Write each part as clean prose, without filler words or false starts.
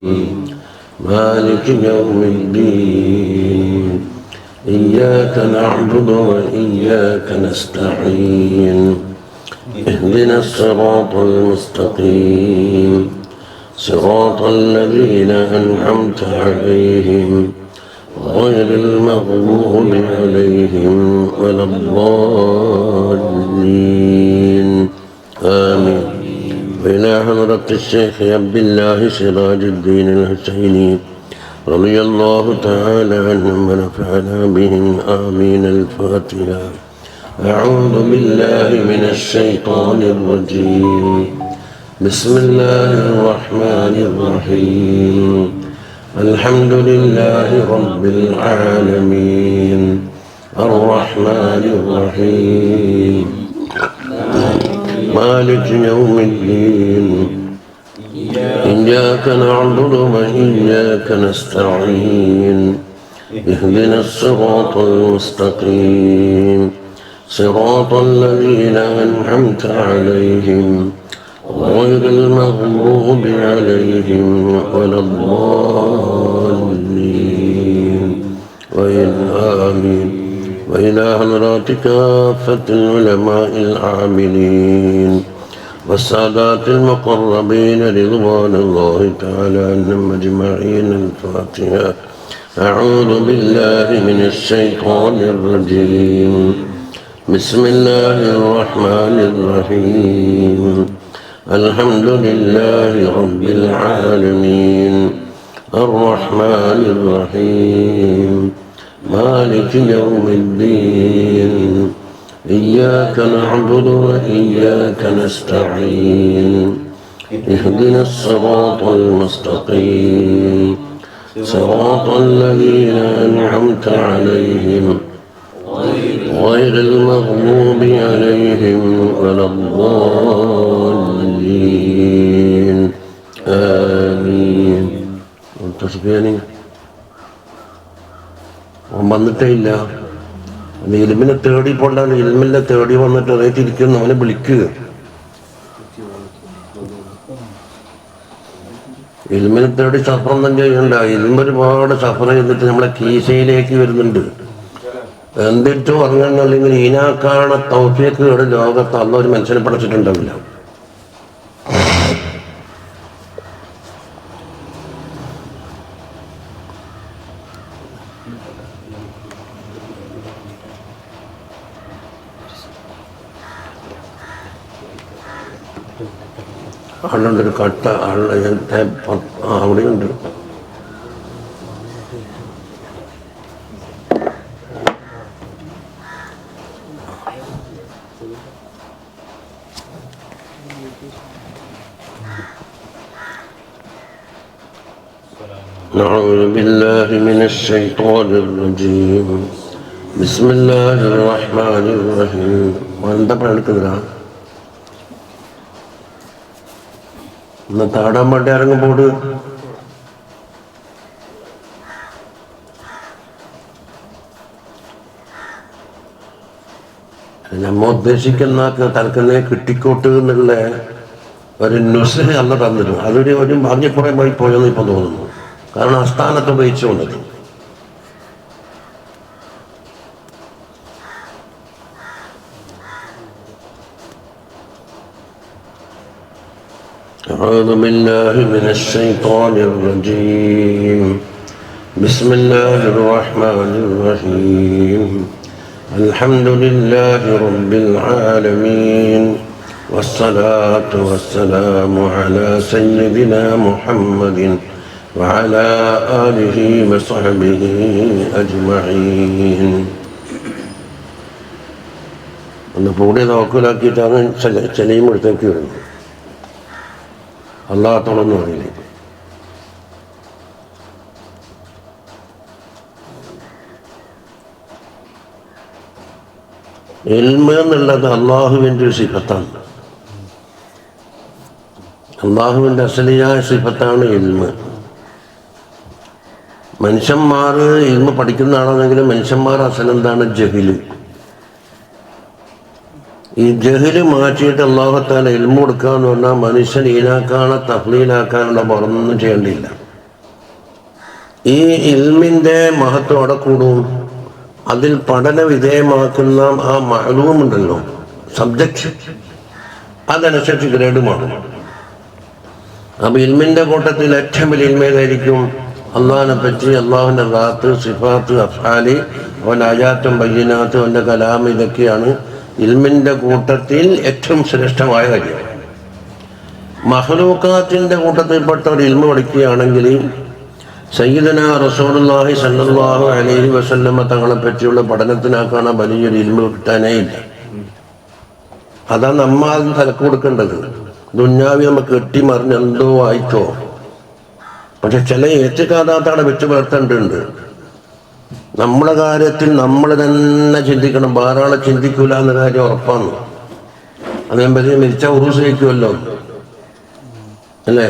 مالك يوم الدين إياك نعبد وإياك نستعين اهدنا الصراط المستقيم صراط الذين أنعمت عليهم غير المغضوب عليهم ولا الضالين آمين. وإلى حضرة الشيخ عبد الله سراج الدين الحسيني رضي الله تعالى عنهم ونفعنا بهم آمين. الفاتحة. أعوذ بالله من الشيطان الرجيم. بسم الله الرحمن الرحيم. الحمد لله رب العالمين الرحمن الرحيم مالك يوم الدين إياك نعبد وإياك نستعين اهدنا الصراط المستقيم صراط الذين أنعمت عليهم غير المغضوب عليهم ولا الضالين آمين. وإلى حضرات كافة العلماء العاملين والسادات المقربين رضوان الله تعالى عنهم أجمعين. الفاتحة. أعوذ بالله من الشيطان الرجيم. بسم الله الرحمن الرحيم. الحمد لله رب العالمين الرحمن الرحيم مالك يوم الدين إياك نعبد وإياك نستعين اهدنا الصراط المستقيم صراط الذين أنعمت عليهم غير المغضوب عليهم ولا الضالين آمين. تسبيحني വന്നിട്ടേ ഇല്ല. ഇൽമിനെ തേടി പോണ്ടാണ്. ഇൽമിനെ തേടി വന്നിട്ട് അറിയത്തിരിക്കുന്നു. അവനെ വിളിക്കുക. ഇൽമിനെ തേടി സഫർ ഒന്നും ചെയ്യണ്ട. ഇൽമ ഒരുപാട് സഫർ ചെയ്തിട്ട് നമ്മളെ കീശയിലേക്ക് വരുന്നുണ്ട്. എന്നിട്ടും പറഞ്ഞിട്ടുണ്ടെങ്കിൽ ഈനാക്കാണ തൗഫീഖുകൾ ലോകത്ത് അള്ള ഒരു മനുഷ്യനെ പഠിച്ചിട്ടുണ്ടാവില്ല. ആളുണ്ട്, ഒരു കട്ട അവിടെയുണ്ട്. أعوذ بالله من الشيطان الرجيم. بسم الله الرحمن الرحيم. എന്താ പണിയെടുക്കുന്നതാ? ഒന്ന് താടാൻ വേണ്ടി ഇറങ്ങുമ്പോൾ നമ്മ ഉദ്ദേശിക്കുന്ന തലക്കന്നെ കിട്ടിക്കോട്ട് എന്നുള്ള ഒരു ന്യൂസ് അല്ല തന്നിരും. അതൊരു ഒരു ഭാഗ്യക്കുറമായി പോയെന്ന് ഇപ്പൊ തോന്നുന്നു. കാരണം അസ്ഥാനത്ത് ഉപയോഗിച്ചുകൊണ്ടത്. أعوذ بالله من الشيطان الرجيم. بسم الله الرحمن الرحيم. الحمد لله رب العالمين والصلاة والسلام على سيدنا محمد وعلى آله وصحبه أجمعين. ഒന്ന് കൂടി നോക്കലാക്കിയിട്ടാണ് ചെലയും എടുത്തേക്ക് വരുന്നത്. അല്ലാത്തോളൊന്നും അറിയില്ല. ഇൽമ എന്നുള്ളത് അള്ളാഹുവിൻ്റെ ഒരു സിഫത്താണ്. അള്ളാഹുവിൻ്റെ അസലിയായ സിഫത്താണ് ഇൽമ. മനുഷ്യന്മാർ ഇൽമ പഠിക്കുന്ന ആളാണെങ്കിലും മനുഷ്യന്മാർ അസലെന്താണ്? ജഹില്. ഈ ജഹല് മാറ്റിയിട്ട് അല്ലാഹു തആല ഇൽമു കൊടുക്കുക എന്ന് പറഞ്ഞാൽ മനുഷ്യൻ ഈനാക്കാണോ തഫ്ലീലാക്കാനുള്ള മറന്നൊന്നും ചെയ്യേണ്ടിയില്ല. ഈ ഇൽമിൻ്റെ മഹത്വം അവിടെ കൂടും. അതിൽ പഠന വിധേയമാക്കുന്ന ആ മഅലൂമുണ്ടല്ലോ, സബ്ജക്റ്റ്, അതനുസരിച്ച് ഗ്രേഡ് മാറും. അപ്പൊ ഇൽമിന്റെ കൂട്ടത്തിൽ ഏറ്റവും വലിയ ഇൽമേതായിരിക്കും? അള്ളാഹിനെ പറ്റി, അള്ളാഹുവിന്റെ റാത്ത്, സിഫാത്ത്, അഫ്ആല്, അവൻ്റെ ആയാത്തും ബയ്യിനാത്ത്, അവൻ്റെ കലാം, ഇതൊക്കെയാണ് ഇൽമിന്റെ കൂട്ടത്തിൽ ഏറ്റവും ശ്രേഷ്ഠമായ കാര്യം. മഖ്ലൂഖാത്തിന്റെ കൂട്ടത്തിൽപ്പെട്ട ഒരു ഇൽമ പഠിക്കുകയാണെങ്കിൽ സയ്യിദനാ റസൂലുള്ളാഹി സ്വല്ലല്ലാഹു അലൈഹി വസല്ലമ തങ്ങളെ പറ്റിയുള്ള പഠനത്തിനാക്കാണ് വലിയൊരു ഇൽമ കിട്ടാനേ ഇല്ല. അതാണ് നമ്മ ആദ്യം തലക്ക് കൊടുക്കേണ്ടത്. ദുന്യാവി നമുക്ക് കെട്ടിമറിഞ്ഞ് എന്തോ ആയിക്കോ. പക്ഷെ ചില ഏറ്റുകാതാത്തവിടെ വെച്ച് പുലർത്തേണ്ടതുണ്ട്. നമ്മളെ കാര്യത്തിൽ നമ്മൾ തന്നെ ചിന്തിക്കണം, വേറെ ആളെ ചിന്തിക്കൂല എന്ന കാര്യം ഉറപ്പാണ്. അതേപറ്റി മരിച്ച ഉറൂസ് കഴിക്കുമല്ലോ അല്ലേ?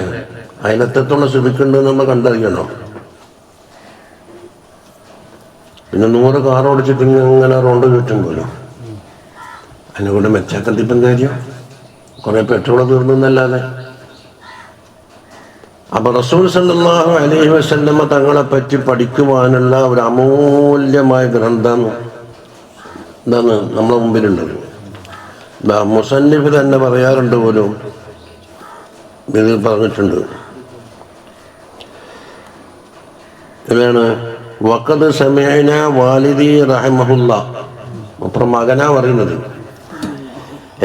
അതിനെത്രത്തോളം ശ്രമിക്കുന്നുണ്ടെന്ന് നമ്മൾ കണ്ടറിയണം. പിന്നെ 100 കാർ ഓടിച്ചിട്ട് ഇങ്ങനെ റോഡ് ചുറ്റുമ്പോലോ അതിനെ കൊണ്ട് മെച്ചാക്കത്തിപ്പം കാര്യം കുറെ പെട്രോൾ തീർന്നല്ലാതെ. അപ്പൊ റസൂൽ സല്ലല്ലാഹു അലൈഹി വസല്ലമ തങ്ങളെ പറ്റി പഠിക്കുവാനുള്ള ഒരു അമൂല്യമായ ഗ്രന്ഥം എന്താണ് നമ്മളെ മുമ്പിലുള്ളത്. മുസന്നിഫ് തന്നെ പറയാറുണ്ട് പോലും, ഇതിൽ പറഞ്ഞിട്ടുണ്ട്, ഇതാണ് വഖദ് സമഅന വാലിദി റഹിമഹുല്ലാ. അപ്പുറം മകനാ പറയുന്നത്.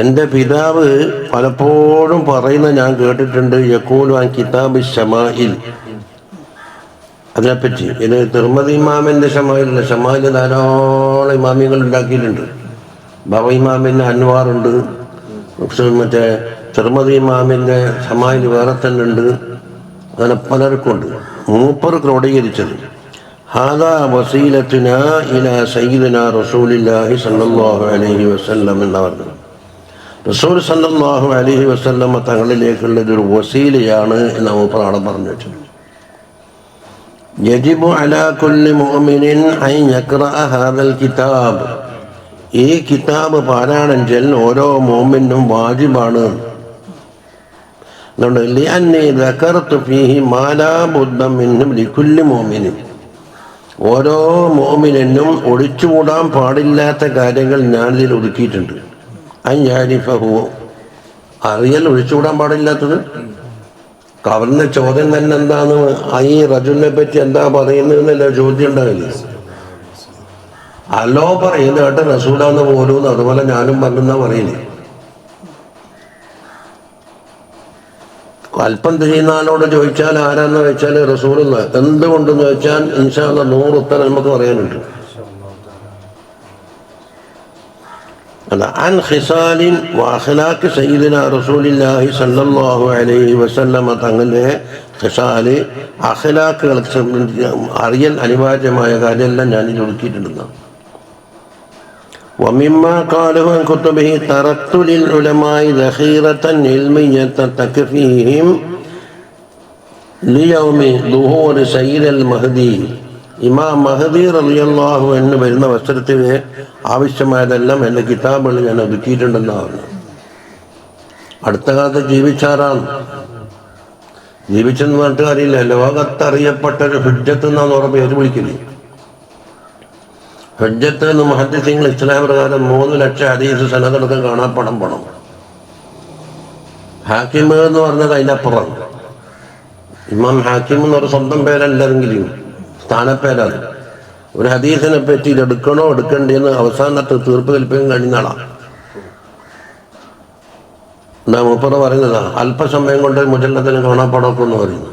എൻ്റെ പിതാവ് പലപ്പോഴും പറയുന്ന ഞാൻ കേട്ടിട്ടുണ്ട്, യഖൂലു അൻ കിതാബ് ശമാഇൽ, അതിനെപ്പറ്റി. ഇത് തിർമദി ഇമാമിൻ്റെ ഷമായിലല്ല, ഷമായിൽ ധാരാളം ഇമാമികൾ ഉണ്ടാക്കിയിട്ടുണ്ട്. ബവ ഇമാമിൻ്റെ അൻവാറുണ്ട്, മറ്റേ തിർമദി ഇമാമിൻ്റെ ഷമായിൽ വേറെ തന്നെ ഉണ്ട്. അങ്ങനെ പലർക്കും ഉണ്ട്. മൂപ്പർ ക്രോഡീകരിച്ചത് ഹാദാ വസീലത്തുനാ ഇലാ സയ്യിദിനാ റസൂലില്ലാഹി സ്വല്ലല്ലാഹു അലൈഹി വസല്ലം എന്ന് പറഞ്ഞു. റസൂൽ സല്ലല്ലാഹു അലൈഹി വസല്ലം തങ്ങളിലേക്കുള്ള ഒരു വസീലയാണ് എന്ന് മൂപ്പർ ആടെ പറഞ്ഞു വെച്ചത്. യജിബു അലാ കുല്ലി മുഅ്മിനിൻ അൻ യഖ്റഅ ഹാദൽ കിതാബ്, ഈ കിതാബ് പാരായണം ചെയ്യൽ ഓരോ മുഅ്മിനും വാജിബാണ്. അതുകൊണ്ട് ലിഅന്നി ദകർതു ഫീഹി മാ ലാ ബുദ്ദ മിൻഹു ലികുല്ലി മുഅ്മിനിൻ, ഓരോ മുഅ്മിനും ഒഴിച്ചുകൂടാൻ പാടില്ലാത്ത കാര്യങ്ങൾ ഞാനിതിൽ ഒതുക്കിയിട്ടുണ്ട്. അൻയാരിഫഹു, അറിയൽ ഒഴിച്ചുകൂടാൻ പാടില്ലാത്തത്. കവർന്ന ചോദ്യം തന്നെ എന്താണ്, ഈ റജുലിനെ പറ്റി എന്താ പറയുന്നതെന്നല്ല ചോദ്യം ഉണ്ടാവില്ല. അല്ലോ പറയുന്നത് കേട്ട് റസൂലാന്ന് പോലും, അതുപോലെ ഞാനും പറഞ്ഞെന്നാ പറയില്ലേ. അല്പം ചെയ്യുന്ന ആളോട് ചോദിച്ചാൽ ആരാന്ന് വെച്ചാൽ റസൂലുള്ള, എന്തുകൊണ്ടെന്ന് ചോദിച്ചാൽ ഇൻഷാ അല്ലാഹ് 100 ഉത്തരം നമുക്ക് പറയാനുണ്ട്. عن خصال وأخلاق سيدنا رسول الله صلى الله عليه وسلم തങ്ങളുടെ ഖിസാല്, അഖ്ലാഖുകൾ അറിയൽ അനിവാര്യമായ കാര്യമെല്ലാം ഞാനിൽ ഒതുക്കിയിട്ടുണ്ടെന്നാണ്. ومما قاله عن كتبه تركت للعلماء ذخيرة علمية تكفيهم ليوم ظهور سيد المهدي. ഇമാം മഹദി റളിയല്ലാഹു അൻഹു വരുന്ന വസ്ത്രത്തിന് ആവശ്യമായതെല്ലാം എൻ്റെ കിതാബുകളിൽ ഞാൻ ഒതുക്കിയിട്ടുണ്ടെന്നാണ്. അടുത്ത കാലത്ത് ജീവിച്ചാറാണ്, ജീവിച്ചെന്ന് പറഞ്ഞിട്ട് അറിയില്ല. ലോകത്തറിയപ്പെട്ട ഒരു ഹുജ്ജത്ത് എന്നാണ് ഓരോ പേര് വിളിക്കുന്നത്. ഹുജ്ജത്ത് എന്ന് മുഹദ്ദിസീങ്ങൾ ഇസ്ലാം പ്രകാരം 3 ലക്ഷം ഹദീസ് സനദടക്കം കാണാൻ പണം. ഹാക്കിം എന്ന് പറഞ്ഞത് അതിൻ്റെ അപ്പുറം. ഇമാം ഹാക്കിം എന്ന് പറഞ്ഞ സ്വന്തം പേരല്ലെങ്കിലും സ്ഥാനപ്പേരാണ്. ഒരു ഹദീസിനെ പറ്റി ഇത് എടുക്കണോ എടുക്കണ്ടേന്ന് അവസാനത്തെ തീർപ്പ് കൽപ്പിക്കാൻ കഴിയുന്ന ആളാണ്. എന്താ മൂപ്പറ പറയുന്നതാ, അല്പസമയം കൊണ്ട് മുജല്ലത്തിന് കാണാപ്പാടൊക്കെ എന്ന് പറയുന്നു.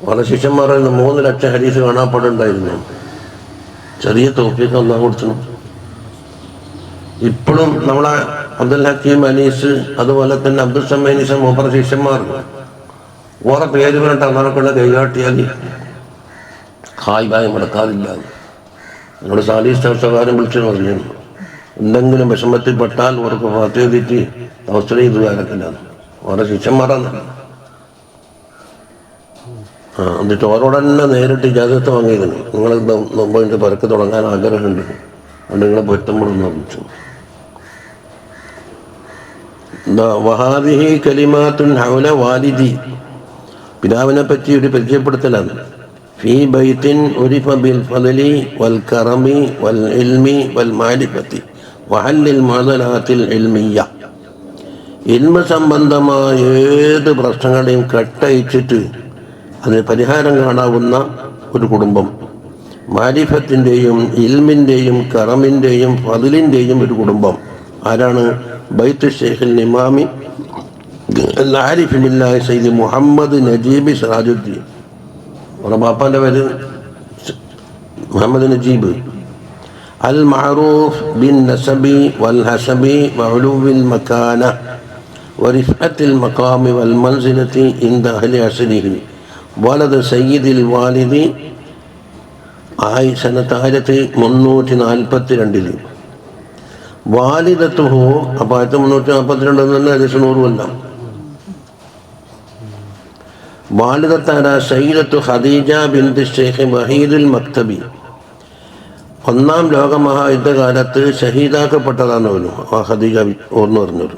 പല ശിഷ്യന്മാർ പറയുന്നു 3 ലക്ഷം ഹദീസ് കാണാപ്പാടുണ്ടായിരുന്നു. ചെറിയ തോഫീക്ക് അല്ലാഹു കൊടുത്തു. ഇപ്പോഴും നമ്മളെ അബ്ദുൽ ഹക്കീം അനീസ്, അതുപോലെ തന്നെ അബ്ദുൽ സമീനീസ് മൂപ്പറ ശിഷ്യന്മാർ ഓരോ പേര് പറഞ്ഞിട്ട് അന്നേരക്കുള്ള കൈകാട്ടിയാൽ ഹായ് മുടക്കാറില്ല. നമ്മുടെ സാലിസ്ഥാകാരം വിളിച്ചു പറഞ്ഞു, എന്തെങ്കിലും വിഷമത്തിൽപ്പെട്ടാൽ അവർക്ക് ഫാത്തിഹ തെറ്റി അവസരം ചെയ്ത് കാലത്തില്ല. ഓരോ ശിഷ്യന്മാരാണ്. എന്നിട്ട് ഓരോട് തന്നെ നേരിട്ട് ഇജാസത്ത് വാങ്ങിയിരുന്നു. നിങ്ങൾ മുമ്പ് പരക്ക് തുടങ്ങാൻ ആഗ്രഹമുണ്ട്, അതുകൊണ്ട് നിങ്ങളെ പൊരുത്തപ്പെടുന്നു പറഞ്ഞു. വഹാദിഹി കലിമാത്തുൻ ഹൗല വാലിദി, പിതാവിനെ പറ്റി ഒരു പരിചയപ്പെടുത്തലാണ്. ഫീ ബൈത്തിൻ ഉരിഫ ബിൽ ഫളി വൽ കറമി വൽ ഇൽമി വൽ മാരിഫത്തി വഹല്ലിൽ മുഅ്ദലാത്തിൽ ഇൽമിയ്യ. ഇൽമ സംബന്ധമായ ഏത് പ്രശ്നങ്ങളെയും കെട്ടയച്ചിട്ട് അതിന് പരിഹാരം കാണാവുന്ന ഒരു കുടുംബം, മാരിഫത്തിൻ്റെയും ഇൽമിൻ്റെയും കറമിൻ്റെയും ഫളിൻ്റെയും ഒരു കുടുംബം. ആരാണ്? ബൈത്ത് ഷെയ്ഖുൽ ഇമാമി അൽ ആരിഫ് ബില്ലാഹി സയ്യിദ് മുഹമ്മദ് നജീബ് സിറാജുദ്ദീൻ. അവരുടെ ബാപ്പാൻ്റെ പേര് മുഹമ്മദ് നജീബ്. അൽ മഅറൂഫ് ബിൻ നസബി വൽ ഹസബി വഉലൂവിൽ മക്കാന വറിഫഅത്തിൽ മഖാമി വൽ മൻസിലത്തി ഇൻദ അഹ്ലി അസ്രിഹി വലദ് സയ്യിദിൽ വാലിദി സനത്ത് 1342. വാലിദത്തുഹു, അപ്പോൾ 1342 തന്നെ ഏകദേശം 100 കൊല്ലം. വാലിദത്താര സയ്യിദത്തു ഖദീജ ബിൻത് ഷെയ്ഖ് വഹീദുൽ മക്തബി. ഒന്നാം ലോക മഹായുദ്ധകാലത്ത് ഷഹീദാക്കപ്പെട്ടതാണ് പോലും ആ ഖദീജ ഓർന്നു പറഞ്ഞത്.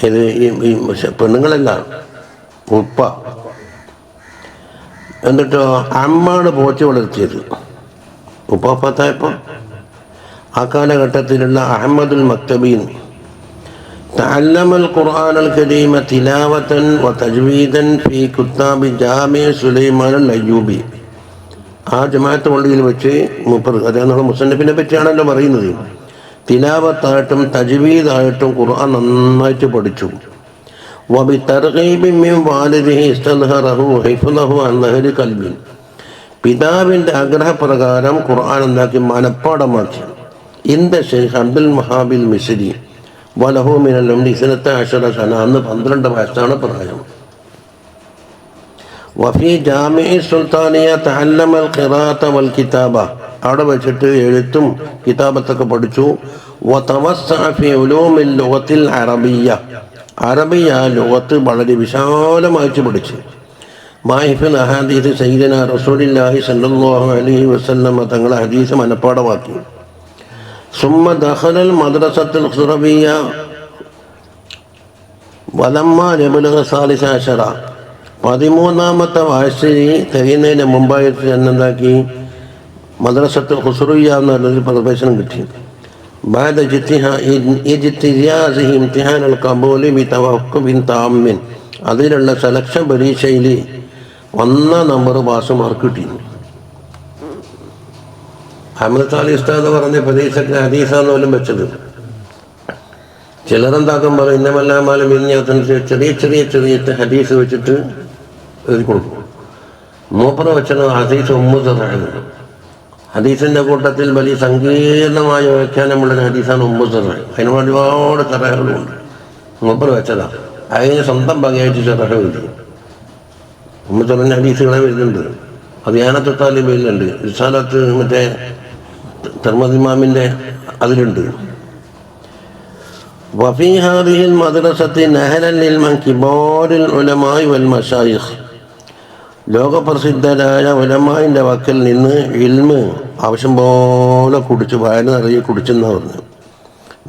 ഇത് ഈ പെണ്ണുങ്ങളല്ല, ഉപ്പ. എന്നിട്ടോ അമ്മാണ് പോറ്റി വളർത്തിയത്. ഉപ്പാപ്പത്തായപ്പോൾ ആ കാലഘട്ടത്തിലുള്ള അഹമ്മദുൽ മക്തബീൻ തഅല്ലമൽ ഖുർആനൽ കരീമ തിലാവതൻ വ തജ്വീദൻ ഫീ കുത്താബി ജാമി സുലൈമാൻ അൽ അയ്യൂബി. ആ ജമാഅത്ത് പള്ളിയിൽ വെച്ച് മൂപ്പർ, അതായത് നമ്മുടെ മുസന്നിഫിനെ പറ്റിയാണല്ലോ പറയുന്നത്, തിലാവത്തായിട്ടും തജ്വീദായിട്ടും ഖുർആൻ നന്നായിട്ട് പഠിച്ചു. വബിതർഗീബിൻ മിൻ വാലിദിഹി ഇസ്തദ്ഹറഹു ഹിഫ്ളഹു അൻ ദഹരി ഖൽബി. പിതാവിൻ്റെ ആഗ്രഹപ്രകാരം ഖുർആൻ എന്താക്കി? മനപ്പാടമാക്കി. ഇന്ദ ഷെയ്ഖ് അബ്ദുൽ വഹാബിൽ മിസ്രി വലഹു മിനൽ ഉംരി 12 സന. അന്ന് 12 വയസ്സാണ് പ്രായം. വഫി ജാമിഇ സുൽത്താനിയ തഅല്ലമൽ ഖിറാഅത വൽ കിതാബ. അവിടെ വെച്ചിട്ട് എഴുത്തും കിതാബത്തൊക്കെ പഠിച്ചു. വതവസ്സഅ ഫി ഉലൂമിൽ ലുഗത്തിൽ അറബിയ്യ. അറബിയ ലുഗത്ത് വളരെ വിശാലമായിട്ട് പഠിച്ചു. മാഹിഫുൽ അഹാദീസ് സയ്യിദന റസൂലുള്ളാഹി സ്വല്ലല്ലാഹു അലൈഹി വസല്ലം തങ്ങളെ ഹദീസ് മനപ്പാടമാക്കി. സുമ്മ ദഖലൽ മദ്രസത്തുൽ ഖുറബിയ്യ വലമ്മ ലബലഗ സാലിസ അശറ. 13ാമത്തെ വയസ്സിൽ തികയുന്നതിന് മുമ്പായിട്ട് എന്താക്കി? മദ്രസത്തുൽ ഖുറബിയ്യ എന്നൊരു പ്രവേശനം കിട്ടി. بعد اجتيازه امتحان القبول بتوقف تام. അതിലുള്ള സെലക്ഷൻ പരീക്ഷയിൽ 1 നമ്പർ പാസ് മാർക്ക് കിട്ടി. അഹമ്മദ് അലി ഉസ്താദ് പറഞ്ഞ പരീക്ഷയ്ക്ക് ഹദീസാന്ന് പോലും വെച്ചത്. ചിലരെന്താക്കാൻ പറയും, ഇന്നമല്ലാമാലും ചെറിയ ചെറിയ ചെറിയ ഹദീസ് വെച്ചിട്ട് എഴുതി കൊടുക്കും. മൂപ്പറ വെച്ചത് ഹദീസ് ഉമ്മുസറാണ്. ഹദീസിൻ്റെ കൂട്ടത്തിൽ വലിയ സങ്കീർണമായ വ്യാഖ്യാനമുള്ള ഹദീസാണ് ഉമ്മുസറാണ്. അതിന് ഒരുപാട് ചെറഹകളുണ്ട്. മൂപ്പറ വെച്ചതാണ്. അതിന് സ്വന്തം വകയായിട്ട് ചെറഹ എഴുതി. ഉമ്മുസറിൻ്റെ ഹദീസുകളെ വരുന്നുണ്ട്. അത് യാനത്ത് താലിബിലുണ്ട്. റിസാലത്ത് മറ്റേ തിർമിദി ഇമാമിൻ്റെ അതിലുണ്ട്. വഫീ ഹാദിഹിൽ മദ്രസത്തി നഹലൻ ലിൽമൻ കിബാരിൽ ഉലമായി വൽ മശായിഖ്. ലോകപ്രസിദ്ധരായ ഉലമായിൻ്റെ വക്കിൽ നിന്ന് ഇൽമ് ആവശ്യം പോലെ കുടിച്ചു, വയന നിറയെ കുടിച്ചെന്നാണ് പറഞ്ഞു.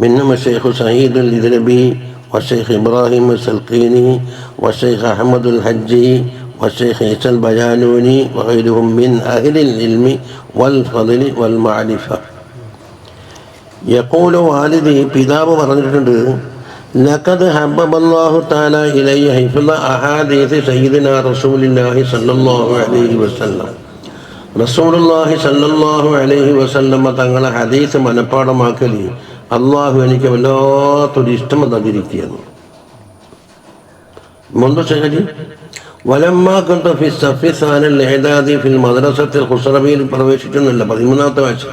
മിന്നും ഷെയ്ഖ് സഈദുൽ ഇദ്രിബി വഷെയ്ഖ് ഇബ്രാഹിം സൽഖീനി വഷെയ്ഖ് അഹമ്മദുൽ ഹജ്ജി വഷെയ്ഖ് ഈസൽ ബയാനൂനി വഗൈറുഹും മിൻ അഹ്ലിൽ ഇൽമി വൽ ഫളി വൽ മഅരിഫ. യഖൂലു വാലിദി, പിതാവ് പറഞ്ഞിട്ടുണ്ട്, ലഖദ് ഹബ്ബല്ലാഹു തആല ഇലയ്യ ഹിഫ്ള അഹാദീസ് സയ്യിദിനാ റസൂലുള്ളാഹി സ്വല്ലല്ലാഹു അലൈഹി വസല്ലം. റസൂലുള്ളാഹി സ്വല്ലല്ലാഹു അലൈഹി വസല്ലം തങ്ങളെ ഹദീസ് മനപ്പാടമാക്കൽ അള്ളാഹു എനിക്ക് വല്ലാത്തൊരു ഇഷ്ടം തന്നിരിക്കുകയാണ്. മുൻപ് ശരി വലമ്മാ കുന്തു ഫി സഫി സാനൽ ഇഅദാദി ഫിൽ മദ്രസത്തിൽ ഖുസ്റബിയിൽ പ്രവേശിച്ചെന്നല്ല, 13ാമത്തെ വയസ്സ്.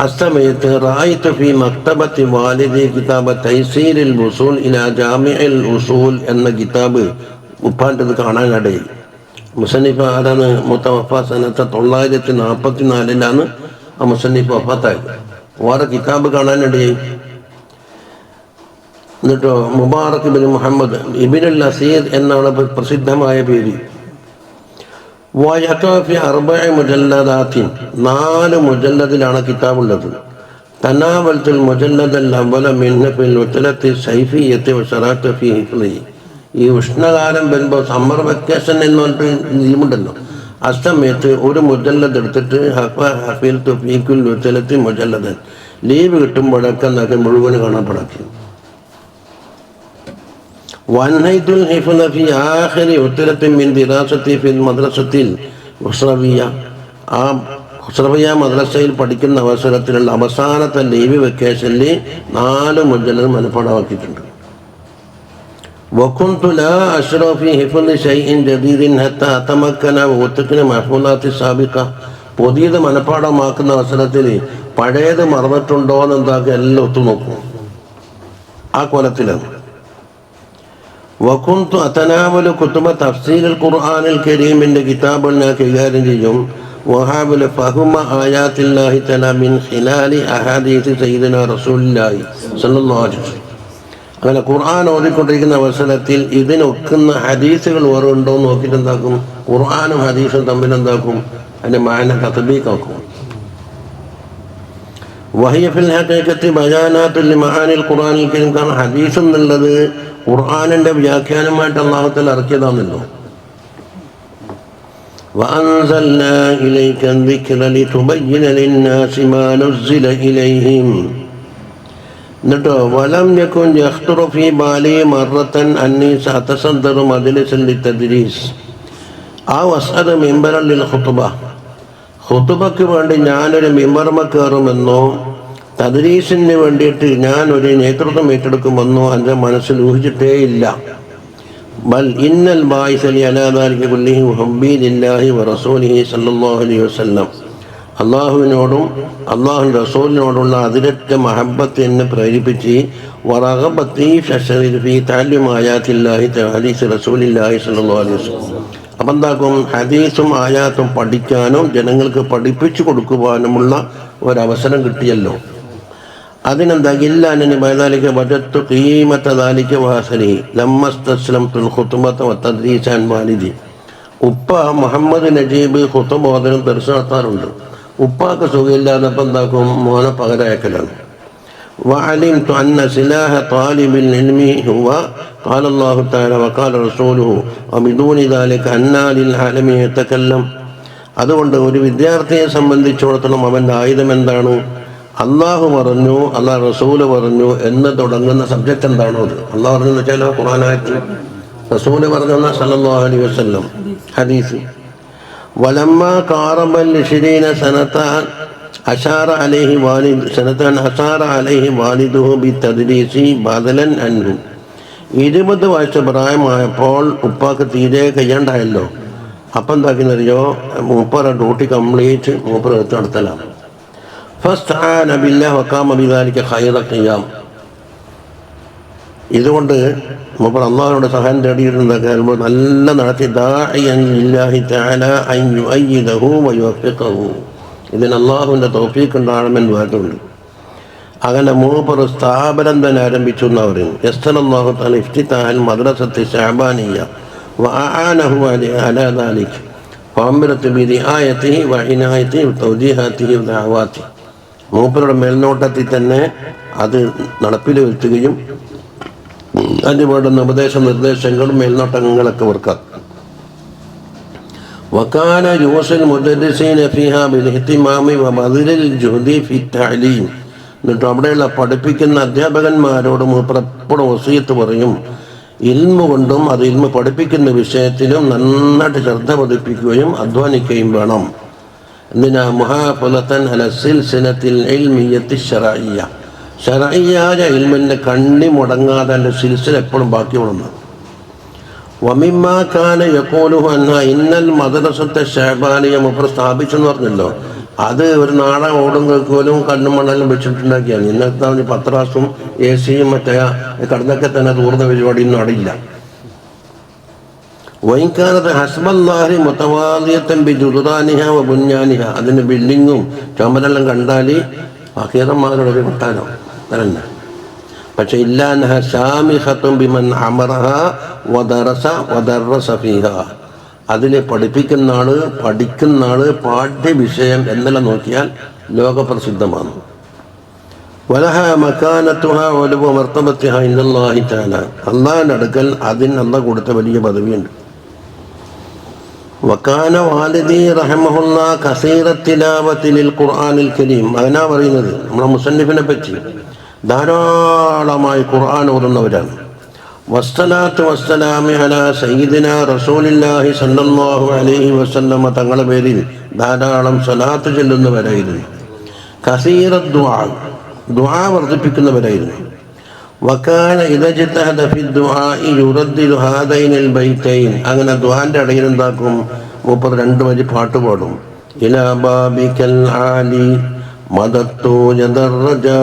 അസ്തമയത്ത് റായിത്തു ഫി മക്തബത്തി വാലിദി കിതാബ തൈസീരിൽ ഉസൂൽ ഇലാ ജാമിഉൽ ഉസൂൽ എന്ന കിതാബ് ഉപ്പാൻ്റെത് കാണാനിടയിൽ. മുസന്നിഫ് ആരാണ്? മുത്തവഫ സനത്ത് 944 ആ മുസന്നിഫ് വഫാത്തായത്. വേറെ കിതാബ് കാണാനിടയായി. എന്നിട്ടോ മുബാറക് ഇബ്നു മുഹമ്മദ് ഇബ്നുൽ അസീർ എന്നാണ് പ്രസിദ്ധമായ പേര്. വയഖഫി 4 മുജല്ലദാത്തിൻ, 4 മുജല്ലദിലാണ് കിതാബുള്ളത്. തനാവൽത്തുൽ മുജല്ലദൽ അവ്വല മിൻഹു ഫിൽ ഉത്ലത്തി സൈഫിയ്യത്തി വശറഅതു ഫീ ഹിഫ്ളി. ഈ ഉഷ്ണകാലം വരുമ്പോൾ സമ്മർ വെക്കേഷൻ എന്ന് പറഞ്ഞിട്ട് ലീവുണ്ടല്ലോ, ആ സമയത്ത് ഒരു മുജല്ലദ് എടുത്തിട്ട് ഹഫീൽ തുഫീഖുൽ ഉത്തലത്തി മുജല്ലദൻ ലീവ് കിട്ടുമ്പോഴൊക്കെ എന്നൊക്കെ മുഴുവൻ കാണപ്പെടാക്കി. വൻഹൈത്തുൽ ഹിഫ്ള ഫി ആഖിരി ഉത്തലത്തിൻ മിൻ ദിറാസത്തി ഫിൽ മദ്രസത്തിൽ ഉസ്റവിയ, ആ ഉസ്റവിയ മദ്രസയിൽ പഠിക്കുന്ന അവസരത്തിലുള്ള അവസാനത്തെ ലീവ് വെക്കേഷനിൽ 4 മുജല്ലദ് മനഃപ്പാഠമാക്കിയിട്ടുണ്ട്. وكنت لا أشرف في حفظ شيء جديد حتى أتمكن وأتقن محفوظات السابقة. പുതിയത് മനഃപ്പാഠമാക്കുന്ന അവസരത്തിൽ പഴയത് മറന്നിട്ടുണ്ടോ എന്ന് എന്താക്കുക എല്ലാം ഒത്തുനോക്കും. ആ കൊലത്തിലാണ്. വകുന്തു അതനാവലു കുതുബ തഫ്സീലുൽ ഖുർആനിൽ കരീമിന്റെ കിതാബുകൾ ഞാൻ കൈകാര്യം ചെയ്യും. വഹാബുൽ ഫഹുമ ആയാത്തില്ലാഹി തആല മിൻ ഖിലാലി അഹാദീസ് സയ്യിദനാ റസൂലുള്ളാഹി സ്വല്ലല്ലാഹു അലൈഹി വസല്ലം. അങ്ങനെ ഖുർആൻ ഓതിക്കൊണ്ടിരിക്കുന്ന അവസരത്തിൽ ഇതിനൊക്കുന്ന ഹദീസുകൾ വേറെ ഉണ്ടോ എന്ന് നോക്കിയിട്ട് എന്താക്കും, ഖുർആനും ഹദീസും തമ്മിൽ എന്താക്കും, അതിൻ്റെ മാന തത്ബീഖാക്കും. വഹിയ ഫിൽ ഹഖീഖത്തി ബയാനാത്തുൽ ലിമആനിൽ ഖുർആനിൽ കരീം. കാരണം ഹദീസ് എന്നുള്ളത് ഖുർആനിൻ്റെ വ്യാഖ്യാനമായിട്ട് അല്ലാഹു തആല ഇറക്കിയതാണല്ലോ. വഅൻസൽനാ ഇലൈക ദിക്ര ലിതുബയ്യിന ലിന്നാസി മാ നുസ്സില ഇലൈഹിം. എന്നിട്ടോ വലം യകുൻ യഖ്തുറു ഫീ ബാലി മറത്തൻ അന്നി സഅതസദ്ദറു മജ്ലിസൻ ലിതദ്രീസ് ഔ അസ്അദു മിംബറൻ ലിൽ ഖുതുബ. ഖുതുബക്ക് വേണ്ടി ഞാനൊരു മിംബർമ കയറുമെന്നോ തദ്രീസിന് വേണ്ടിയിട്ട് ഞാനൊരു നേതൃത്വം ഏറ്റെടുക്കുമെന്നോ എൻ്റെ മനസ്സിൽ ഊഹിച്ചിട്ടേ ഇല്ല. ബൽ ഇന്നൽ ബായിസലി അലാ ദാലിക കുല്ലിഹി ഹുബ്ബി ലില്ലാഹി വറസൂലിഹി സല്ലല്ലാഹു അലൈഹി വസല്ലം. അള്ളാഹുവിനോടും അള്ളാഹു റസൂലിനോടുള്ള അതിരറ്റ മഹബത്ത് എന്നെ പ്രേരിപ്പിച്ച് വറഗബത്തി ഫീ തഅല്ലുമി ആയാത്തില്ലാഹി ഹദീസ് റസൂലില്ലാഹി സ്വല്ലല്ലാഹു അലൈഹി വസല്ലം. അപ്പം എന്താക്കും, ഹദീസും ആയാത്തും പഠിക്കാനും ജനങ്ങൾക്ക് പഠിപ്പിച്ചു കൊടുക്കുവാനുമുള്ള ഒരവസരം കിട്ടിയല്ലോ. അതിനെന്താ ഇല്ലാനി ബദാലിക വജത്തു ഖീമത ദാലിക വഹസനി ലമ്മസ്തസ്ലംതുൽ ഖുതുബത വതദ്രീസാൻ വാലിദി. ഉപ്പ മുഹമ്മദ് നജീബ് ഖുതുബ ഓതലും ദർസ് നടത്താറുണ്ട്. ഉപ്പാക്ക് സുഖമില്ലാതപ്പോൾ എന്താക്കും, മോനെ പകരയക്കലാണ്. വഅലിംതു അന്ന സിലാഹ താലിബിൽ ഇൽമി ഹുവ ഖാല അല്ലാഹു തആല വഖാല റസൂലുഹു വബിദൂനി ദാലിക അന്നാ ലിൽ ആലമി യതകല്ലം. അതുകൊണ്ട് ഒരു വിദ്യാർത്ഥിയെ സംബന്ധിച്ചിടത്തോളം അവൻ്റെ ആയുധം എന്താണ്? അള്ളാഹു പറഞ്ഞു, അള്ളാഹ് റസൂല് പറഞ്ഞു എന്ന് തുടങ്ങുന്ന സബ്ജക്റ്റ് എന്താണോ അത്. അള്ളാഹു പറഞ്ഞു എന്ന് വെച്ചാൽ ഖുർആനായിട്ട്, റസൂല് പറഞ്ഞു സല്ലല്ലാഹു അലൈഹി വസല്ലം ഹദീസ്. വലമ്മ കാറബൽ 20 സനതൻ അശാറ അലൈഹി വാലിദുഹു ബിതദ്രീസി ബദലൻ അൻഹു. 20 വയസ്സ് പ്രായമായപ്പോൾ ഉപ്പാക്ക് തീരെ കഴിയണ്ടായല്ലോ. അപ്പം എന്താക്കിയെന്നറിയോ, മൂപ്പറ ഡ്യൂട്ടി കംപ്ലീറ്റ് മൂപ്പർ എടുത്ത് നടത്തലാണ്. ഫസ്തആന ബില്ലാഹി വഖാമ ബിദാലിക ഖൈറ ഖിയാം. ഇതുകൊണ്ട് മൂപ്പർ അള്ളാഹുവിനോട് സഹായം തേടിയിരുന്നതൊക്കെ നല്ല നടത്തി. ദാഇയൻ ലില്ലാഹി തആല അൻ യുഅയ്യിദഹു വയുവഫിഖഹു. ഇതിന് അള്ളാഹുവിൻ്റെ തൗഫീഖ് ഉണ്ടാകണമെന്ന് പറഞ്ഞുണ്ട്. അങ്ങനെ മൂപ്പർ സ്ഥാപനം തന്നെ ആരംഭിച്ചു എന്ന് പറയും. യസ്തറല്ലാഹു തആല ഇഫ്തിതാഹൽ മദ്രസത്തി ശഅബാനിയ്യ വഅആനഹു അലാ ദാലിക ഫഅമറത ബിറിആയതിഹി വഇനായതിഹി വതൗജീഹാതിഹി വദഅവാതിഹി. മൂപ്പരുടെ മേൽനോട്ടത്തിൽ തന്നെ അത് നടപ്പിൽ വരുത്തുകയും അതിന് വേണ്ടുന്ന ഉപദേശ നിർദ്ദേശങ്ങളും മേൽനോട്ടങ്ങളൊക്കെ വർക്കാക്കും. വകാന യൂസിൽ മുദർരിസീന ഫീഹാ ബിൽ ഇഹ്തിമാമി വബദ്ലിൽ ജുഹദി ഫി തഅലീം. എന്നിട്ട് അവിടെയുള്ള പഠിപ്പിക്കുന്ന അധ്യാപകന്മാരോട് മൂപ്പർ എപ്പോഴും വസിയത്ത് പറയും, ഇൽമു കൊണ്ടും അത് ഇൽമു പഠിപ്പിക്കുന്ന വിഷയത്തിലും നന്നായിട്ട് ശ്രദ്ധ പതിപ്പിക്കുകയും അധ്വാനിക്കുകയും വേണം. എന്തിനാ? മുഹാഫലതൻ അല സിൽസിലത്തിൽ ഇൽമിയ്യത്തി ശറഇയ്യ. ശറഇയ്യായ ഇൽമിൻ്റെ കണ്ണി മുടങ്ങാതെ എൻ്റെ സിൽസില എപ്പോഴും ബാക്കി വേണം. വമിമ്മാ കാന യഖൂലുഹു അന്ന ഇന്നൽ മദ്രസത്തെ ശഅബാനിയ മൂപ്പർ സ്ഥാപിച്ചെന്ന് പറഞ്ഞല്ലോ. അത് ഒരു നാടൻ ഓടും കേൾക്കലും കണ്ണും മണ്ണലും വെച്ചിട്ടുണ്ടാക്കിയാണ്. ഇന്നത്തെ പത്രാസും എ സിയും മറ്റേ കടന്നൊക്കെ തന്നെ തൂർന്ന പരിപാടിയൊന്നും അവിടെ ഇല്ല. വൈകാനത്ത് ഹസ്ബല്ലാഹി മുതവാദിയത്തൻ ബിജുദാനിഹ വ ബുന്യാനിഹ. അതിൻ്റെ ബിൽഡിങ്ങും ചുമരെല്ലാം കണ്ടാൽ ഫഖീറന്മാരുടെ കൊട്ടാരോ അതല്ല. പക്ഷെ ഇല്ലാനഹ ശാമിഖത്തും ബിമൻ അമറഹ വദറസ ഫീഹ. അതിൽ പഠിപ്പിക്കുന്ന ആള്, പഠിക്കുന്ന ആള്, പാഠ്യവിഷയം എന്നെല്ലാം നോക്കിയാൽ ലോകപ്രസിദ്ധമാണ്. വലഹ മക്കാനത്തുഹ വലുവ മർത്തബത്തിഹ ഇന്നല്ലാഹി തആല, അള്ളാഹിൻ്റെ അടുക്കൽ അതിന് അള്ളാഹ് കൊടുത്ത വലിയ പദവിയുണ്ട്. വക്കാന വാലിദി റഹ്മഹുല്ലാ കസീറ തിലാവത്തി ലിൽ ഖുർആനിൽ കരീം. അതിനാ പറയുന്നത് നമ്മുടെ മുസന്നിഫിനെ പറ്റി ധാരാളമായി ഖുർആൻ ഓതുന്നവരാണ്. വസ്സലാത്തു വസ്സലാമി അലാ സയ്യിദിനാ റസൂലില്ലാഹി സല്ലല്ലാഹു അലൈഹി വസല്ലമ തങ്ങളുടെ പേരിൽ ധാരാളം സ്വലാത്ത് ചൊല്ലുന്നവരായിരുന്നു. കസീറ ദുആ വർദ്ധിപ്പിക്കുന്നവരായിരുന്നു. വകാന ഇദാ ഇജ്തഹദ ഫി ദുആഇ യുറദ്ദിദു ഹാദൈനിൽ ബൈതൈൻ. അങ്ങനെ ദുആന്റെ ഇടയിൽ എന്താക്കും, മൂപ്പർ രണ്ട് വരി പാട്ട് പാടും. ഇലാ ബാബിക്കൽ ആലി മദത്തു യദർറജാ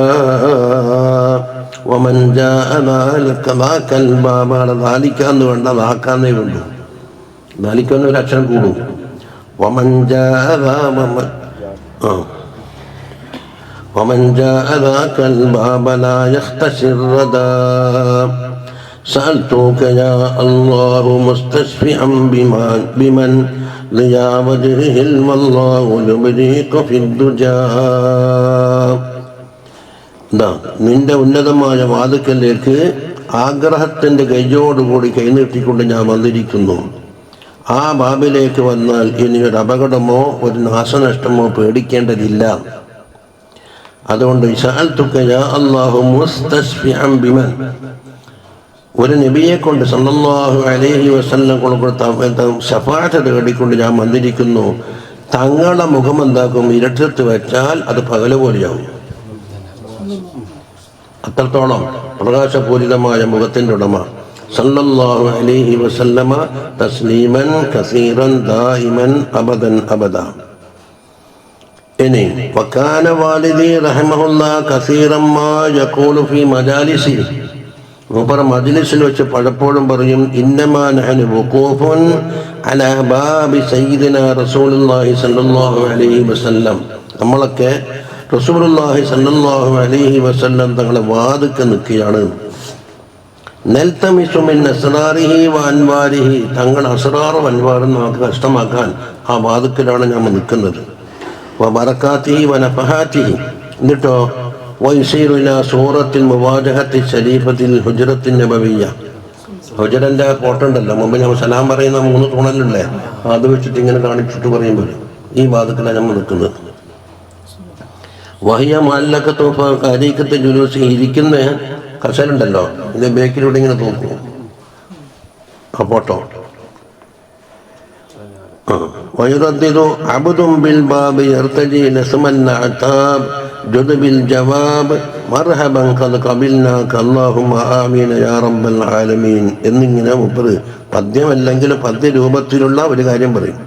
വമൻ ജാഅ ദാക്കൽ ബാബ. ദാലിക്കാന്ന് വേണ്ട, ദാക്കാന്നേ വേണ്ടു. ദാലിക്കാന്ന് ഒരു അക്ഷരം കൂടും. വമൻ ജാഅ ومن جاء ذاك الباب لا يختشي الردى سألتك يا الله مستشفعا بمن ليا وجهه الله يبريك في الدجى. നിന്റെ ഉന്നതമായ വാതിക്കലേക്ക് ആഗ്രഹത്തിൻ്റെ കൈയോടുകൂടി കൈനീട്ടിക്കൊണ്ട് ഞാൻ വന്നിരിക്കുന്നു. ആ ബാബിലേക്ക് വന്നാൽ ഇനി ഒരു അപകടമോ ഒരു നാശനഷ്ടമോ പേടിക്കേണ്ടതില്ല. അതുകൊണ്ട് സഅൽതുക യാ അല്ലാഹു മുസ്തശ്ഫിഅൻ ബിമൻ, ഒരു നബിയെ കൊണ്ട് സല്ലല്ലാഹു അലൈഹി വസല്ലം കൊടുത്ത ശഫാഅത്ത് തേടിക്കൊണ്ട് ഞാൻ വന്നിരിക്കുന്നു. തങ്ങളുടെ മുഖം എന്താക്കും, ഇരട്ടത്ത് വെച്ചാൽ അത് പകല് പോലെയാവും. അത്രത്തോളം പ്രകാശപൂരിതമായ മുഖത്തിൻ്റെ ഉടമ സല്ലല്ലാഹു അലൈഹി വസല്ലമ തസ്ലീമൻ കസീറൻ ദായിമൻ അബദൻ അബദ. ഇനി വകാന വാലിദി റഹിമഹുല്ലാ കസീറൻ മാ യഖൂലു ഫീ മജാലിസി. മൂപ്പർ മജ്ലിസിൽ വെച്ച് പലപ്പോഴും പറയും, ഇന്നമാ നഹ്നു വഖൂഫുൻ അലാ ബാബി സയ്യിദിനാ റസൂലുള്ളാഹി സ്വല്ലല്ലാഹു അലൈഹി വസല്ലം. നമ്മളൊക്കെ റസൂലുള്ളാഹി സ്വല്ലല്ലാഹു അലൈഹി വസല്ലം തങ്ങളെ വാതിൽക്ക് നിൽക്കുകയാണ്. നൽതമിസു മിൻ അസ്റാരിഹി വ അൻവാരിഹി, തങ്ങളുടെ അസ്റാറും അൻവാറും നമുക്ക് കഷ്ടമാക്കാൻ ആ വാതിൽക്കലാണ് നമ്മൾ നിൽക്കുന്നത്. വ ബറകാതിഹി വ നഫഹാതിഹി. എന്നിട്ടോ വയുസീറു ഇലാ സൂറത്തിൽ മുവാജഹത്തി ശരീഫത്തിൽ ഹുജ്റത്തിൻ നബവിയ്യ. ഹുജ്റൻ്റെ ഫോട്ടോ ഉണ്ടല്ലോ, മുമ്പ് നമ്മൾ സലാം പറയുന്ന 3 തൂണല്ലേ, അത് വെച്ചിട്ട് ഇങ്ങനെ കാണിച്ചിട്ട് പറയുമ്പോൾ ഈ വാതിൽക്കലാണ് നമ്മൾ നിൽക്കുന്നത്. വഹിയ മല്ലക്കത്തോ അരീക്കത്തെ ജുലൂസി, ഇരിക്കുന്ന കസലുണ്ടല്ലോ, ഇതിൻ്റെ ബേക്കിലൂടെ ഇങ്ങനെ തൂക്കും ആ ഫോട്ടോ. വയുറദ്ദിദു അബ്ദുൻ ബിൽ ബാബി യർതജി ലസ്മൻ അതാബ് ജുദ്ബിൽ ജവാബ് മർഹബൻ ഖദ് ഖബിൽനാക അല്ലാഹുമ്മ ആമീൻ യാ റബ്ബൽ ആലമീൻ എന്നിങ്ങനെ മുപ്പത് പദ്യമല്ലെങ്കിൽ പദ്യ രൂപത്തിലുള്ള ഒരു കാര്യം പറയും.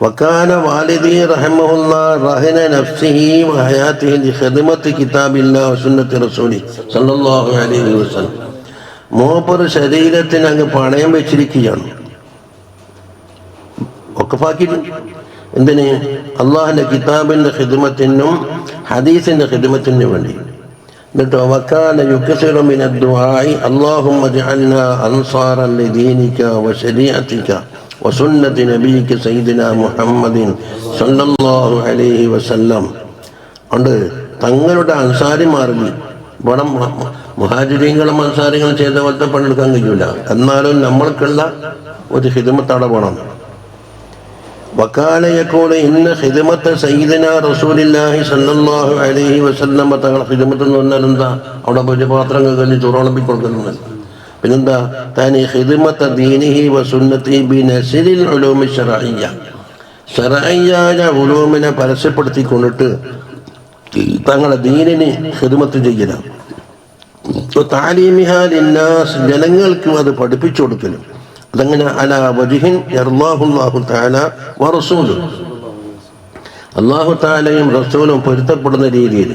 വകാന വാലിദി റഹിമഹുല്ലാ റഹന നഫ്സിഹി വഹയാതിഹി ലിഖിദ്മത്തി കിതാബില്ലാഹി വസുന്നത്തി റസൂലി സല്ലല്ലാഹു അലൈഹി വസല്ലം. മൂപ്പർ ശരീരത്തിന് അങ്ങ് പണയം വെച്ചിരിക്കുകയാണ്, വഖഫാക്കിയിട്ടുണ്ട്. എന്തിന്? അള്ളാഹിൻ്റെ കിതാബിൻ്റെ ഖിദ്മത്തിനും ഹദീസിൻ്റെ ഖിദ്മത്തിനും വേണ്ടി. എന്നിട്ടോ വകാന യുക്സിറു മിന ദുആഇ അല്ലാഹുമ്മ ജഅൽനാ അൻസാറൻ ലിദീനിക വശരീഅതിക വസുന്നത്തി നബിയിക സയ്യിദിനാ മുഹമ്മദിൻ സല്ലല്ലാഹു അലൈഹി വസല്ലം. അതുകൊണ്ട് തങ്ങളുടെ അൻസാരിമാരിൽ ഇവിടെ മുഹാജിരീങ്ങളും അൻസാരികളും ചെയ്ത പോലത്തെ പണിയെടുക്കാൻ കഴിയൂല. എന്നാലും നമ്മൾക്കുള്ള ഒരു ഖിദ്മത്ത് അവിടെ വേണം. വകാന യഖൂലു ഇന്ന ഖിദ്മത്ത സയ്യിദിനാ റസൂലില്ലാഹി സ്വല്ലല്ലാഹു അലൈഹി വസല്ലം. തങ്ങളുടെ ഖിദ്മത്ത് എന്ന് പറഞ്ഞാൽ എന്താ? അവിടെ ഒരു പാത്രങ്ങൾ കഴിഞ്ഞ് ചോറോളമ്പി കൊടുക്കുന്നുണ്ട്. പിന്നെന്താ? താനി ഖിദ്മത്ത ദീനിഹി വസുന്നത്തി ബിനസ്രിൽ ഉലൂമി ശർഇയ്യ, ശർഇയ്യായ ഉലൂമിനെ പരസ്യപ്പെടുത്തിക്കൊണ്ടിട്ട് തങ്ങളുടെ ദീനിന് ഖിദ്മത്ത് ചെയ്യണം. തഅലീമിഹാ ലിന്നാസ്, ജനങ്ങൾക്ക് അത് പഠിപ്പിച്ചു കൊടുക്കലും. അതങ്ങനെ അലാ വജ്ഹിൻ യർളാഹുല്ലാഹു തആല വറസൂലുഹു, അല്ലാഹു തആലയും റസൂലും പൊരുത്തപ്പെടുന്ന രീതിയിൽ.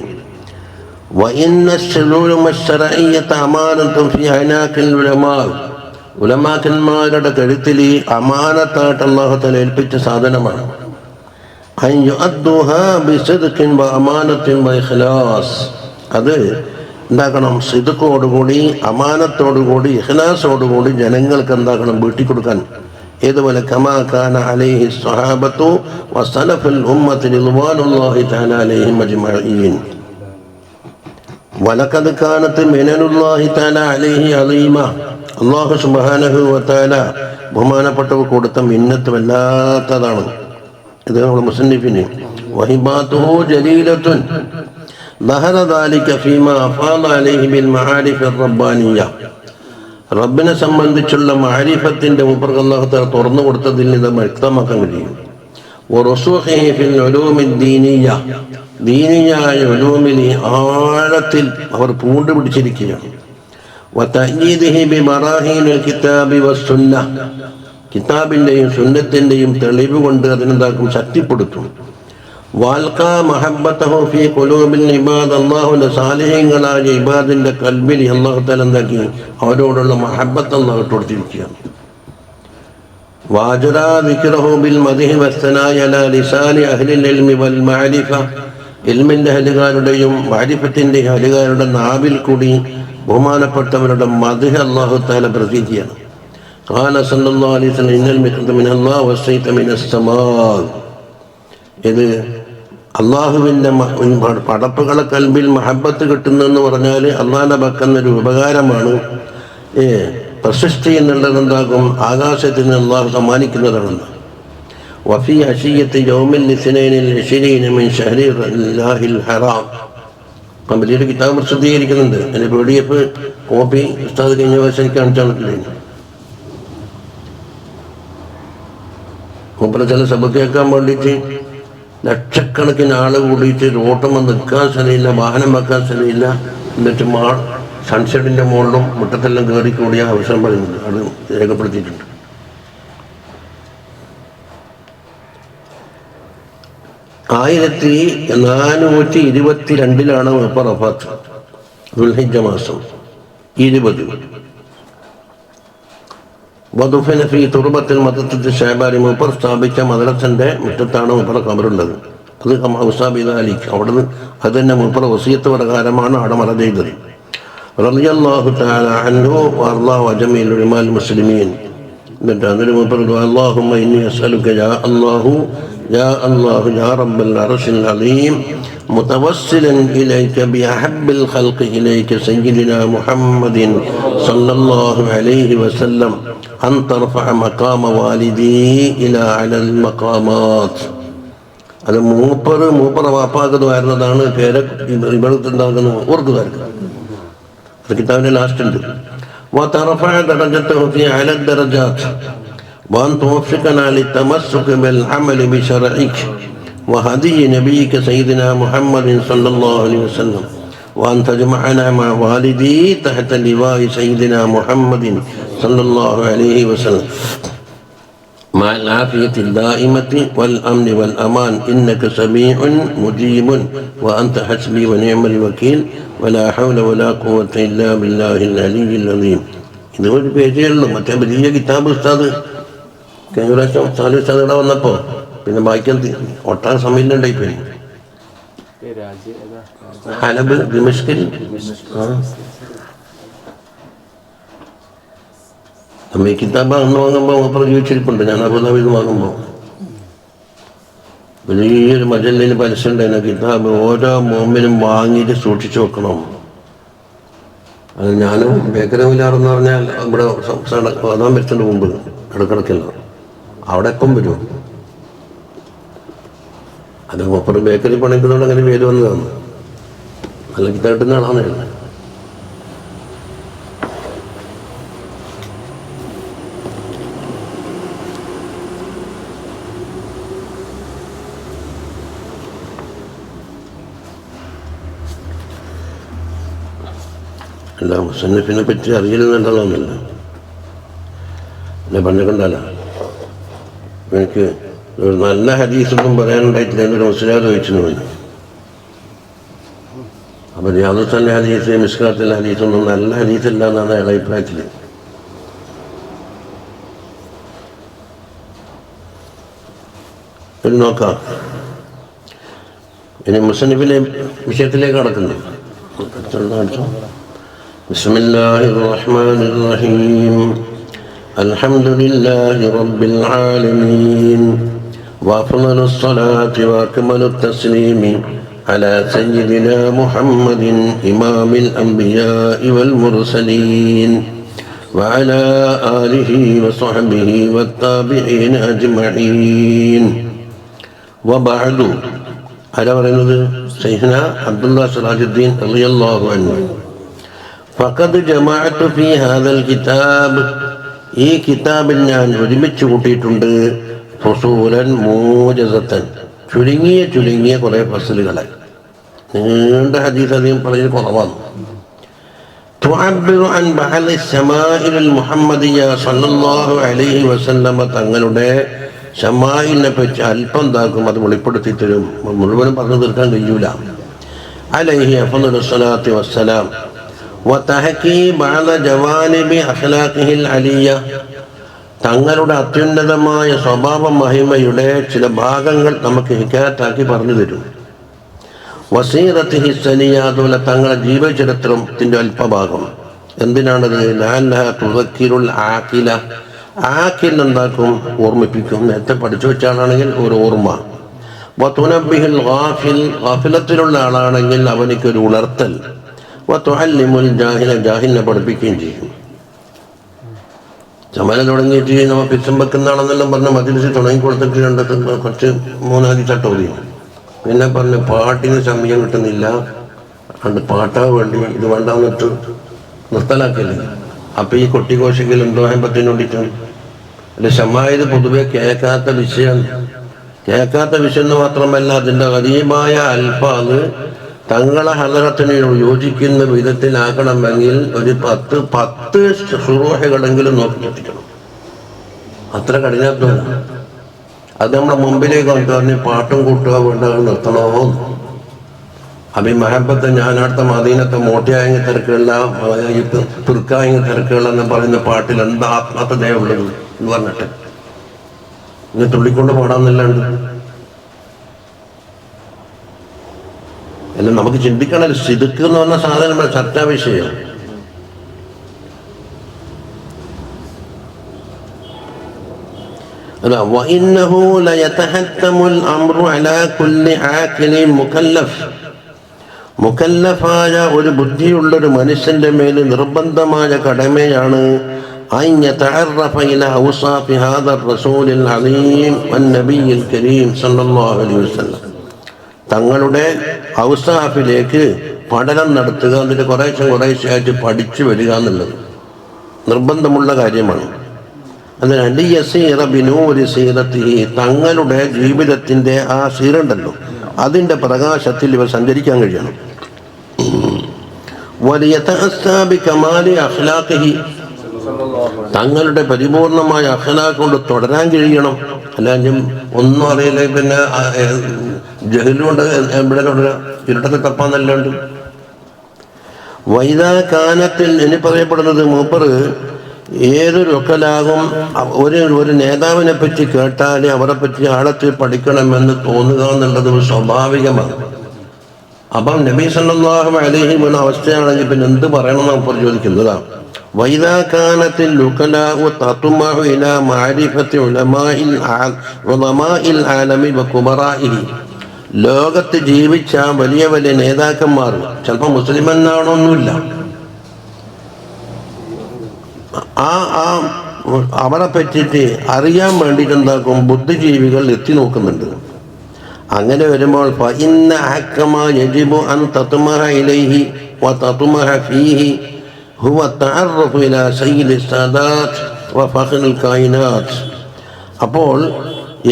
വഇന്ന ശുലൂമ ശർഇയ്യത അമാനത്തുൻ ഫീ അനാഖിൽ ഉലമാ, ഉലമാക്കന്മാരുടെ കഴുത്തിൽ ഈ അമാനത്തായിട്ട് അല്ലാഹു തആല ഏൽപ്പിച്ച സാധനമാണ്. അൻ യുഅദ്ദുഹാ ബിസിദ്ഖിൻ വ അമാനത്തിൻ വ ഇഖ്ലാസ്, അത് എന്താക്കണം? സിദ്ഖോടുകൂടി അമാനത്തോടുകൂടി ഇഖ്ലാസോടുകൂടി ജനങ്ങൾക്ക് എന്താക്കണം? വീട്ടിക്കൊടുക്കാൻ. ഏതുപോലെ കമാ കാന അലൈഹി സ്വഹാബത്തു വസലഫുൽ ഉമ്മത്തി റിദ്വാനുല്ലാഹി തആല അലൈഹിം അജ്മഈൻ. വലഖദ് കാനത്ത് മിനനുല്ലാഹി തആല അലൈഹി അളീമ. അല്ലാഹു സുബ്ഹാനഹു വ തആല ബഹുമാനപ്പെട്ടവർ കൊടുത്ത മിന്നത്ത് വല്ലാത്തതാണ്. ഇത് നമ്മുടെ മുസന്നിഫിന് വഹിബാതുഹു ജലീലത്തുൻ ظهر ذلك فيما أفاض عليه بالمعارف الربانية. റബ്ബിനെ സംബന്ധിച്ചുള്ള മാരിഫത്തിന്റെ മുമ്പ് അല്ലാഹു തആല തുറന്നു കൊടുത്തതിൽ നിന്ന് വ്യക്തമാക്കാൻ കഴിയും. വറസൂഖിഹി ഫിൽ ഉലൂമി ദീനിയ്യ, ദീനിയായ ഉലൂമിൽ ആഴത്തിൽ അവർ പൂണ്ടു പിടിച്ചിരിക്കുകയാണ്. വതഅയീദിഹി ബിബറാഹീനിൽ കിതാബി വസ്സുന്ന, കിതാബിന്റെയും സുന്നത്തിന്റെയും തെളിവ് കൊണ്ട് അതിനെന്താക്കും, ശക്തിപ്പെടുത്തും. വാൽഖാ മഹബ്ബതഹു ഫീ ഖുലൂബിൽ ഇബാദ്, അല്ലാഹുവിന്റെ സാലിഹീങ്ങളായ ഇബാദിന്റെ കൽബിൽ അല്ലാഹു തആല എന്താക്കി, അവരോടുള്ള മഹബ്ബത്ത് അല്ലാഹു കൊടുത്തിരിക്കുകയാണ്. വാജറാ ദിക്റഹു ബിൽ മദ്ഹി വസ്സനാഇ അലാ ലിസാനി അഹ്ലിൽ ഇൽമി വൽ മഅരിഫ, ഇൽമിന്റെ അഹലുകാരുടെയും മഅരിഫത്തിന്റെ അഹലുകാരുടെ നാവിൽ കൂടി ബഹുമാനപ്പെട്ടവരുടെ മദ്ഹ് അല്ലാഹു തആല പ്രസിദ്ധിയാണ്. ഖാല സല്ലല്ലാഹു അലൈഹി വസല്ലം ഇന്നൽ മിഖ്ത മിനല്ലാഹി വസ്സൈത മിനസ്സമാ, ഇത് അള്ളാഹുവിൻ്റെ പടപ്പുകളെ കൽബിൽ മഹബത്ത് കിട്ടുന്നെന്ന് പറഞ്ഞാൽ അള്ളാഹിൻ്റെ പക്കുന്നൊരു ഉപകാരമാണ്. പ്രശസ്തി എന്നുള്ളത് എന്താകും, ആകാശത്തിൽ നിന്ന് അള്ളാഹു സമ്മാനിക്കുന്നതാണെന്ന്. വഫി അഷിയത്ത് യൗമിൽ ഇസ്നൈനിൽ 20 മിൻ ശഹ്രിൽ ഹറാം, വലിയൊരു കിതാബ് പ്രസിദ്ധീകരിക്കുന്നുണ്ട്. അതിൻ്റെ PDF കോപ്പി ഉസ്താദ് കഴിഞ്ഞ വർഷം കാണിച്ചാൽ മൂപ്പര ചില സഭ കേൾക്കാൻ വേണ്ടിയിട്ട് ലക്ഷക്കണക്കിന് ആൾ കൂടിയിട്ട് റോട്ടുമ്പോൾ നിൽക്കാൻ സ്ഥലമില്ല, വാഹനം വെക്കാൻ സ്ഥലമില്ല. എന്നിട്ട് സൺഷെഡിൻ്റെ മുകളിലും മുറ്റത്തെല്ലാം കയറി കൂടിയ അവസരം പറയുന്നുണ്ട്. അത് രേഖപ്പെടുത്തിയിട്ടുണ്ട്. ആയിരത്തി 422 മൂപ്പർ വഫാത്ത്, ദുൽഹിജ്ജ മാസം 20. വദുഫന ഫീ തുർബത്തിൽ മദ്രസത്തിൽ ഷഹബാനി, മൂപ്പർ സ്ഥാപിച്ച മദ്രസന്റെ മുറ്റത്താണ് മൂപ്പറ ഖബറുള്ളത്. അത് ഔസാബിദാലിക്ക് അവിടുന്ന് അത് തന്നെ മൂപ്പറ വസിയത്ത് പ്രകാരമാണ് അവിടെ മറ ചെയ്തത്. റളിയല്ലാഹു തആല അൻഹു വഅർളാഹു വജമീൽ ഉലമാൽ മുസ്ലിമീൻ. എന്നിട്ട് അതിന് മൂപ്പർ അല്ലാഹുമ്മ ഇന്നി അസ്അലുക യാ അല്ലാഹു യാ അല്ലാഹു യാ റബ്ബൽ അർശിൽ അലീം മുതവസ്സിലൻ ഇലൈക ബിഅഹബ്ബിൽ ഖൽഖി ഇലൈക സയ്യിദിനാ മുഹമ്മദിൻ സല്ലല്ലാഹു അലൈഹി വസല്ലം അൻ തർഫഅ മഖാമ വാലിദി ഇലാ അലൽ മഖാമാത്ത്. അത് മൂപ്പർ വാപ്പാക്കത് വരുന്നതാണ്. പേര് ഇവിടുത്തുണ്ടാകുന്ന ഓർക്കുകാർക്ക് അത് കിതാബിൻ്റെ ലാസ്റ്റ് ഉണ്ട്. وترفع درجته في أعلى الدرجات وأن توفقنا للتمسك بالعمل بشرعك وهدي نبيك سيدنا محمد صلى الله عليه وسلم وأن تجمعنا مع والدي تحت لواء سيدنا محمد صلى الله عليه وسلم مع العافية الدائمة والأمن والأمان إنك سميع مجيب وأنت حسبي ونعم الوكيل ولا حول ولا قوة إلا بالله العلي العظيم. ഇത് ഒരു പേജേ ഉള്ളൂ. മറ്റേ വലിയ കിതാബ് ഉസ്താദ് കഴിഞ്ഞ പ്രാവശ്യം സാലി ഉസ്താദ് ഇവിടെ വന്നപ്പോൾ പിന്നെ വായിക്കാൻ ഒട്ടാൻ സമയമുണ്ടായിപ്പോയി. ഹലബ് ദിമഷ്കിൽ നമ്മ ഈ കിതാബ് അന്ന് വാങ്ങുമ്പോൾ മൂപ്പർ ജീവിച്ചിരിപ്പുണ്ട്. ഞാൻ അബുദാബിയിൽ നിന്ന് വാങ്ങുമ്പോൾ വലിയൊരു മജല്ലയിൽ പരസ്യം ഉണ്ടായിരുന്നു. കിതാബ് ഓരോ മോമിനും വാങ്ങിയിട്ട് സൂക്ഷിച്ചു വെക്കണം. അത് ഞാനും ബേക്കറി മില്ലാറെന്ന് പറഞ്ഞാൽ ഇവിടെ അതാൻ വരുത്തുണ്ട് മുമ്പ് ഇടക്കിടക്കല്ല അവിടെ എപ്പം വരും. അത് മൂപ്പർ ബേക്കറി പണിക്കുന്നതുകൊണ്ട് അങ്ങനെ പേര് വന്നതാണ്. നല്ല കിതാബ് കിട്ടുന്ന ആളാണ്. അല്ല മുസന്നിഫിനെ പറ്റി അറിയില്ലെന്നുള്ളതൊന്നുമില്ല. എന്നെ പറഞ്ഞിട്ടുണ്ടല്ല എനിക്ക് ഒരു നല്ല ഹദീസൊന്നും പറയാനുണ്ടായിട്ടില്ല. എന്നൊരു മുസ്ലിം ചോദിച്ചു പറഞ്ഞു. അപ്പം റിയാദുൽ ഹദീസ് മിസ്കാത്തുൽ ഹദീസൊന്നും നല്ല ഹദീസില്ല എന്നാണ് അയാളുടെ അഭിപ്രായത്തിൽ. ഇത് നോക്കാം. ഇനി മുസന്നിഫിലെ വിഷയത്തിലേക്ക് കടക്കുന്നു. بسم الله الرحمن الرحيم الحمد لله رب العالمين وأفضل الصلاة وأكمل التسليم على سيدنا محمد إمام الأنبياء والمرسلين وعلى آله وصحبه والتابعين أجمعين وبعد. على പറയുന്നത് സയ്യിദ്നാ അബ്ദുല്ലാഹ് സിറാജുദ്ദീൻ റളിയല്ലാഹു അൻഹു ഫഖദ് ജമഅതു ഫീ ഹാദൽ കിതാബ്, ഈ കിതാബിൽ ഞാൻ ഒരുമിച്ച് കൂട്ടിയിട്ടുണ്ട് ഫുസൂലൻ മൂജസത്തൻ, ചുരുങ്ങിയ കുറേ ഫസലുകളെ. നീണ്ട ഹദീസ് അധികം പറഞ്ഞത് കുറവാണ്. തുഅബ്ബിറു അൻ ബഅദി ശമാഇൽ മുഹമ്മദിയ്യ സല്ലല്ലാഹു അലൈഹി വസല്ലമ, തങ്ങളുടെ ശമാഇലിനെ പറ്റി അല്പം താക്കും അത് വെളിപ്പെടുത്തി തരും. മുഴുവനും പറഞ്ഞു തീർക്കാൻ കഴിയൂല. അലൈഹി അഫ്ളലു സ്വലാത്തി വസ്സലാം വതഹകീ ബഅദ ജവാനിബി അഖ്ലാഖിഹിൽ അലിയ്യ, തങ്ങളുടെ അത്യുന്നതമായ സ്വഭാവ മഹിമയുടെ ചില ഭാഗങ്ങൾ നമുക്ക് ഹിക്കായത്താക്കി പറഞ്ഞു തരും. വസീറത്തിഹി സനിയ, അതുപോലെ തങ്ങളുടെ ജീവചരിത്രത്തിൻ്റെ അല്പഭാഗം. എന്തിനാണത്? ലഅല്ലഹ തുദക്കിറുൽ ആഖില, ആഖിൽ എന്താക്കും? ഓർമ്മിപ്പിക്കും. നേരത്തെ പഠിച്ചു വെച്ച ആളാണെങ്കിൽ ഒരു ഓർമ്മ. വതുനബ്ബിഹുൽ ഗാഫിൽ, ഗാഫിലത്തിലുള്ള ആളാണെങ്കിൽ അവനിക്കൊരു ഉണർത്തൽ. വതുഅല്ലിമുൽ ജാഹില, ജാഹിലിനെ പഠിപ്പിക്കുകയും ചെയ്യും. ചമല തുടങ്ങിയിട്ട് നമ്മൾ പിച്ചം വെക്കുന്നതാണെന്നെല്ലാം പറഞ്ഞ മജ്‌ലിസിൽ തുടങ്ങി കൊടുത്തിട്ട് കുറച്ച് മൂന്നാതി ചട്ടോതി. പിന്നെ പറഞ്ഞ് പാട്ടിന് സമയം കിട്ടുന്നില്ല, അതുകൊണ്ട് പാട്ടാ വേണ്ടി ഇത് വേണ്ടാന്നിട്ട് നിർത്തലാക്കില്ലേ. അപ്പം ഈ കൊട്ടിഘോഷിക്കൽ എന്തോ പത്തിന് വേണ്ടിയിട്ടാണ്. അല്ല, ഷമായത് പൊതുവെ കേൾക്കാത്ത വിഷയമാണ്. കേൾക്കാത്ത വിഷയം എന്ന് മാത്രമല്ല, അതിൻ്റെ ഗരീബായ അൽഫാദ് തങ്ങളെ ഹദറത്തിന് യോജിക്കുന്ന വിധത്തിലാക്കണമെങ്കിൽ ഒരു 10 ശുറൂഹുകളെങ്കിലും നോക്കിയെത്തിക്കണം. അത്ര കഠിനാത്മക. അത് നമ്മുടെ മുമ്പിലേക്ക് കൊണ്ടുവന്ന് പാട്ടും കൂട്ടുക വേണ്ട നിർത്തണോ. അബി മഹബത്ത് ഞാനടുത്ത മദീനത്തെ മോട്ടിയായെങ്കിൽ തിരക്കുള്ള തുർക്കായെങ്കിൽ തിരക്കുള്ള എന്ന് പറയുന്ന പാട്ടിൽ എന്താ ആത്മാർത്ഥതയുള്ളത് എന്ന് പറഞ്ഞിട്ട് ഇന്ന് തുള്ളിക്കൊണ്ട് പാടാന്നല്ലാണ്ട് എല്ലാം നമുക്ക് ചിന്തിക്കണം. സിദ്ക്ക് എന്ന് പറഞ്ഞ സാധനം നമ്മുടെ ചർച്ചാ വിഷയം. وإنه ليتحتم الأمر على كل عاقل مكلف, മുക്കല്ലഫായ ഒരു ബുദ്ധിയുള്ളൊരു മനുഷ്യന്റെ മേൽ നിർബന്ധമായ കടമയാണ് أن يتعرف إلى أوصاف هذا الرسول العظيم والنبي الكريم صلى الله عليه وسلم, തങ്ങളുടെ ഔസാഫിലേക്ക് പഠനം നടത്തുക, എന്നിട്ട് കുറേശ്ശെയായിട്ട് പഠിച്ചു വരിക എന്നുള്ളത് നിർബന്ധമുള്ള കാര്യമാണ്. അതിന് അലിയസീറ ബിനൂരി സീറത്തിഹി, തങ്ങളുടെ ജീവിതത്തിൻ്റെ ആ സീറുണ്ടല്ലോ അതിൻ്റെ പ്രകാശത്തിൽ ഇവർ സഞ്ചരിക്കാൻ കഴിയണം. വലിയതഅസ്സാ ബികമാലി അഖ്ലാഖിഹി, തങ്ങളുടെ പരിപൂർണമായ അഖ്ലാഖ് കൊണ്ട് തുടരാൻ കഴിയണം. അല്ലെങ്കിൽ ഒന്നും അറിയില്ല, പിന്നെ ജഹലുകൊണ്ട് എവിടെ തുടരുക, ഇരുട്ടത്തെ തപ്പാന്നല്ലാണ്ട്. വൈദാ കാനത്തിൽ ഇനി പറയപ്പെടുന്നത് മൂപ്പർ ഏതൊരു ഒക്കലാകും ഒരു നേതാവിനെ പറ്റി കേട്ടാൽ അവരെ പറ്റി ആഴത്തിൽ പഠിക്കണമെന്ന് തോന്നുക എന്നുള്ളത് സ്വാഭാവികമാണ്. അപ്പം നബി സല്ലല്ലാഹു അലൈഹി വസല്ലം അവസ്ഥയാണെങ്കിൽ പിന്നെ എന്ത് പറയണം നമ്മൾ ചോദിക്കുന്നതാണ്. വൈദാ കാനത്തിൽ ഉഖലാഉ തത്മഉ ഇലാ മഅരിഫത്തി ഉലമാഇൽ ആലമി വകുബറാഇഹി, ലോകത്ത് ജീവിച്ച വലിയ വലിയ നേതാക്കന്മാർ, ചിലപ്പോൾ മുസ്ലിം എന്നാണൊന്നുമില്ല, അവരെ പറ്റിയിട്ട് അറിയാൻ വേണ്ടിയിട്ട് എന്താക്കും ബുദ്ധിജീവികൾ എത്തി നോക്കുന്നുണ്ട്. അങ്ങനെ വരുമ്പോൾ ഫഇന്ന ഹക്കമ യജിബു അൻ തത്മഹ ഇലൈഹി വതത്മഹ ഫീഹി ഹുവ തഅറഫു ഇലാ സയ്യിദി സാദാത്ത് വഫഖ്റുൽ കായിനാത്ത്. അപ്പോൾ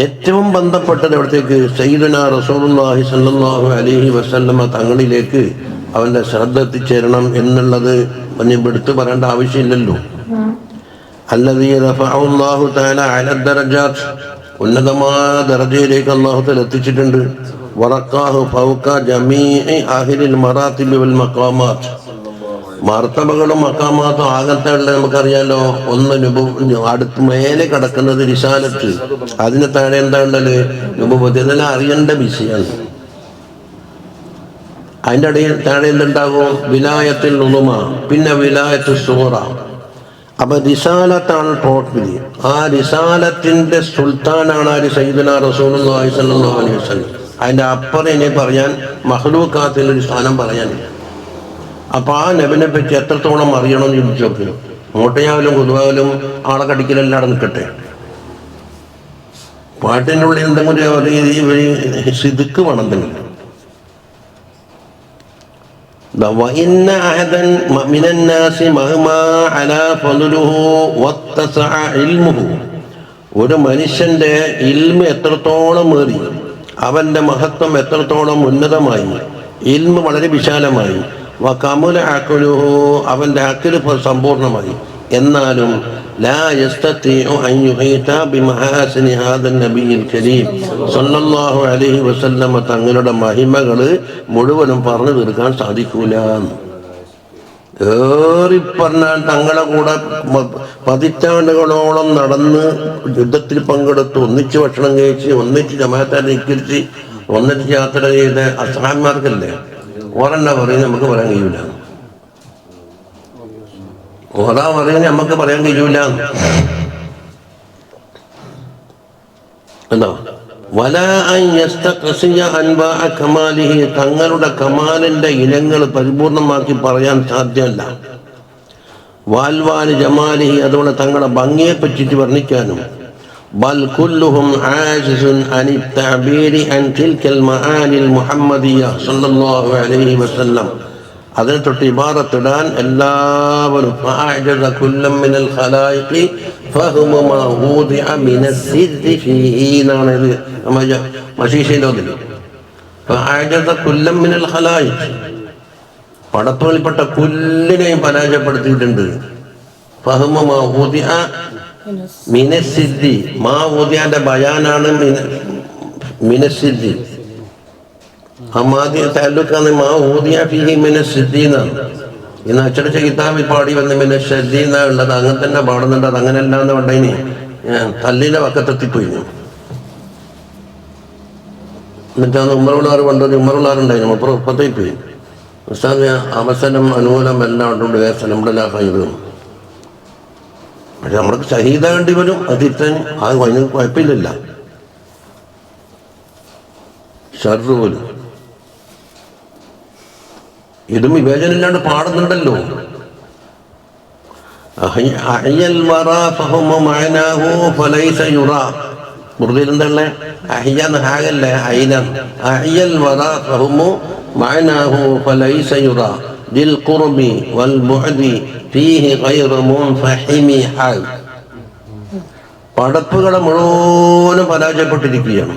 ഏറ്റവും ബന്ധപ്പെട്ടത് എവിടത്തേക്ക്? സയ്യിദുനാ റസൂലുള്ളാഹി സ്വല്ലല്ലാഹു അലൈഹി വസല്ലമ തങ്ങളിലേക്ക് അവൻ്റെ ശ്രദ്ധ എത്തിച്ചേരണം എന്നുള്ളത് എടുത്തു പറയേണ്ട ആവശ്യമില്ലല്ലോ. അല്ലദീ റഫഅഹു അല്ലാഹു തആല അല ദറജാത്ത്, ഉന്നതമായ ദർജയിലേക്ക് അല്ലാഹു തആല എത്തിച്ചിട്ടുണ്ട്. വറഖാഹു ഫൗക ജമീഇ ആഹിരിൽ മറാത്തിബി വൽ മഖാമാത്ത്, മർത്തബകളും മഖാമാത്തും ആകത്തെ ഉള്ള നമുക്കറിയാലോ. അടുത്ത് മേലെ കിടക്കുന്നത് റിസാലത്ത്, അതിന് താഴെ എന്താ ഉണ്ടത്? നുബുവത്ത്. ഇതെല്ലാം അറിയേണ്ട വിഷയമാണ്. അതിൻ്റെ ഇടയിൽ താഴെ എന്തുണ്ടാകും? വിലായത്തിൽ ഉളുമ, പിന്നെ വിലായത്ത് സൂറ. അപ്പൊ റിസാലത്താണ് ടോട്ടലി. ആ റിസാലത്തിന്റെ സുൽത്താനാണ് ആര്? സയ്യിദുനാ റസൂലുള്ളാഹി സ്വല്ലല്ലാഹു അലൈഹി വസല്ലം. അതിൻ്റെ അപ്പുറം ഇനി പറയാൻ മഹ്ലൂക്കാത്തിലൊരു സ്ഥാനം പറയാനില്ല. അപ്പം ആ നബിനെ പറ്റി എത്രത്തോളം അറിയണമെന്ന് ചോദിച്ചു നോക്കി. മൂട്ടയാവലും കുതുവാവലും ആളെ കടിക്കലെല്ലാം അവിടെ നിൽക്കട്ടെ, പാട്ടിൻ്റെ ഉള്ളിൽ എന്തെങ്കിലും സിദ്ക്ക് വേണം. എന്തെങ്കിലും ഒരു മനുഷ്യന്റെ ഇൽമ് എത്രത്തോളം ഏറി, അവന്റെ മഹത്വം എത്രത്തോളം ഉന്നതമായി, ഇൽമ് വളരെ വിശാലമായി, വകമുല അഖലുഹു അവന്റെ അഖല് സമ്പൂർണമായി, എന്നാലും ലാ യസ്തതിഉ അൻ യുഹീത ബിമഹാസിനി ഹാദൻ നബിയിൽ കരീം സല്ലല്ലാഹു അലൈഹി വസല്ലം തങ്ങളുടെ മഹിമകൾ മുഴുവനും പറഞ്ഞു തീർക്കാൻ സാധിക്കൂല. ഏറിപ്പറഞ്ഞാൽ തങ്ങളെ കൂടെ പതിറ്റാണ്ടുകളോളം നടന്ന് യുദ്ധത്തിൽ പങ്കെടുത്ത്, ഒന്നിച്ച് ഭക്ഷണം കഴിച്ച്, ഒന്നിച്ച് ജമാഅത്തെ നിസ്കരിച്ച്, ഒന്നിച്ച് യാത്ര ചെയ്ത അസ്ഹാബിമാർക്കല്ലേ ഓരെന്നാ പറയുന്നത് നമുക്ക് പറയാൻ കഴിയൂല. ഓരാ പറയുന്നത് നമുക്ക് പറയാൻ കഴിയൂല. എന്താ തങ്ങളുടെ കമാലിന്റെ ഇനങ്ങൾ പരിപൂർണമാക്കി പറയാൻ സാധ്യമല്ല. വാൽവാലി ജമാലിഹി അതുകൊണ്ട് തങ്ങളുടെ ഭംഗിയെ പറ്റിയിട്ട് വർണ്ണിക്കാനും. ബൽ കുല്ലുഹും ആജിസുൻ അനി തഅബീരി അൻ തിൽകൽ മആനിൽ മുഹമ്മദിയ്യ സല്ലല്ലാഹു അലൈഹി വസല്ലം അതിനെ തൊട്ട് ഇബാറത്തിടാൻ എല്ലാവരും പടപ്പുകളിൽപ്പെട്ട കുല്ലിനെയും പരാജയപ്പെടുത്തിയിട്ടുണ്ട്. മാഊദിയാന്റെ ബയാനാണ് മിനസിദ്ധി. ഹമാദി താലൂക്കാണ് മാഊദിയ ഫീഹി മിനസിദ്ധി എന്നാണ്. ഇന്ന് അച്ചടിച്ച കിതാബിൽ പാടി വന്ന് മിനശ്ശദ്ദി എന്നാ ഉള്ളത്. അങ്ങനെ തന്നെ പാടുന്നുണ്ട്. അത് അങ്ങനെയല്ല എന്ന് പറഞ്ഞതിന് തല്ലിന്റെ വക്കത്തെത്തിപ്പോയി. എന്നിട്ടാണ് ഉമ്മറുള്ളാർ കൊണ്ടൊരു ഉമ്മറുള്ളാറുണ്ടായിരുന്നു. അപ്പുറം ഉപ്പത്തേക്ക് പോയി. ഉസ്താദ് അവസരം അനുകൂലം എല്ലാം ഉണ്ട്. നമ്മുടെ ഹൈറും പക്ഷെ നമ്മൾക്ക് ഷഹീദാകേണ്ടി വരും. അതിത്തൻ അത് അതിന് കുഴപ്പമില്ലല്ല. ഷർറ് പോലും ഇതും വിവേചനമില്ലാണ്ട് പാടുന്നുണ്ടല്ലോ. ഉറുദിലെന്തല്ലേ അഹിയാന്ന് ഹാഗല്ലേ അയിനാൻ അഹിയൽ വറാ ഫഹുമു മഅനാഹു ഫലൈസ യുറാ ദിൽ ഖുർബി വൽ ബുഅദി ഫീഹി ഗൈറു മുൻഫഹിമി ഹാൽ. പടപ്പുകളെ മുഴുവനും പരാജയപ്പെട്ടിരിക്കുകയാണ്.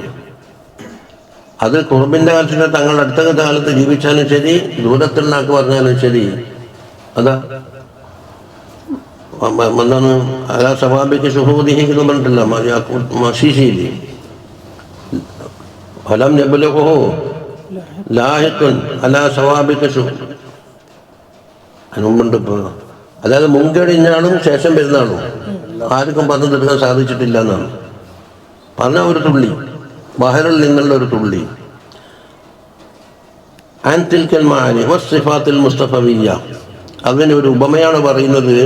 അത് കുറുബിന്റെ കാലത്ത് തങ്ങളുടെ അടുത്ത കാലത്ത് ജീവിച്ചാലും ശരി, ദൂരത്തുണ്ടാക്കി പറഞ്ഞാലും ശരി. അതാ എന്താണ് അലാ സവാബിക്ക് ഷുഹൂദിഹിക്ക് പറഞ്ഞിട്ടില്ല മഷീശിയില് ഫലം നബുലഹു ലാഹിഖുൻ അലാ സവാബിക്ക് അതിനുമുണ്ട്. ഇപ്പൊ അതായത് മുൻകഴിഞ്ഞാളും ശേഷം വരുന്നാളും ആർക്കും പറഞ്ഞു തീർക്കാൻ സാധിച്ചിട്ടില്ല എന്നാണ് പറഞ്ഞ ഒരു തുള്ളി ബഹറിൽ നിന്നുള്ള ഒരു തുള്ളി. ആൻതിൽക്കൽ മാനി വസ്സിഫാത്തുൽ മുസ്തഫവിയ്യ അതിന് ഒരു ഉപമയാണ് പറയുന്നത്.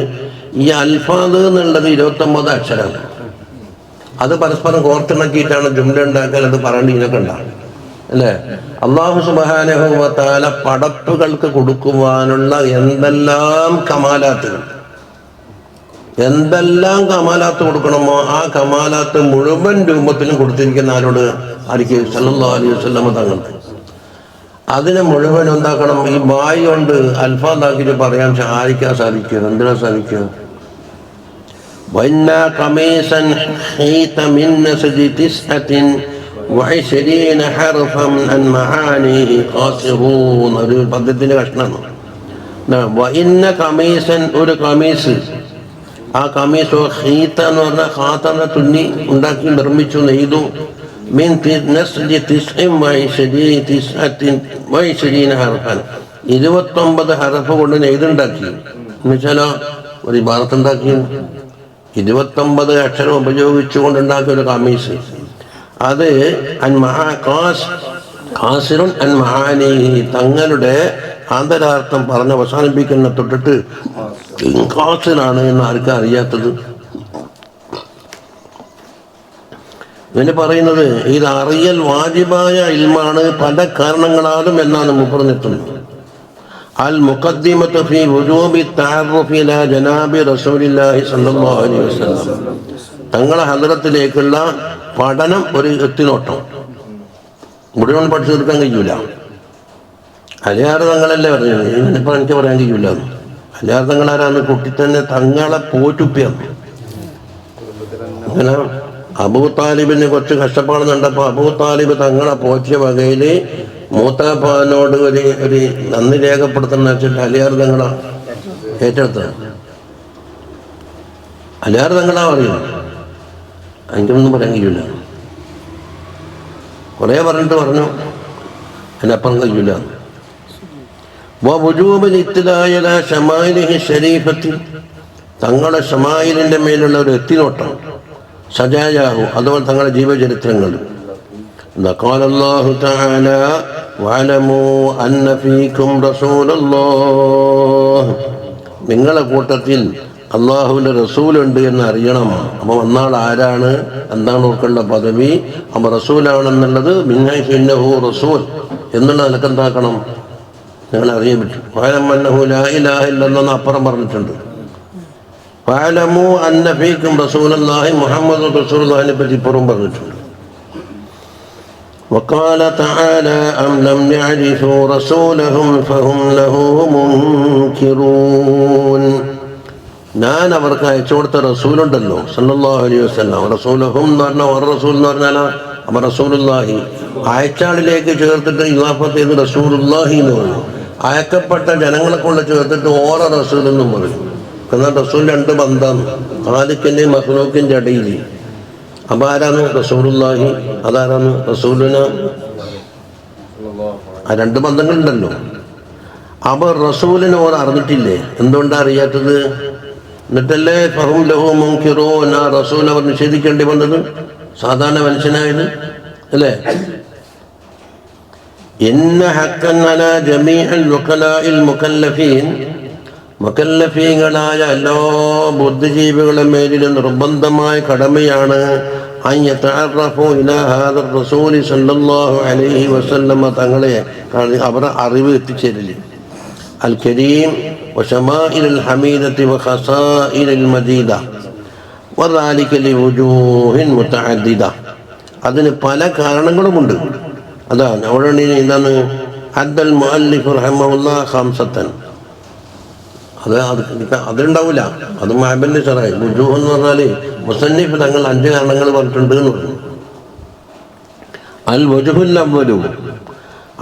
ഈ അൽഫാദ് എന്നുള്ളത് 29 അക്ഷരമാണ്. അത് പരസ്പരം കോർത്തിണക്കിയിട്ടാണ് ജുംല ഉണ്ടാക്കാൻ. അത് പറയേണ്ടി ഇതിനൊക്കെ ഉണ്ടാകും അല്ലേ? അല്ലാഹു സുബ്ഹാനഹു വ തആല പടപ്പുകൾക്ക് കൊടുക്കുവാനുള്ള എന്തെല്ലാം കമാലാത്ത് കൊടുക്കണമോ ആ കമാലാത്ത് മുഴുവൻ രൂപത്തിലും കൊടുത്തിരിക്കുന്ന ആരോട്? ആർക്ക്? സല്ലല്ലാഹു അലൈഹി വസല്ലം തങ്ങൾക്ക്. അതിനെ മുഴുവൻ എന്താക്കണം? ഈ ബായി കൊണ്ട് അൽഫാദാക്കിയിട്ട് പറയാൻ ആർക്കാ സാധിക്കുക? എന്തിനാ സാധിക്കുക? ഒരു പദ്യത്തിന്റെ കഷ്ണമാണ്. ഒരു കമീസ്, ആ കമീസ് ഹീത്ത എന്ന് പറഞ്ഞാൽ ഹാത്തന തുന്നി ഉണ്ടാക്കി നിർമ്മിച്ചു, നെയ്തു. 29 ഹർഫ് കൊണ്ട് നെയ്തുണ്ടാക്കി. എന്നുവെച്ചാലോ ഒരു ഇബാറത്തുണ്ടാക്കി 29 അക്ഷരം ഉപയോഗിച്ചുകൊണ്ടുണ്ടാക്കിയ ഒരു കമീസ്. അത് തങ്ങളുടെ ആന്തരാർത്ഥം പറഞ്ഞ് അവസാനിപ്പിക്കുന്ന തൊട്ടിട്ട് കാസിറാണ് എന്ന് ആർക്കും അറിയാത്തത്. ഇതിന് പറയുന്നത് ഇത് അറിയൽ വാജിബായ ഇൽമാണ് പല കാരണങ്ങളാലും എന്നാണ് പറഞ്ഞിട്ടുള്ളത്. അൽ മുഖദ്ദിമത്തു ഫീ വുജൂബി തഅറഫി ഇലാ ജനാബി റസൂലില്ലാഹി സ്വല്ലല്ലാഹു അലൈഹി വസല്ലം. തങ്ങളെ ഹദ്റത്തിലേക്കുള്ള പഠനം ഒരു എത്തിനോട്ടം മുഴുവൻ പഠിച്ചു തീർക്കാൻ കഴിയൂല. അലിയാർ തങ്ങളല്ലേ പറഞ്ഞത്, ഇനിയിപ്പോൾ എനിക്ക് പറയാൻ കഴിയൂല. അലിയാർ തങ്ങളാരാന്ന് കുട്ടി തന്നെ തങ്ങളെ പോറ്റുപ്പിയാണ്. അങ്ങനെ അബൂ താലിബിന് കുറച്ച് കഷ്ടപ്പാട് കണ്ടപ്പോൾ അബൂ താലിബ് തങ്ങളെ പോറ്റിയ വകയിൽ മൂത്താപ്പാനോട് ഒരു നന്ദി രേഖപ്പെടുത്തുന്ന വെച്ചിട്ട് അലിയാർ തങ്ങളെ ഏറ്റെടുത്തത്. അലിയാർ തങ്ങളാ പറയുന്നത്, എനിക്കൊന്നും പറയാൻ കഴിയില്ല. കുറേ പറഞ്ഞിട്ട് പറഞ്ഞു അതിനപ്പുറം കഴിയില്ല. തങ്ങളുടെ ഷമായിലിൻ്റെ മേലുള്ള ഒരു എത്തിനോട്ടം സജായാഹു, അതുപോലെ തങ്ങളുടെ ജീവചരിത്രങ്ങൾ. ഖാലല്ലാഹു തആല വഅലമൂ അന്ന ഫീകും റസൂലല്ലാഹ്, നിങ്ങളുടെ കൂട്ടത്തിൽ അള്ളാഹുവിൻ്റെ റസൂലുണ്ട് എന്ന് അറിയണം. അപ്പോൾ വന്നാൾ ആരാണ്, എന്താണ് ഓർക്കേണ്ട പദവി? അപ്പോൾ റസൂലാണെന്നുള്ളത് മിൻഹൈസു ഇന്നഹു റസൂൽ എന്നുള്ള നിലക്ക് എന്താക്കണം, നിങ്ങൾ അറിയാൻ പറ്റും. വഅലം അന്നഹു ലാ ഇലാഹ ഇല്ലല്ലാഹ് അപ്പുറം പറഞ്ഞിട്ടുണ്ട്. വഅലമൂ അന്ന ഫീകും റസൂലല്ലാഹി മുഹമ്മദുർ റസൂലുള്ളാഹിനെ പറ്റി ഇപ്പുറം പറഞ്ഞിട്ടുണ്ട്. وقال تعالى أم لم يعرفوا رسولهم فهم له منكرون. ഞാൻ അവർക്ക് അയച്ചു കൊടുത്ത റസൂലുണ്ടല്ലോ സല്ലല്ലാഹു അലൈഹി വസല്ലം, റസൂലഹും എന്ന് പറഞ്ഞാൽ ഒരു റസൂൽ എന്ന് പറഞ്ഞാൽ അമ്മ റസൂലുള്ളാഹി അയച്ചാളിലേക്ക് ചേർത്തിട്ട് ഇലാഫത്ത് ചെയ്ത് റസൂലുള്ളാഹി എന്ന് പറയും. അയക്കപ്പെട്ട ജനങ്ങളെ കൊണ്ട് ചേർത്തിട്ട് ഓരോ റസൂൽ എന്നും പറയും. എന്നാൽ റസൂൽ രണ്ട് ബന്ധം, ഖാലിഖിൻ്റെയും മഖ്ലൂഖിൻ്റെ ഇടയിൽ. അപ്പോൾ ആരാണ് റസൂലുള്ളാഹി, അതാരാണ് റസൂലുന? ആ രണ്ട് ബന്ധങ്ങളുണ്ടല്ലോ. അപ്പോൾ റസൂലിനെ ഓർ അറിഞ്ഞിട്ടില്ലേ? എന്തുകൊണ്ടാണ് അറിയാത്തത്? എന്നിട്ടല്ലേ ഫഹും ലഹു മുൻകിറൂൻ, ആ റസൂൽ അവർ നിഷേധിക്കേണ്ടി വന്നത്, സാധാരണ മനുഷ്യനായത് അല്ലേ? ഇന്ന ഹഖൻ അലാ ജമീഅൽ വഖലാഇൽ മുകല്ലഫീൻ, മുകല്ലഫീങ്ങളായ എല്ലാ ബുദ്ധിജീവികളുടെ മേലിലും നിർബന്ധമായ കടമയാണ് അൻ യതഅറഫു ഇലാ ഹാദർ റസൂലി സല്ലല്ലാഹു അലൈഹി വസല്ലം, തങ്ങളെ അവർ അറിവ് എത്തിച്ചേരല്. അൽ കരീം വശമാഇൽ ഹമീദത്തി വഖസാഇൽ മജീദ വദാലിക ലിവുജൂഹിൻ മുതഅദ്ദിദ. അതിന് പല കാരണങ്ങളുമുണ്ട്. അതാണ് അവിടെ എന്താണ് അദ്ദൽ മുഅല്ലിഫ് റഹിമഹുല്ലാഹ് ഖംസത്തൻ, അതുണ്ടാവില്ല. അത് മഅബന്റെ ശറഅ്. വുജൂഹ് എന്ന് പറഞ്ഞാൽ മുസന്നിഫ് തങ്ങൾ 5 കാരണങ്ങൾ പറഞ്ഞിട്ടുണ്ട് എന്ന് പറഞ്ഞു. അൽ വജ്ഹുൽ അവ്വലു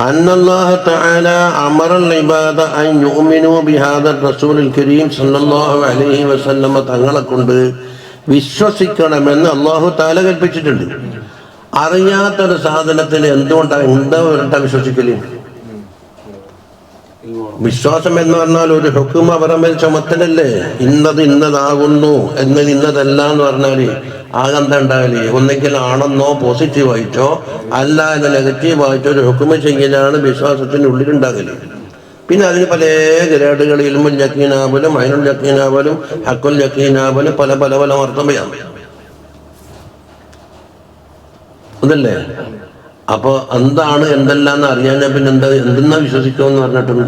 അന്നല്ലാഹ തആല അമറൽ ഇബാദ അൻ യുഅ്മിനു ബിഹാദർ റസൂലുൽ കരീം സല്ലല്ലാഹു അലൈഹി വസല്ലം, തങ്ങളെ കൊണ്ട് വിശ്വസിക്കണമെന്ന് അല്ലാഹു തആല കൽപ്പിച്ചിട്ടുണ്ട്. അറിയാത്തൊരു സാധനത്തിന് എന്താ വിശ്വസിക്കല്? വിശ്വാസം എന്ന് പറഞ്ഞാൽ ഒരു ഹുക്മ അവരമേൽ ചുമത്തലല്ലേ. ഇന്നതാകുന്നു എന്നത് ഇന്നതല്ല എന്ന് പറഞ്ഞാല് ആകെന്താ ഉണ്ടാകല്? ഒന്നെങ്കിൽ ആണെന്നോ പോസിറ്റീവായിട്ടോ അല്ല എന്ന് നെഗറ്റീവായിട്ടോ ഒരു ഹുക്മ ചെയ്യലാണ് വിശ്വാസത്തിൻ്റെ ഉള്ളിലുണ്ടാകല്. പിന്നെ അതിന് പല ഗ്രേഡുകൾ, ഇൽമുൽ യഖീനാവലും ഐനുൽ യഖീനാവലും ഹഖുൽ യഖീനാവലും പല പല പല അർത്ഥമയാണ് അതല്ലേ. അപ്പോൾ എന്താണ് എന്തെല്ലാന്ന് അറിയാൻ പിന്നെ എന്തെന്നാ വിശ്വസിക്കുമെന്ന് പറഞ്ഞിട്ടുണ്ട്.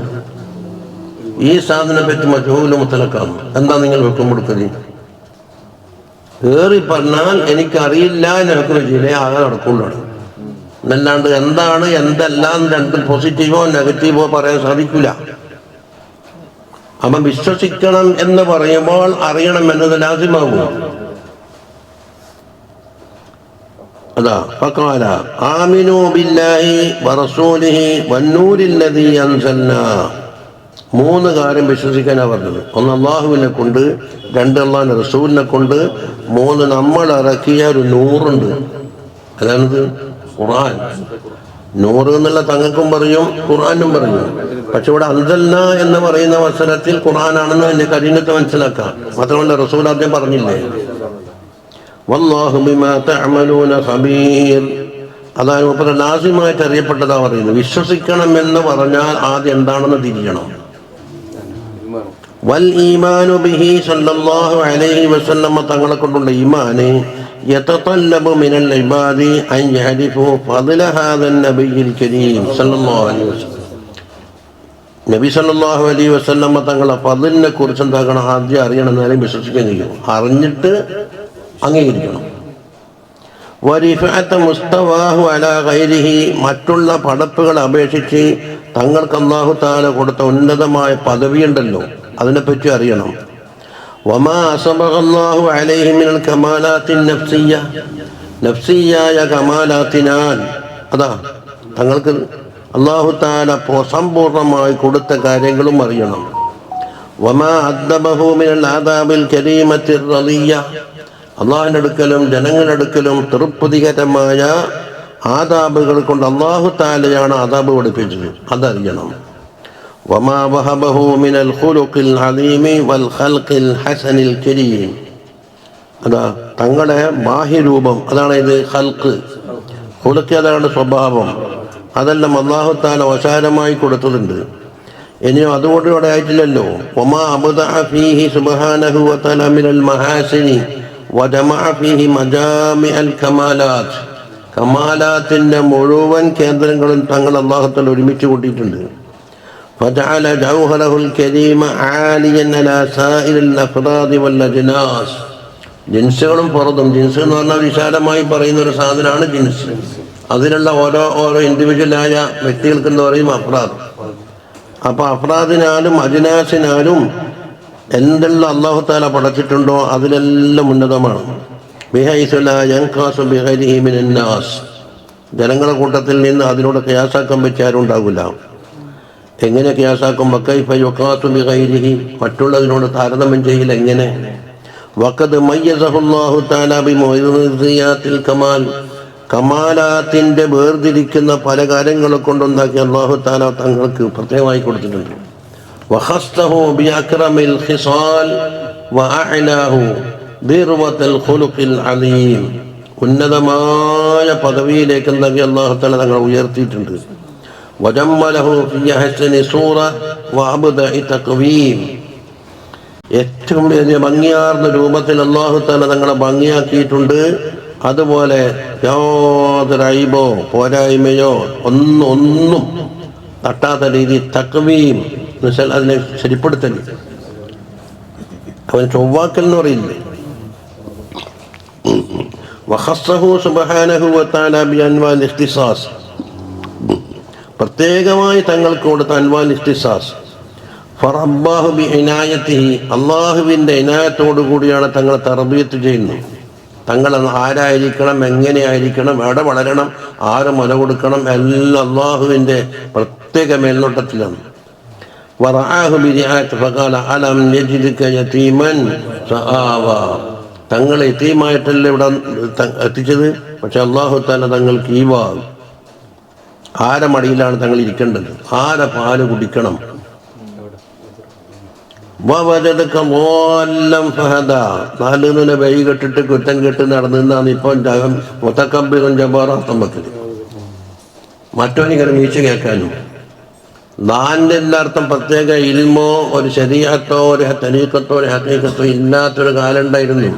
ഈ സാധനം പറ്റി മജ്ഹൂല് മുത്തലക്കാണ്. എന്താ നിങ്ങൾ ഹുക്കം കൊടുക്കല്? ഏറി പറഞ്ഞാൽ എനിക്കറിയില്ല എന്ന് ഹുക്കം ചെയ്യില്ലേ, ആകെ നടക്കുകൊണ്ടാണ്. എന്നല്ലാണ്ട് എന്താണ് എന്തെല്ലാം രണ്ടും പോസിറ്റീവോ നെഗറ്റീവോ പറയാൻ സാധിക്കില്ല. അപ്പം വിശ്വസിക്കണം എന്ന് പറയുമ്പോൾ അറിയണം എന്നത് ലാസിമാകും. അതാ ഫഖാല ആമിനു ബില്ലാഹി വറസൂലിഹി വന്നൂരില്ലദീ അൻസൽനാ. 3 കാര്യം വിശ്വസിക്കാനാണ് പറഞ്ഞത്. 1 അള്ളാഹുവിനെ കൊണ്ട്, 2 അള്ളാഹിൻ്റെ റസൂലിനെ കൊണ്ട്, 3 നമ്മൾ ഇറക്കിയ ഒരു നൂറുണ്ട്. അതാണിത് ഖുർആൻ. നൂറ് എന്നുള്ള തങ്ങൾക്കും പറയും ഖുർആനും പറയും. പക്ഷെ ഇവിടെ അൻസൽനാ എന്ന് പറയുന്ന അവസരത്തിൽ ഖുർആനാണെന്ന് എൻ്റെ കരീനത്തെ മനസ്സിലാക്കാം. മാത്രമല്ല റസൂൽ ആദ്യം പറഞ്ഞില്ലേ വല്ലാഹു ബിമാ തഅമലൂന ഖബീർ. അതാണ് മുപ്പത് ലാസിമായിട്ട് അറിയപ്പെട്ടതാ പറയുന്നത്. വിശ്വസിക്കണം എന്ന് പറഞ്ഞാൽ ആദ്യം എന്താണെന്ന് തിരിയണം. വൽ ഈമാനു ബിഹി സല്ലല്ലാഹു അലൈഹി വസല്ലം, തങ്ങളെ കൊണ്ടുള്ള ഈമാന് يتطلب من العباد أن يعرفوا فضل هذا النبي الكريم صلى الله عليه وسلم. നബി സല്ലല്ലാഹു അലൈഹി വസല്ലം തങ്ങളുടെ ഫളിനെ കുറിച്ച് എന്താക്കണം, ആദ്യം അറിയണം, എന്നാലും വിശ്വസിക്കുകയും ചെയ്യും. അറിഞ്ഞിട്ട് അംഗീകരിക്കണം. വരിഫഅത മുസ്തവാഹു അലാ ഗൈരിഹി, മറ്റുള്ള പടപ്പുകളെ അപേക്ഷിച്ച് തങ്ങൾക്ക് അല്ലാഹു തആല കൊടുത്ത ഉന്നതമായ പദവിയുണ്ടല്ലോ, അതിനെപ്പറ്റി അറിയണം. വമാ അസബഗല്ലാഹു അലൈഹി മിനൽ കമാലാത്തിൻ നഫ്സിയ്യ, നഫ്സിയായ കമാലാത്തിനാൽ, അതാ തങ്ങൾക്ക് അല്ലാഹു തആല സമ്പൂർണ്ണമായി കൊടുത്ത കാര്യങ്ങളും അറിയണം. വമാ അദ്ദബഹു മിനൽ ആദാബിൽ കരീമത്തിർ റളിയ്യ, അള്ളാഹിൻ്റെ അടുക്കലും ജനങ്ങളുടെ അടുക്കലും തൃപ്തികരമായ ആദാബുകൾ കൊണ്ട് അല്ലാഹു തആലയാണ് ആദാബ് പഠിപ്പിച്ചത്, അതറിയണം. വമാ വഹബഹു മിനൽ ഖുലുഖിൽ അലീമി വൽ ഖൽഖിൽ ഹസനിൽ കരീം, അതാ തങ്ങളുടെ ബാഹ്യരൂപം, അതാണ് ഇത് ഖൽഖ്. ഖുലുഖ് അതാണ് സ്വഭാവം, അതെല്ലാം അല്ലാഹു തആല വശാലമായി കൊടുത്തതുണ്ട്. ഇനിയും അതുകൊണ്ട് ഇവിടെ ആയിട്ടില്ലല്ലോ. വമാ അബ്ദഅ ഫീഹി സുബ്ഹാനഹു വ തആല മിനൽ മഹാസിനി വജമഅ ഫീഹി മജാമിഅൽ കമാലാത്ത്, കമാലാത്തിൻ്റെ മുഴുവൻ കേന്ദ്രങ്ങളും തങ്ങൾ അല്ലാഹു തആല ഒരുമിച്ച് കൂട്ടിയിട്ടുണ്ട്. ഫജഅല ജൗഹറഹുൽ കരീമ ആലിയൻ അലാ സായിരിൽ അഫ്റാദി വൽ അജ്നാസ്, ജിൻസുകളും പുറത്തും, ജിൻസ് എന്ന് പറഞ്ഞാൽ വിശാലമായി പറയുന്ന ഒരു സാധനമാണ് ജിൻസ്. അതിലുള്ള ഓരോ ഇൻഡിവിജ്വലായ വ്യക്തികൾക്ക് എന്ന് പറയും അഫ്രാദ്. അപ്പോൾ അഫ്രാദിനാലും അജ്നാസിനാലും എന്തെല്ലാം അല്ലാഹു തആല പടച്ചിട്ടുണ്ടോ അതിലെല്ലാം ഉന്നതമാണ്. ബിഹൈസു ലാ യൻഖാസു ബിഗൈരിഹി മിനൻ നാസ്, ജനങ്ങളുടെ കൂട്ടത്തിൽ നിന്ന് അതിനോട് ഖിയാസാക്കാൻ പറ്റിയ ആരും ഉണ്ടാകില്ല. എങ്ങനെ ഖിയാസാക്കും? വകൈഫ യുഖാസു ബിഗൈരിഹി, മറ്റുള്ളതിനോട് താരതമ്യം ചെയ്യൽ എങ്ങനെ? വഖദ് മയ്യസഹു അല്ലാഹു തആല ബിമുഅ്ജിസാത്തിൽ കമാൽ, കമാലാത്തിൻ്റെ വേർതിരിക്കുന്ന പല കാര്യങ്ങളെ കൊണ്ടുണ്ടാക്കി അല്ലാഹു തആല തങ്ങൾക്ക് പ്രത്യേകമായി കൊടുത്തിട്ടുണ്ട്. വഖസ്സഹു ബിഅക്രമിൽ ഖിസാൽ വഅഅലാഹു ദിർവത്തുൽ ഖുലുഖിൽ അലീം, ഉന്നതമായ പദവിയിലേക്ക് നൽകി അല്ലാഹു തആല തങ്ങളെ ഉയർത്തിയിട്ടുണ്ട്. വജമ്മലഹു ഫി ഹസനി സൂറ വഅബ്ദഇ തഖ്വീം, ഏറ്റവും വലിയ ഭംഗിയാർന്ന രൂപത്തിൽ അല്ലാഹു തആല തങ്ങളെ ഭംഗിയാക്കിയിട്ടുണ്ട്. അതുപോലെ യാതൊരു അയ്ബോ പോരായ്മയോ ഒന്നും തട്ടാത്ത രീതി തഖ്വീം എന്ന് വെച്ചാൽ അതിനെ ശരിപ്പെടുത്തൽ, അവൻ ചൊവ്വാക്കൽ എന്ന് പറയില്ലേ. വഖസ്സഹു സുബ്ഹാനഹു വ തആല ബി അൻവാൽ ഇഖ്തിസാസ്, പ്രത്യേകമായി തങ്ങൾക്ക് കൊടുത്ത അൻവാൽ ഇഖ്തിസാസ്. ഫറബ്ബാഹു ബി ഇനായത്തിഹി, അല്ലാഹുവിൻ്റെ ഇനായത്തോടു കൂടിയാണ് തങ്ങളെ തർബിയത്ത് ചെയ്യുന്നത്. തങ്ങൾ ആരായിരിക്കണം, എങ്ങനെയായിരിക്കണം, എവിടെ വളരണം, ആര് മുല കൊടുക്കണം, എല്ലാം അല്ലാഹുവിൻ്റെ പ്രത്യേക മേൽനോട്ടത്തിലാണ്. വറആഹു ബിരിആയത്തി ഫഖാല അലം യജിദ്ക യതീമൻ ഫആവ, തങ്ങൾ യതീമായിട്ടല്ല ഇവിടെ എത്തിച്ചത്, പക്ഷെ അല്ലാഹു തആല തങ്ങൾക്ക് ഈവാ, ആരെ മടിയിലാണ് തങ്ങൾ ഇരിക്കേണ്ടത്, ആരെ പാല് കുടിക്കണം. നാലുനില വഴി കെട്ടിട്ട് കുറ്റം കെട്ട് നടന്നാണ് ഇപ്പം മുത്തക്കബീറും ജബാറാത്തം വെക്കല്. മറ്റോനിങ്ങനെ വീഴ്ച കേൾക്കാനും നാലിൻ്റെ അർത്ഥം പ്രത്യേക ഇൽമോ ഒരു ശരീഅത്തോ ഒരു തരീഖത്തോ ഒരു ഹഖീഖത്തോ ഇല്ലാത്തൊരു കാലം ഉണ്ടായിരുന്നു.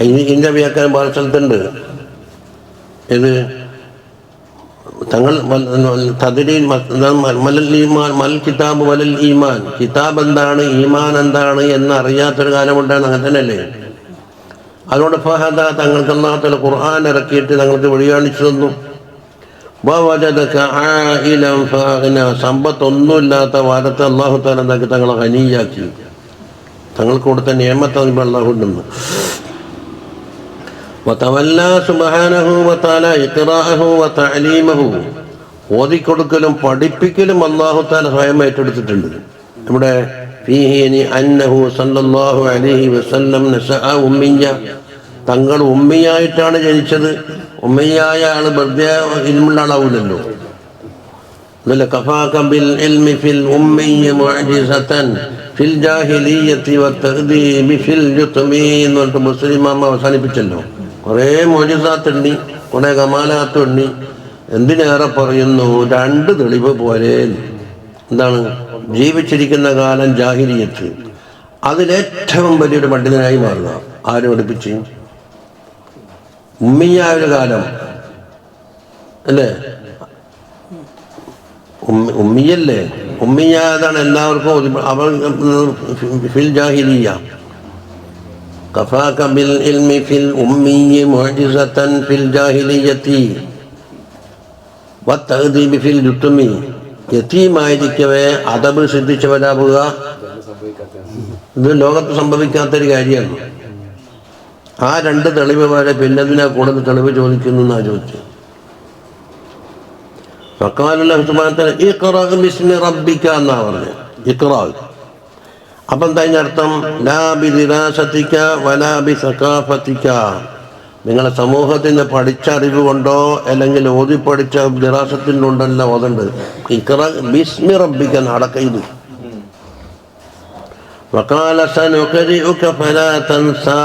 ഇതിൻ്റെ വ്യാഖ്യാനം പല സ്ഥലത്തുണ്ട്. ഇത് തങ്ങൾ കിതാബ് വലൽ ഈമാൻ, കിതാബ് എന്താണ് ഈമാൻ എന്താണ് എന്ന് അറിയാത്തൊരു കാലമുണ്ടാണ്. അങ്ങനെ തന്നെയല്ലേ? അതുകൊണ്ട് ഫഹദ, തങ്ങൾക്ക് അല്ലാഹു തആല ഖുർആൻ ഇറക്കിയിട്ട് തങ്ങൾക്ക് വഴികാണിച്ചു തന്നു. സമ്പത്തൊന്നുമില്ലാത്ത വാരത്തെ അല്ലാഹു തആല എന്താക്കി തങ്ങളെ ഖനിയാക്കി, തങ്ങൾക്ക് കൊടുത്ത നിഅമത്ത് അല്ലാഹു ഉണ്ടെന്ന്. വതവല്ലാ സുബ്ഹാനഹു വതആല ഇഖ്റാഅഹു വതഅലീമഹു, ഓതിക്കൊടുക്കലും പഠിപ്പിക്കലും അല്ലാഹു തആല സ്വയം ഏറ്റെടുത്തിട്ടുണ്ട്. നമ്മുടെ ഫീഹി അന്നഹു സല്ലല്ലാഹു അലൈഹി വസല്ലം നശഅ ഉമ്മിയ്യ, തങ്ങൾ ഉമ്മിയായിട്ടാണ് ജനിച്ചത്. ഉമ്മിയായ ആൾ വെറുതെ ഇൽമുള്ള ആളാവില്ലല്ലോ. എന്നല്ല കഫാക ബിൽ ഇൽമി ഫിൽ ഉമ്മിയ്യ മുഅ്ജിസതൻ ഫിൽ ജാഹിലിയ്യത്തി വതഖ്ദീബി ഫിൽ യുത്മി എന്ന് പറഞ്ഞിട്ട് മുസ്ലിം മാമ അവസാനിപ്പിച്ചല്ലോ. കുറേ മുഅ്ജിസാത്തുണ്ട്, കുറേ കമാലാത്തുണ്ട്. എന്തിനേറെ പറയുന്നു, രണ്ട് തെളിവ് പോലെ. എന്താണ്? ജീവിച്ചിരിക്കുന്ന കാലം ജാഹിലിയത്ത്, അതിലേറ്റവും വലിയൊരു പണ്ഡിതനായി മാറുക. ആര് പഠിപ്പിച്ച്? ഉമ്മിയായ ഒരു കാലം അല്ലേ? ഉമ്മിയല്ലേ? ഉമ്മിയായതാണ് എല്ലാവർക്കും. അവൻ ഫിൽ ജാഹിലിയ്യ കഫാക ബിൽ ഇൽമി ഫിൽ ഉമ്മിയ്യി മുഅ്ജിസതൻ ഫിൽ ജാഹിലിയ്യതി വത്തഅദീബി ഫിൽ യുത്മി. യതീമായിരിക്കവേ അദബ് സിദ്ധിച്ചവരാവുക ഇത് ലോകത്ത് സംഭവിക്കാത്തൊരു കാര്യമാണ്. ആ രണ്ട് തെളിവ് വരെ പിന്നെതിനാ കൂടുതൽ തെളിവ് ചോദിക്കുന്നു എന്നാ ചോദിച്ചു. എന്നാ പറഞ്ഞു ഇഖ്റാ. അപ്പൊ എന്താ അതിന്റെ അർത്ഥം? ലാ ബിദിറാസതിക വലാ ബിസഖാഫതിക. നിങ്ങളെ സമൂഹത്തിന് പഠിച്ച അറിവ് കൊണ്ടോ അല്ലെങ്കിൽ ഓതി പഠിച്ച ദിറാസത്തിനുണ്ടല്ല ഓതണ്ട്. ഇഖ്റാ ബിസ്മി റബ്ബിക നടക്കയിത്. വഖാല സനുഖരിഉക ഫലാ തൻസാ.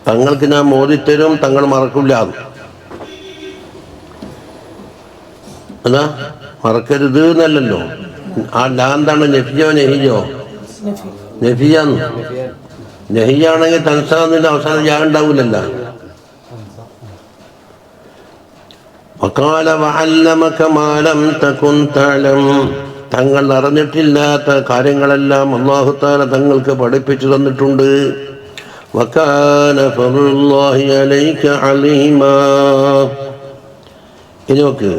തങ്ങൾക്ക് ഞാൻ മോദിത്തരും, തങ്ങൾ മറക്കില്ല. അതാ മറക്കരുത് എന്നല്ലല്ലോ. ആ ലാ എന്താണ്? നഫിയോ നെഹിയോ? നഫിയാന്ന്. നഹിയാണെങ്കിൽ തൻസാന്നിന്റെ അവസാനം യാ ഉണ്ടാവൂലല്ലോ. വഖാല വഅല്ലമക മാ ലം തകുൻ തഅലം. തങ്ങൾ അറിഞ്ഞിട്ടില്ലാത്ത കാര്യങ്ങളെല്ലാം അല്ലാഹു തആല തങ്ങൾക്ക് പഠിപ്പിച്ചു തന്നിട്ടുണ്ട്. വകാന ഫദ്ലുല്ലാഹി അലൈക അലീമാ. ഇനി നോക്ക്,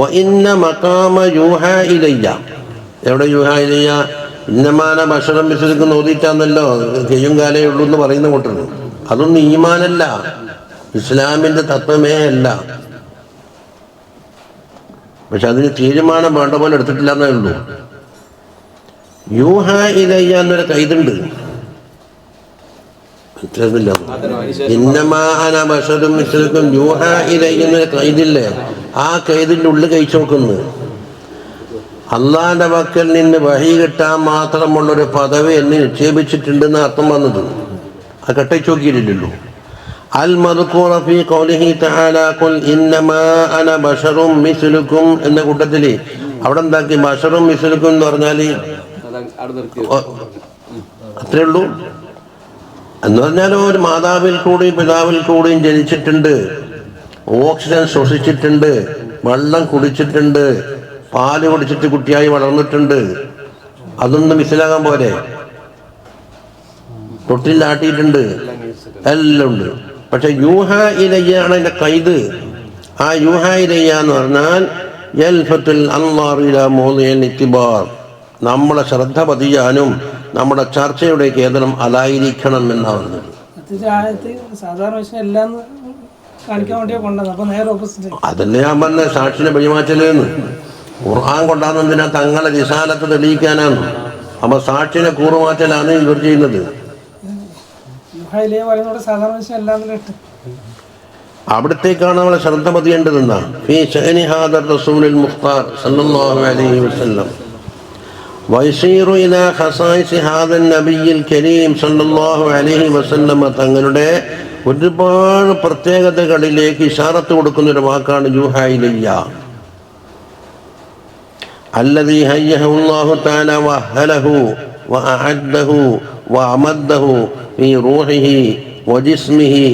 വഇന്ന മഖാമ യൂഹാ ഇലയ്യ. എവിടെ യൂഹാ ഇലയ്യ? ഇന്നമാന ബശറൻ മിസ്ലുക്കും ഓതിയിട്ടാന്നല്ലോ കെയ്യും കാലേ ഉള്ളൂ എന്ന് പറയുന്ന കൂട്ടരുത്. അതൊന്നും ഈമാനല്ല, ഇസ്ലാമിന്റെ തത്വമേ അല്ല. പക്ഷെ അതിന് തീരുമാനം വേണ്ട പോലെ എടുത്തിട്ടില്ല എന്നേ ഉള്ളൂ. യൂഹാ ഇലയ്യ എന്നൊരു കൈതുണ്ട്. ഇന്നമാന ബശറും മിസ്ലുക്കും യൂഹാ ഇലയ്യ എന്നൊരു കൈതില്ലേ? ആ കൈതിന്റെ ഉള്ളിൽ കഴിച്ചു നോക്കുന്നു. അള്ളാന്റെ പക്കൽ നിന്ന് വഹി കിട്ടാൻ മാത്രമുള്ളൊരു പദവി എന്നെ നിക്ഷേപിച്ചിട്ടുണ്ടെന്ന് അർത്ഥം വന്നത്. ആ കെട്ടച്ചു നോക്കിയില്ലല്ലോ. അൽ മദ്കൂറ ഫീ ഖൗലിഹി തആല ഖുൽ ഇന്നമാ അന ബശറും മിസ്ലുക്കും എന്ന കൂട്ടത്തില് അവിടെ എന്താക്കി? ബശറും മിസ്ലുക്കും എന്ന് പറഞ്ഞാൽ അത്രേ ഉള്ളൂ എന്ന് പറഞ്ഞാൽ ഒരു മാതാവിൽ കൂടിയും പിതാവിൽ കൂടിയും ജനിച്ചിട്ടുണ്ട്, ഓക്സിജൻ ശ്വസിച്ചിട്ടുണ്ട്, വെള്ളം കുടിച്ചിട്ടുണ്ട്, പാല് കുടിച്ചിട്ട് കുട്ടിയായി വളർന്നിട്ടുണ്ട്. അതൊന്നും മനസ്സിലാകാൻ പോലെ. തൊട്ടിലാട്ടിയിട്ടുണ്ട്, എല്ലാം ഉണ്ട്. പക്ഷെ യൂഹാ ഇലയ്യാണ് അതിന്റെ കൈത്. ആ യൂഹാ ഇലയ്യ എന്ന് പറഞ്ഞാൽ യൽഫത്തുൽ അൻവാർ ഇലാ മൗദിഇൽ ഇത്തിബാർ. നമ്മളെ ശ്രദ്ധ പതിയാനും നമ്മുടെ ചർച്ചയുടെ കേന്ദ്രം അതായിരിക്കണം എന്നാ പറഞ്ഞത്. അതല്ലേ ഞാൻ പറഞ്ഞ സാക്ഷിനെ വഴിമാറ്റലെന്ന്. ഖുർആൻ കൊണ്ടാകുന്നതിനാ തങ്ങളെ റിസാലത്ത് തെളിയിക്കാനാണ്. അപ്പൊ സാക്ഷിനെ കൂറുമാറ്റലാണ് ഇവർ ചെയ്യുന്നത്. അവിടത്തേക്കാണ് നമ്മളെ ശ്രദ്ധ പതിയേണ്ടതെന്നാ. ഫീ ശഅനി ഹാദർ റസൂലുൽ മുഖ്താർ സല്ലല്ലാഹു അലൈഹി വസല്ലം വയസീറു ഇലാ ഖസായിസി ഹാദൻ നബിയിൽ കരീം സല്ലല്ലാഹു അലൈഹി വസല്ലം. തങ്ങളുടെ ഒരുപാട് പ്രത്യേകതകളിലേക്ക് ഇശാറത്ത് കൊടുക്കുന്നൊരു വാക്കാണ് യൂഹാ ഇലയ്യ. അല്ലദീ ഹയ്യഹു അല്ലാഹു തആല വഅഹലഹു വഅഅദ്ദഹു വഅമദ്ദഹു ഫീ റൂഹിഹി വജിസ്മിഹി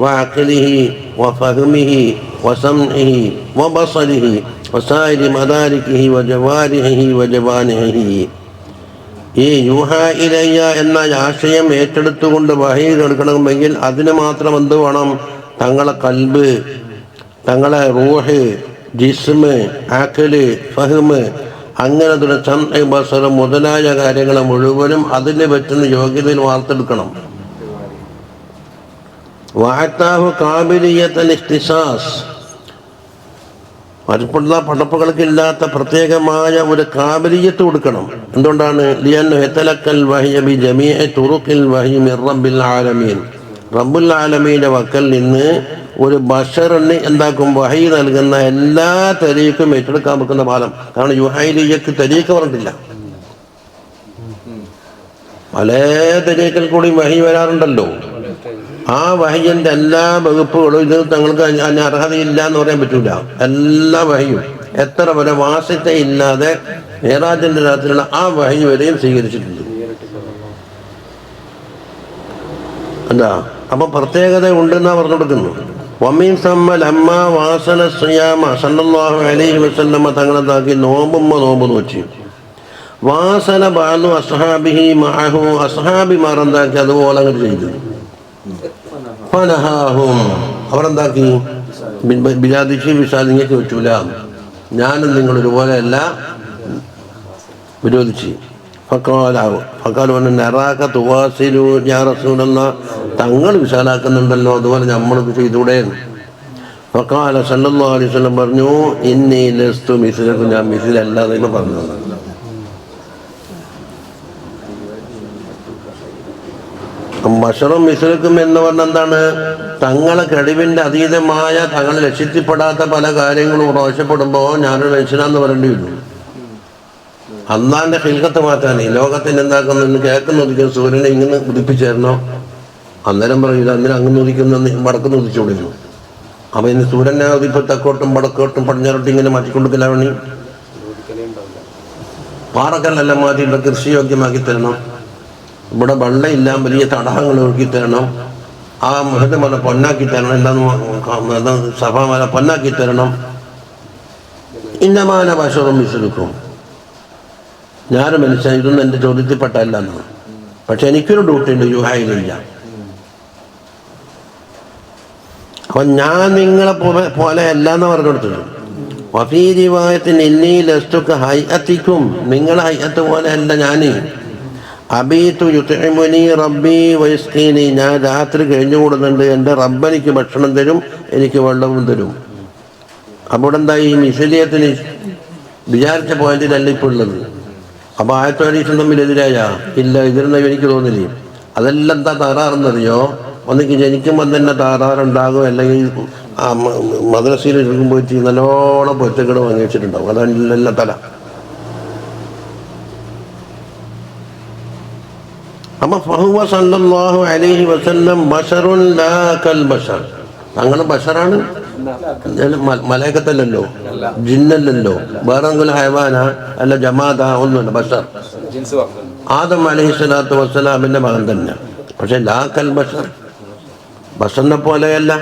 വഅഖ്ലിഹി വഫഹ്മിഹി വസംഇഹി വബസരിഹി വസായിരി മദാരികിഹി വജവാരിഹിഹി വജവാനിഹിഹി. ഈ യൂഹാ ഇലയ്യ എന്ന ആശയം ഏറ്റെടുത്തുകൊണ്ട് വഹി എടുക്കണമെങ്കിൽ അതിന് മാത്രം എന്ത് വേണം? തങ്ങളെ കൽബ്, തങ്ങളെ റൂഹ്, ജിസ്മ്, അഖ്ല്, ഫഹ്മ്, അങ്ങനെ സംഇ ബസർ മുതലായ കാര്യങ്ങൾ മുഴുവനും അതിന് പറ്റുന്ന യോഗ്യതയിൽ വാർത്തെടുക്കണം. വഅതാഹു ഖാബിലിയത്തുൽ ഇഖ്തിസാസ്. മറ്റുള്ള പടപ്പുകൾക്കില്ലാത്ത പ്രത്യേകമായ ഒരു കാബിലിയത്ത് കൊടുക്കണം. എന്തുകൊണ്ടാണ്? ലിയന്നു യതലക്കൽ വഹയ ബി ജമീഇ തുറുഖിൽ വഹി മിർ റബ്ബിൽ ആലമീൻ. റബ്ബുൽ ആലമീന്റെ വക്കൽ നിന്ന് ഒരു ബശറിന് എന്താക്കും? വഹി നൽകുന്ന എല്ലാ തരീക്കും ഏറ്റെടുക്കാൻ വെക്കുന്ന പാലം. കാരണം യുഹൈലിയക്ക് തരീക്ക് പറഞ്ഞിട്ടില്ല. പല തരീക്കിൽ കൂടി വഹി വരാറുണ്ടല്ലോ. ആ വഹിയന്റെ എല്ലാ വകുപ്പുകളും ഇത് തങ്ങൾക്ക് അതിന് അർഹതയില്ല എന്ന് പറയാൻ പറ്റൂല. എല്ലാ വഹിയും എത്ര വരെ വാസിത്തയില്ലാതെ മേറാജിന്റെ രാത്രിയുള്ള ആ വഹി വരെയും സ്വീകരിച്ചിട്ടുണ്ട്. എന്താ? അപ്പൊ പ്രത്യേകത ഉണ്ടെന്നാ പറഞ്ഞു കൊടുക്കുന്നു. വമീൻ സമ്മ ലമ്മ വാസന സിയാമ സല്ലല്ലാഹു അലൈഹി വസല്ലമ തങ്ങളെന്താക്കി നോമ്പ് നോച്ചു. വാസന ബാലു അസ്ഹാബിഹി മഅഹു അസ്ഹാബിമാർ എന്താക്കി അതുപോലെ അങ്ങോട്ട് ചെയ്തു. ഫനഹാഹും അവരെന്താക്കി ബിലാദിഷി വിശാലിങ്ങൾക്ക് പറ്റൂല, ഞാനും നിങ്ങൾ ഒരുപോലെ അല്ല വിരോധിച്ച്. ഫക്കാൽ പറഞ്ഞു നറാക തുവാസിലു യാ റസൂലല്ലാഹ്, തങ്ങൾ വിശാലാക്കുന്നുണ്ടല്ലോ അതുപോലെ നമ്മൾക്ക് ചെയ്തൂടെ. ഫഖാല സല്ലല്ലാഹു അലൈഹി വസല്ലം പറഞ്ഞു ഇന്നി ലസ്തു മിസ്ലക്കും, ഞാൻ മിസ്ലല്ല എന്ന് പറഞ്ഞു. ബശറും മിസ്ലക്കും എന്ന് പറഞ്ഞ എന്താണ്? തങ്ങളെ കഴിവിൻ്റെ അതീതമായ തങ്ങൾ രക്ഷിക്കപ്പെടാത്ത പല കാര്യങ്ങളും പ്രാവശ്യപ്പെടുമ്പോൾ ഞാനൊരു മനുഷ്യനാന്ന് പറയേണ്ടി വരും. അള്ളാന്റെ ഹിൽക്കത്ത് മാറ്റാനേ ലോകത്തിന് എന്താക്കുന്നു കേൾക്കുന്ന ഉദിക്കുന്ന സൂര്യനെ ഇങ്ങനെ ഉദിപ്പിച്ചേരണോ? അന്നേരം പറയില്ല, അന്നേരം അങ്ങനെ ഉദിക്കുന്ന വടക്കുന്ന ഉദിച്ചുകൊണ്ടിരുന്നു. അപ്പം ഇന്ന് സൂര്യനെ ഉദിപ്പ് തെക്കോട്ടും വടക്കോട്ടും പടിഞ്ഞാറോട്ടും ഇങ്ങനെ മാറ്റിക്കൊടുക്കില്ല. വേണി പാറക്കല്ലെല്ലാം മാറ്റിയിട്ട് കൃഷിയോഗ്യമാക്കി തരണം. ഇവിടെ വെള്ളമില്ല, വലിയ തടാകങ്ങൾ ഒഴുക്കി തരണം. ആ മഹതമല പൊന്നാക്കി തരണം. എല്ലാം സഭാമല പൊന്നാക്കി തരണം. ഇന്നമാന ബശറും മിസ്ലുക്കും, ഞാനും മനുഷ്യൻ, ഇതൊന്നും എൻ്റെ ചോദ്യത്തിൽപ്പെട്ടല്ല എന്നാണ്. പക്ഷെ എനിക്കൊരു ഡ്യൂട്ടി ഉണ്ട്, യുഹായിലില്ല. അപ്പം ഞാൻ നിങ്ങളെ പോലെ അല്ല എന്ന് പറഞ്ഞു കൊടുത്തത്. വഫീ റിവായത്തിന് ഇന്നി ലസ്തുക ഹൈഅത്തിക്കും, നിങ്ങളെ ഹൈഅത്ത് പോലെ അല്ല ഞാൻ. അബീതു യുത്ഇമുനി റബ്ബി വയസ്കീനി, ഞാൻ രാത്രി കഴിഞ്ഞുകൂടുന്നുണ്ട്, എൻ്റെ റബ്ബ് എനിക്ക് ഭക്ഷണം തരും, എനിക്ക് വെള്ളവും തരും. അപ്പോൾ എന്താ ഈ മിസ്ലിയത്തിന് വിചാരിച്ച പോയിന്റിലല്ല ഇപ്പോൾ ഉള്ളത്. അപ്പോൾ ആയത്തോരീസും തമ്മിൽ എതിരായ ഇല്ല, ഇതിരുന്ന എനിക്ക് തോന്നില്ലേ. അതെല്ലാം എന്താ താറാറെന്നറിയോ? ഒന്നിക്ക് ജനിക്കുമ്പോൾ തന്നെ താറാറുണ്ടാകും, അല്ലെങ്കിൽ മദ്രസയിൽ ഇരിക്കുമ്പോൾ നല്ലോണം പൊറ്റക്കട വാങ്ങി വെച്ചിട്ടുണ്ടാവും. അതല്ല തല. അപ്പം ഫഹുവ സല്ലല്ലാഹു അലൈഹി വസല്ലം ബശറുൻ ലാ കൽ ബശർ, തങ്ങൾ ബശറാണ്, മലൈക്കത്തല്ലല്ലോ, ജിന്നല്ലല്ലോ, വേറെങ്കിലും ഹൈവാന അല്ല, ജമാദ ഒന്നുമല്ല, ബശർ. ആദം അലൈഹി സ്വലാത്തു വസ്സലാമിൻ്റെ മകൻ തന്നെ. പക്ഷെ ലാ കൽ ബശർ, ബശറിനെ പോലെയല്ല.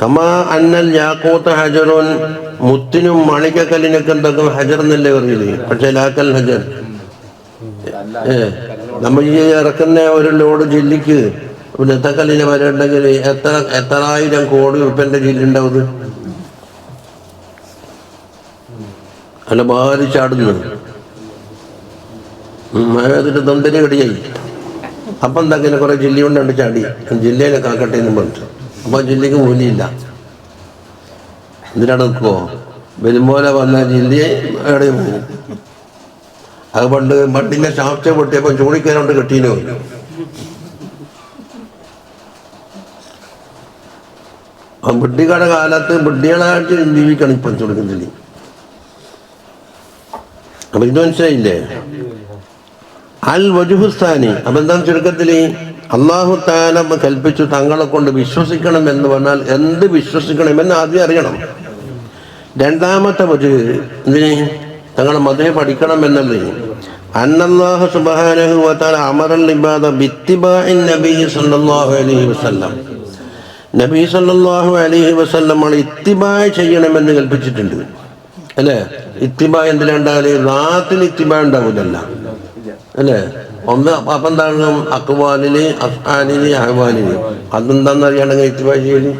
കമാ അന്നൽ യാഖൂത്ത് ഹജറുൻ, മുത്തിനും മണിക്കക്കല്ലിനൊക്കെ എന്തൊക്കെ ഹജർ എന്നല്ലേ പറഞ്ഞില്ലേ. പക്ഷെ ലാ കൽ ഹജർ, നമ്മൾ ഈ ഇറക്കുന്ന ഒരു ലോഡ് ജില്ലിക്ക് നെത്തക്കല്ലിന് വരണ്ടെങ്കിൽ എത്രായിരം കോടി ഉറുപ്പിൻ്റെ ജില്ലുണ്ടാവുന്നത്. അല്ല ഭാരി ചാടുന്നു, മഴത്തിട്ട് തൊന്തരി കടിയായി. അപ്പം എന്താ കുറെ ജില്ല കൊണ്ടാണ്ട് ചാടി, ജില്ലയിലെ കാക്കട്ടെ എന്നും പറഞ്ഞു. അപ്പോൾ ജില്ലക്ക് മൂല്യമില്ല. എന്തിനാണ് നിൽക്കുമോ? വരുമ്പോലെ വന്ന ജില്ലയെ എവിടെയും പോകും. അത് പണ്ട് മണ്ണിൻ്റെ ശാസ്ത്ര പൊട്ടിയപ്പോൾ ചൂണിക്കാരോണ്ട് കെട്ടീനോ. ആ ബുദ്ധികളുടെ കാലത്ത് ബുദ്ധികളായിട്ട് ജീവിക്കണം ഇപ്പം ചുരുക്കത്തിൽ. അപ്പൊ ഇത് മനസ്സിലായില്ലേ? അൽ വജുഹുസ്ഥാനി. അപ്പൊ എന്താ ചുരുക്കത്തിൽ അള്ളാഹു തആല കൽപ്പിച്ചു തങ്ങളെ കൊണ്ട് വിശ്വസിക്കണം എന്ന് പറഞ്ഞാൽ എന്ത് വിശ്വസിക്കണമെന്ന് ആദ്യം അറിയണം. രണ്ടാമത്തെ വജുഹ് എന്തിന്? തങ്ങളെ മതേ പഠിക്കണം എന്നല്ലേ. അന്നല്ലാഹു സുബ്ഹാനഹു വ തആല അമറൽ ഇബാദ ബിത്തിബാഇൻ നബി സല്ലല്ലാഹു അലൈഹി വസല്ലം, നബി സല്ലല്ലാഹു അലൈഹി വസല്ലം ഇത്തിബാ ചെയ്യണമെന്ന് കൽപ്പിച്ചിട്ടുണ്ട് അല്ലേ. ഇത്തിബാ എന്തിനുണ്ടാകല്? റാത്തിൽ ഇത്തിബാ ഉണ്ടാവില്ലല്ല അല്ലേ. ഒന്ന് അപ്പം എന്താണ്? അക്വാലിന്, അഫ്ആലിന്, അഹ്വാലിന്. അതെന്താണെന്ന് അറിയണമെങ്കിൽ ഇത്തിബാ ചെയ്യല്.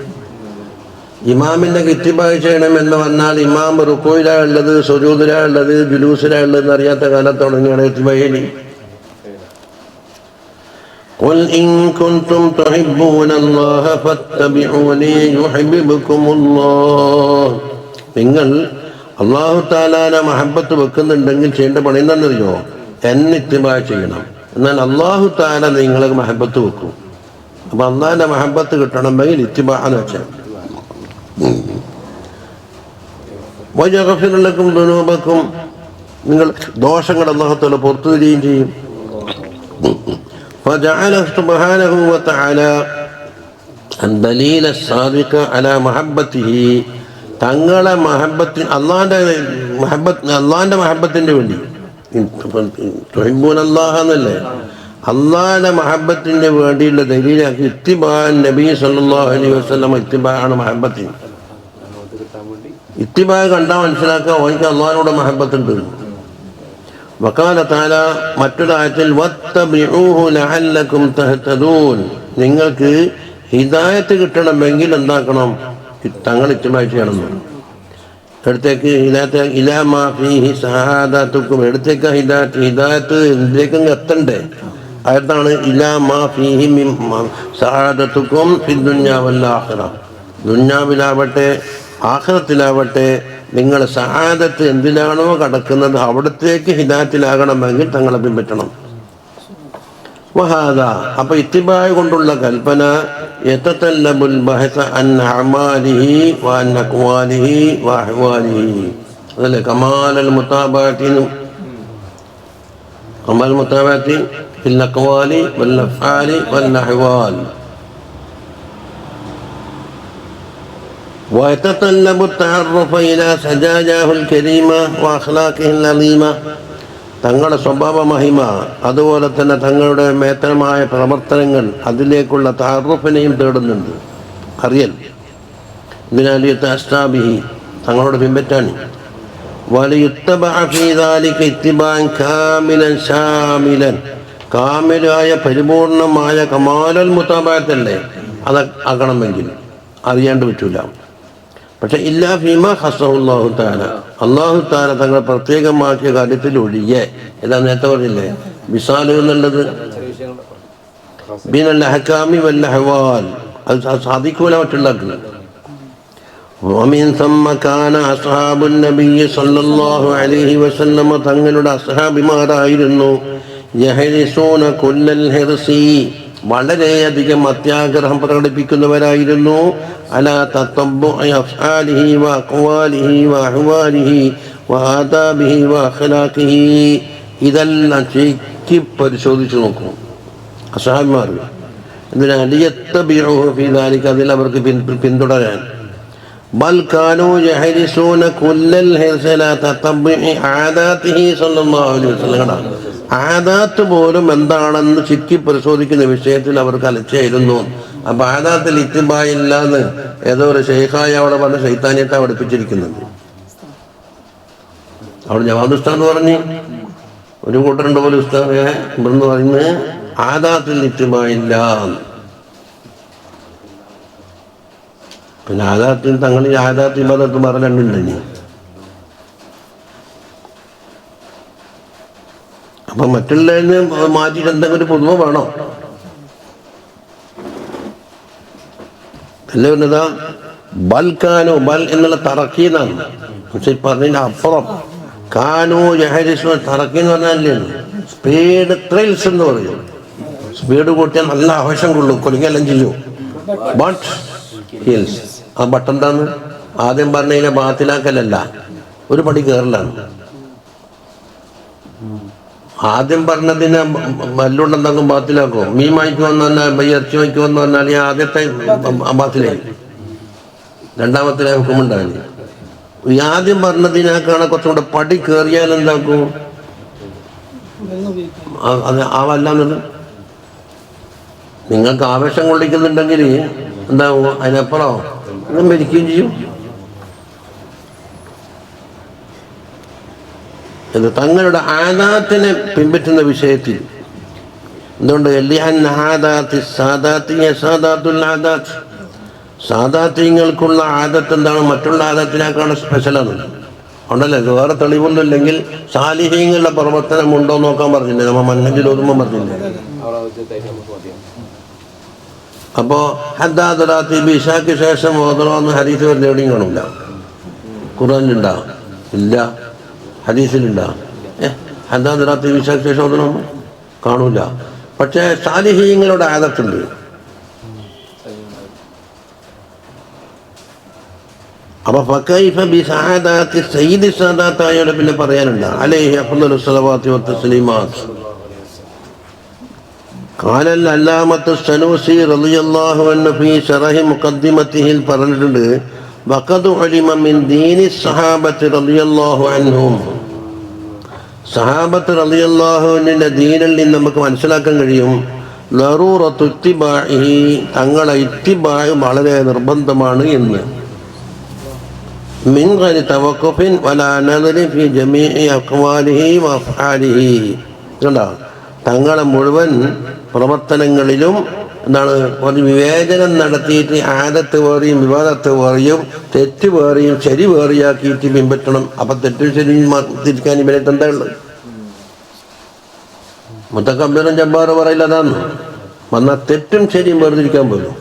ഇമാമിൻ്റെ ഇത്തിബാ ചെയ്യണമെന്ന് പറഞ്ഞാൽ ഇമാം റുക്കൂയിലാണ് ഉള്ളത്, സുജൂദിലാണ് ഉള്ളത്, ജുലൂസിലാണ് ഉള്ളതെന്ന് അറിയാത്ത കാലത്ത് തുടങ്ങിയാണ് ഇത്തിബാ ചെയ്യല്. قل إن كنتم تحبون الله فاتبعوني يحببكم الله. നിങ്ങൾ അല്ലാഹു തആലാനെ മഹബത്ത് വെക്കുന്നുണ്ടെങ്കിൽ ചെയ്യേണ്ട പണി എന്താണെന്നറിയോ? എന്നെ ഇത്തിബാ ചെയ്യണം. എന്നാൽ അല്ലാഹു തആല നിങ്ങളെ മഹബത്ത് വെക്കും. അപ്പം അള്ളാഹിൻ്റെ മഹബത്ത് കിട്ടണമെങ്കിൽ ഇത്തിബാ എന്ന് വെച്ചാൽ വയഗ്ഫിർ ലക്കും ദുനൂബക്കും, നിങ്ങൾ ദോഷങ്ങൾ അല്ലാഹു തആല പുറത്തു തരികയും ചെയ്യും. فجعل سبحانه وتعالى الدليل الصادق على محبته, തങ്ങളെ മഹബത്തിന് അള്ളാഹിൻ്റെ മഹബത്തിൻ്റെ വേണ്ടി തുഹിബ്ബൂന അല്ലാഹ എന്നല്ലേ, അള്ളാഹിന്റെ മഹബത്തിന് വേണ്ടിയുള്ള ദലീലാക്കി ഇത്തിബാൻ നബി സല്ലല്ലാഹു അലൈഹി വസല്ലം ഇത്തിബാണ് മഹബത്തിന്. ഇത്തിബാ കണ്ടാൽ മനസ്സിലാക്കുക ഓനിക്ക് അള്ളാഹിനോട് മഹബത്തുണ്ട്. വഖാല തആല മറ്റൊരായത്തിൽ വത്തബിഊഹു ലഅല്ലകും തഹ്തദൂൻ, നിങ്ങൾക്ക് ഹിദായത്ത് കിട്ടണമെങ്കിൽ എന്താക്കണം? തങ്ങൾ ഇത്തിബാ ചെയ്യണം. എടുത്തേക്ക് ഹിദായത്ത് ഇലാ മാ ഫീഹി സഹാദത്തുക്കും, എടുത്തേക്ക് ഹിദായത്ത് എന്തിലേക്കും എത്തണ്ടേ? അതാണ് ഇലാ മാ ഫീഹി മിൻ സഹാദത്തുക്കും ഫിദ്ദുനിയ വൽ ആഖിറ, ദുനിയാവിലാവട്ടെ ആഖിറത്തിലാവട്ടെ നിങ്ങൾ സഹാദത്ത് എന്തിലാണോ കടക്കുന്നത് അവിടത്തേക്ക് ഹിദായത്തിലാകണമെങ്കിൽ തങ്ങളെ പിൻപറ്റണം. വഹാദ, അപ്പൊ ഇത്തിബായ് കൊണ്ടുള്ള കൽപ്പന യതതല്ലബുൽ ബഹസ അൻ അഅമാലിഹി വഅൻ അഖ്വാലിഹി വഅഹ്വാലിഹി, അതല്ലേ കമാലൽ മുതാബഅത്തി ഫിൽ അഖ്വാലി വൽ അഫ്ആലി വൽ അഹ്വാൽ. ويتطلب التعرف إلى سجاجاه الكريمة وأخلاقه العظيمة, തങ്ങളുടെ സ്വഭാവ മഹിമ അതുപോലെ തന്നെ തങ്ങളുടെ മേത്തരമായ പ്രവർത്തനങ്ങൾ അതിലേക്കുള്ള തഅറുഫിനെയും തേടുന്നുണ്ട്, അറിയൽ. ബിനാലിയത്ത് അസ്താബിഹി, തങ്ങളോട് പിൻപറ്റാൻ. വലിയുത്തബഅ ഫീ ദാലിക ഇത്തിബാൻ കാമിലൻ ശാമിലൻ, കാമിലായ പരിപൂർണമായ കമാലൽ മുതാബഅത്തല്ലേ അത് ആകണമെങ്കിൽ അറിയാണ്ട് പറ്റൂല. പക്ഷെ ഇല്ലാ ഫീമാ ഖസ്സഹുല്ലാഹു തആല, അല്ലാഹു തആല തങ്ങൾ പ്രത്യേകമാക്കിയ കാര്യത്തിൽ ഒഴികെ, ഏതാ നേരത്തെ പറഞ്ഞില്ലേ മിസാൽ എന്നുള്ളത് ബിനൽ അഹ്കാമി വൽ അഹ്വാൽ, അത് സാധിക്കൂല മറ്റുള്ളവർക്ക്. വമിൻ സമ്മ കാന അസ്ഹാബുൻ നബിയ്യി സല്ലല്ലാഹു അലൈഹി വസല്ലം, തങ്ങളുടെ അസ്ഹാബിമാരായിരുന്നു യഹ്രിസൂന കുല്ലൽ ഹിർസി, വളരെയധികം അത്യാഗ്രഹം പ്രകടിപ്പിക്കുന്നവരായിരുന്നു. അലാ തതബ്ബുഇ അഫ്ആലിഹി വഅഖ്വാലിഹി വഅഹ്വാലിഹി വആദാബിഹി വഅഖ്ലാഖിഹി, ഇതെല്ലാം ശരിക്ക് പരിശോധിച്ച് നോക്കും അസ്ഹാബിമാർ. എന്തിനാ? ലിയത്തബിഉഹു ഫീ ദാലിക, അതിൽ അവർക്ക് പിന്തുടരാൻ. ബൽ കാനൂ യഹ്രിസൂന കുല്ലൽ ഹിർസി അലാ തതബ്ബുഇ ആദാതിഹി സല്ലല്ലാഹു അലൈഹി വസല്ലം, ആദാത്ത് പോലും എന്താണെന്ന് ചുറ്റി പരിശോധിക്കുന്ന വിഷയത്തിൽ അവർക്ക് അലച്ചായിരുന്നു. അപ്പൊ ആദാത്തിൽ ഇത്തിബായില്ലാന്ന് ഏതോ ഒരു ഷെയ്ഖായ അവിടെ പറഞ്ഞ ശൈത്താനിയത്തെ പഠിപ്പിച്ചിരിക്കുന്നുണ്ട്. അവിടെ ജവാദ് ഉസ്താദ് പറഞ്ഞ് ഒരു കൂട്ടരുണ്ട് പോലെ ഉസ്താദ് ഇവിടുന്ന് പറയുന്നത് ആദാത്തിൽ ഇത്തിബായില്ല. പിന്നെ ആദാത്തിൽ തങ്ങൾ ഈ ആദാത്ത് ഇബാദത്ത് പറഞ്ഞിട്ടുണ്ടെങ്കിൽ അപ്പൊ മറ്റുള്ളതിന് മാറ്റിയിട്ട് എന്തെങ്കിലും ഒരു പുതുമ വേണോ? അല്ലേ പറഞ്ഞതാ ബൽ കാനു, ബൽ എന്നുള്ള തറക്കീന്നാണ്. പക്ഷെ പറഞ്ഞതിന്റെ അപ്പുറം കാനു യഹരിസു, തറക്കി എന്ന് പറഞ്ഞാലേ സ്പീഡ് ത്രിൽസ് എന്ന് പറയും. സ്പീഡ് കൂട്ടിയാൽ നല്ല ആവേശം കൊള്ളും, കൊല്ലുകയെല്ലാം ചെയ്യും. ബട്ട് ഹിൽസ്, ആ ബട്ട് എന്താണ്? ആദ്യം പറഞ്ഞതിനെ ബാത്തിലാക്കലല്ല, ഒരു പടി കയറലാണ്. ആദ്യം പറഞ്ഞതിനെ വല്ലുണ്ടെന്തെങ്കിലും ബാത്തിലാക്കും. മീൻ വാങ്ങിക്കുമെന്ന് പറഞ്ഞാൽ ഇറച്ചി വാങ്ങിക്കുമെന്ന് പറഞ്ഞാൽ ഈ ആദ്യത്തെ ബാത്തിലായി, രണ്ടാമത്തെ ഹുക്കുമുണ്ടായി. ഈ ആദ്യം പറഞ്ഞതിനേക്കാണ് കുറച്ചുകൂടെ പടി കയറിയാൽ എന്താക്കും? അത് ആവല്ലാന്നത്. നിങ്ങൾക്ക് ആവേശം കൊള്ളിക്കുന്നുണ്ടെങ്കിൽ എന്താവും? അതിനപ്പുറം മരിക്കുകയും ചെയ്യും. തങ്ങളുടെ ആദാത്തിനെ പിൻപറ്റുന്ന വിഷയത്തിൽ എന്തുകൊണ്ട് സാദാത്യങ്ങൾക്കുള്ള ആദത്ത് എന്താണ്? മറ്റുള്ള ആദത്തിനേക്കാണ് സ്പെഷ്യലാണ്. ഉണ്ടല്ലേ? വേറെ തെളിവൊന്നും ഇല്ലെങ്കിൽ സാലിഹീങ്ങളുടെ പ്രവർത്തനം ഉണ്ടോ നോക്കാൻ പറഞ്ഞില്ലേ? നമ്മ മന്നജിൽ ഓതുമ്പോൾ പറഞ്ഞില്ലേ? അപ്പോ ഹദ്ദാദ് ഇഷാക്ക് ശേഷം ഓതണമെന്ന് ഹദീസ് വരുന്ന എവിടെയും കാണൂല. ഖുർആനിലുണ്ടാ? ഇല്ല. ഹദീസിലുണ്ടാ? ഹദ്ദാദ് ഇഷാക്ക് ശേഷം ഓതണം കാണൂല. പക്ഷേ സാലിഹീങ്ങളുടെ ആദത്തുണ്ട്. അപ്പൊ ഫകൈഫ ബിസഅദാത്തി സയ്യിദി സാദാത്തായോട് പിന്നെ പറയാനുണ്ട്. അലൈഹി അഫ്ളലു സ്വലവാത്തി വത്തസ്ലീമാത്ത്. قال العلامة السنوسي رضي الله عنه في شرح مقدمته പറഞ്ഞിട്ടുണ്ട് وقد علم من دين الصحابة رضي الله عنهم. സഹാബത്ത് റളിയല്ലാഹു അൻഹുവിന്റെ ദീനിൽ നിന്ന് നമുക്ക് മനസ്സിലാക്കാൻ കഴിയും ലറൂറത്തു ഇത്തിബാഇഹി, തങ്ങളെ ഇത്തിബാഅ് വളരെ നിർബന്ധമാണ് എന്ന്. മിൻ ഗൈരി തവഖുഫിൻ വലാ നദരി ഫി ജമീഇ അഖ്വാലിഹി വഅഫ്ആലിഹി. കണ്ടോ, തങ്ങളെ മുഴുവൻ പ്രവർത്തനങ്ങളിലും എന്താണ് ഒരു വിവേചനം നടത്തിയിട്ട് ആദത്ത് വേറിയും വിവാദത്ത് വേറിയും തെറ്റ് വേറിയും ശരി വേറിയാക്കിയിട്ട് പിൻപറ്റണം. അപ്പൊ തെറ്റും ശരിയും തിരിക്കാൻ ഇവരായിട്ട് എന്താ ഉള്ളത്? മുത്തക്കബ്ബിറും ജബ്ബാറ് പറയില്ല അതാണ്. വന്നാൽ തെറ്റും ശരിയും വേർതിരിക്കാൻ പോലും.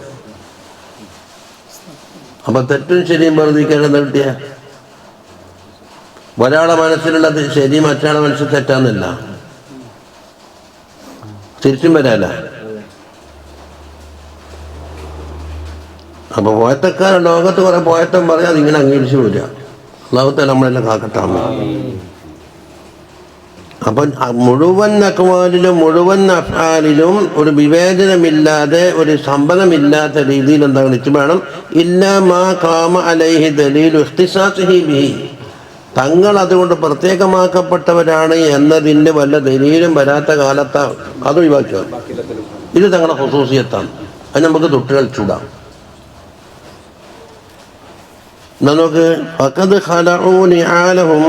അപ്പൊ തെറ്റും ശരിയും വേർതിരിക്കാൻ എന്താ കിട്ടിയ? ഒരാളെ മനസ്സിലുള്ളത് ശരി, മറ്റാളെ മനസ്സിൽ തെറ്റാന്നല്ല, തിരിച്ചും വരാല. അപ്പൊ പോയത്തക്കാരൻ ലോകത്ത് കുറെ പോയത്തം പറയാം, അതിങ്ങനെ അംഗീകരിച്ചു വരിക. ലോകത്തെ നമ്മളെല്ലാം കാക്കട്ടാമോ. അപ്പൊ മുഴുവൻ അക്വാലിലും മുഴുവൻ അഫ്ആലിലും ഒരു വിവേചനമില്ലാതെ ഒരു സമ്പന്നമില്ലാത്ത രീതിയിൽ എന്താണ് വേണം. ഇല്ലാ മാ ഖാമ അലൈഹി ദലീലു ഇഖ്തിസാസിഹി ബിഹി, തങ്ങൾ അതുകൊണ്ട് പ്രത്യേകമാക്കപ്പെട്ടവരാണ് എന്നതിൻ്റെ വല്ല ദലീലും വരാത്ത കാലത്ത് അത് ഒഴിവാക്കുക. ഇത് തങ്ങളുടെ ഖുസൂസിയത്താണ്. അത് നമുക്ക് തൊട്ടുകൾ ചൂടാം. നമുക്ക് ഫഖദ് ഖലഉ നിആലഹും,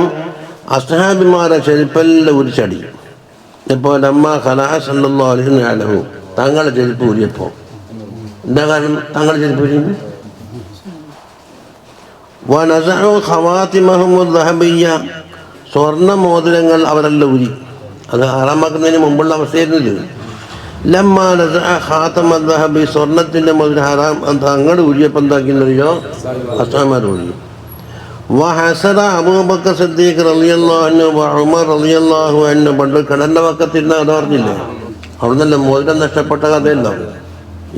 അസ്ഹാബിമാരെ ചെരുപ്പെല്ലാം ഉരിച്ചടി. ഇപ്പോൾ നമ്മ ഖലഅ സല്ലല്ലാഹു അലൈഹി നിആലഹു, തങ്ങളുടെ ചെരുപ്പ് ഊരിയപ്പോൾ എന്താ കാരണം? തങ്ങളുടെ ചെരുപ്പ് ഊരിയത്. വനസഉ ഖവാതിമഹും ദഹബിയ്യ, സ്വർണ്ണ മോതിരങ്ങൾ അവരെല്ലാം ഊരി. അത് ഹറാമാക്കുന്നതിന് മുമ്പുള്ള അവസ്ഥയായിരുന്നില്ല. ലമ്മ നസഅ ഖാതമ ദഹബി, സ്വർണ്ണത്തിൻ്റെ മോതിരം ഹറാം തങ്ങൾ ഊരിയപ്പോൾ എന്താക്കിയോ? അസ്ഹാബിമാർ ഊരി. വഹസറ അബൂബക്കർ സിദ്ദീഖ് റളിയല്ലാഹു അൻഹു വഉമർ റളിയല്ലാഹു അൻഹു, പണ്ട് കടലിൻ്റെ പക്കത്തിരുന്ന കഥ പറഞ്ഞില്ലേ? അവിടെ നിന്നല്ല മോതിരം നഷ്ടപ്പെട്ട കഥയല്ലോ.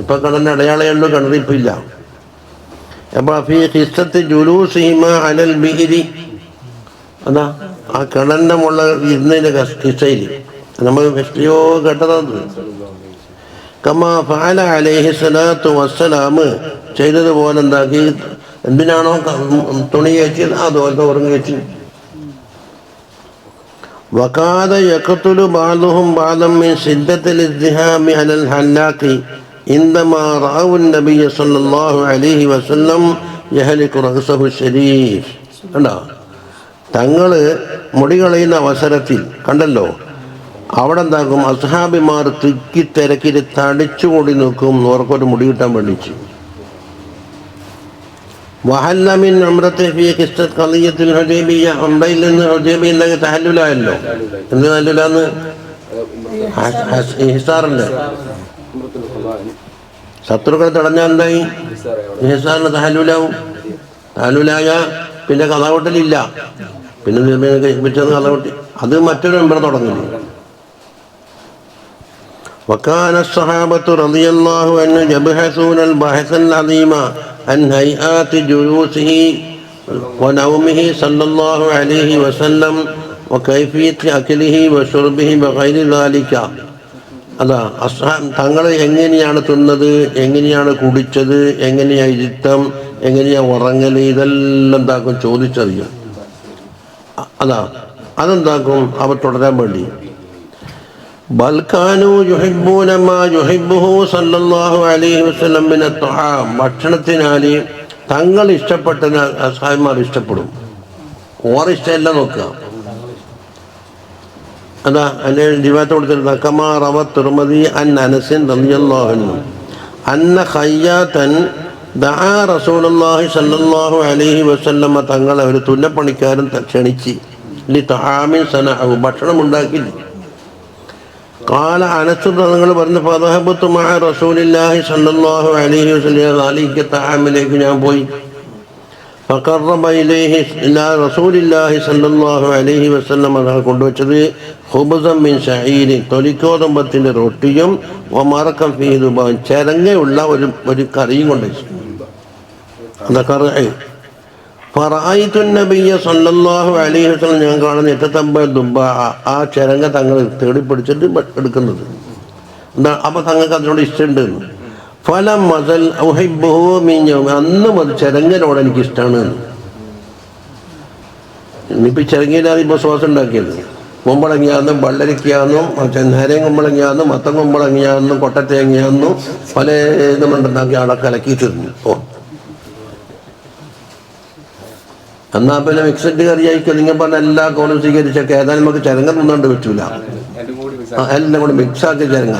ഇപ്പൊ കടലിൻ്റെ അടയാളമേ ഉള്ളൂ, കിണറിപ്പില്ല. അപ്പോൾ ഫീ ഖിസ്സത്തി ജുലൂസിഹിമാ അലൽ ബിഹരി, അതാ ആ കിണറിൻ്റെ മുള്ള ഇരുന്നതിൻ്റെ കിസ്സയിൽ നമ്മൾ എത്രയോ കേട്ടതാണ്. കമാ ഫഅല അലൈഹി സ്വലാത്തു വസ്സലാം, ചെയ്തതുപോലെ എന്താക്കി, എന്തിനാണോ തുണി കയറ്റിയത് അതുപോലത്തെ ഉറങ്ങി വെച്ച്. വകാദ യഖ്തുലു ബഅദുഹും ബഅദൻ മിൻ ശിദ്ദത്തിൽ ഇസ്തിഹാമി അലൽ ഹല്ലാഖി ഇൻദമാ റഅവു നബിയ്യ സല്ലല്ലാഹു അലൈഹി വസല്ലം യഹ്ലികു റഅസഹു ശരീഫ്. കണ്ടോ, തങ്ങൾ മുടി കളയുന്ന അവസരത്തിൽ കണ്ടല്ലോ, അവിടെ എന്താക്കും, അസ്ഹാബിമാർ തിക്കി തിരക്കിട്ട് തടിച്ചുകൂടി നിൽക്കും ഓർക്കൊരു മുടി കിട്ടാൻ വേണ്ടിച്ച്. വഹല്ല മിൻ ഉംറത്തി ഫീ ഖിസ്സത്ത് ഖളിയത്തുൽ ഹുദൈബിയ്യ, ഉംറയിൽ നിന്ന് ഹുദൈബിയയിലേക്ക് തഹല്ലുലായല്ലോ. എന്ത് തഹല്ലുലാന്ന്? ഹിസാറിന്റെ ശത്രുക്കളെ തടഞ്ഞാൽ എന്തായി? ഹിസാറിന് തഹല്ലുലാവും. തഹല്ലുലായ പിന്നെ കഥകൊട്ടലില്ല, പിന്നെ വെച്ചത് കഥകൊട്ടി. അത് മറ്റൊരു ഉംറ തുടങ്ങില്ല. وكان الصحابة رضي الله عنهم يبحثون البحث العظيم عن هيئات جلوسه ونومه صلى الله عليه وسلم وكيفية أكله وشربه وغير ذلك. അതാ തങ്ങൾ എങ്ങനെയാണ് തിന്നത്, എങ്ങനെയാണ് കുടിച്ചത്, എങ്ങനെയാണ് ഇരുത്തം, എങ്ങനെയാണ് ഉറങ്ങൽ, ഇതെല്ലാം എന്താക്കും ചോദിച്ചറിയും. അതാ അതെന്താക്കും അവർ തുടരാൻ വേണ്ടി. ബൽക്കാനു യുഹിബ്ബൂന മാ യുഹിബ്ബുഹു സല്ലല്ലാഹു അലൈഹി വസല്ലം മിന ത്വആം, ഭക്ഷണത്തിനാൽ തങ്ങൾ ഇഷ്ടപ്പെട്ട സഹായിമാർ ഇഷ്ടപ്പെടും. ഓറിഷ്ടമല്ല നോക്കുക. അതാ അതിൻ്റെ റിവായത്ത് കൊടുത്തിരുന്ന കമാ റവ തിർമിദി അൻ അനസ് റളിയല്ലാഹു അൻഹു അന്ന ഖയ്യാതൻ ദഅ റസൂലുള്ളാഹി സ്വല്ലല്ലാഹു അലൈഹി വസല്ലം, തങ്ങളെ ഒരു തുന്നപ്പണിക്കാരൻ ക്ഷണിച്ച് ലി തആമിൻ സനഅഹു, ഭക്ഷണം ഉണ്ടാക്കി. ഖാല അനസ് തങ്ങൾ പറഞ്ഞു ഫദഹബതു മഅ റസൂലില്ലാഹി സ്വല്ലല്ലാഹു അലൈഹി വസല്ലം അലിക തആമിലേക്ക് ഞാൻ പോയി. ഫഖറബ ഇലൈഹി ഇലാ റസൂലില്ലാഹി സ്വല്ലല്ലാഹു അലൈഹി വസല്ലം, അതാണ് കൊണ്ടുവച്ചത് ഖുബ്സൻ മിൻ ശഈരി, തൊലിക്കോതമ്പത്തിൻ്റെ റൊട്ടിയും വമറകം ഫീ ദുബാൻ, ചരങ്ങയുള്ള ഒരു കറിയും കൊണ്ടുവച്ചു. ഫറഅയ്തു നബിയ്യ സല്ലല്ലാഹു അലൈഹി വസല്ലം, ഞാൻ കാണുന്ന എത്തത്തമ്പ ദുബ, ആ ചരങ്ങ തങ്ങൾ തേടി പിടിച്ചിട്ട് എടുക്കുന്നത്. എന്താ അപ്പോൾ തങ്ങൾക്ക് അതിനോട് ഇഷ്ടമുണ്ട്. ഫലം മസൽ ഉഹിബ്ബുഹു മിൻ യൗമ, അന്ന് മുതൽ ചരങ്ങനോട് എനിക്ക് ഇഷ്ടമാണ്. ഇനിയിപ്പോൾ ചരങ്ങയിലാണ് ഇപ്പോൾ ശ്വാസം ഉണ്ടാക്കിയത്. കുമ്പളങ്ങിയാന്നും വെള്ളരിക്കയാന്നും നേരം കുമ്പളങ്ങിയാന്നും മത്തം കുമ്പളങ്ങിയാന്നും കൊട്ടത്തേങ്ങയാന്നും പല ഇതുമുണ്ടാക്കി അവിടെ കലക്കിയിട്ടിരുന്നു. എന്നാ പിന്നെ മിക്സഡ് കറി ആയിക്കോ നിങ്ങൾ പറഞ്ഞ എല്ലാ കോണും സ്വീകരിച്ചൊക്കെ ഏതായാലും നമുക്ക് ചിരങ്ങ തിന്നാണ്ട് പറ്റൂല. എല്ലാം കൂടെ മിക്സാക്കി ചിരങ്ങ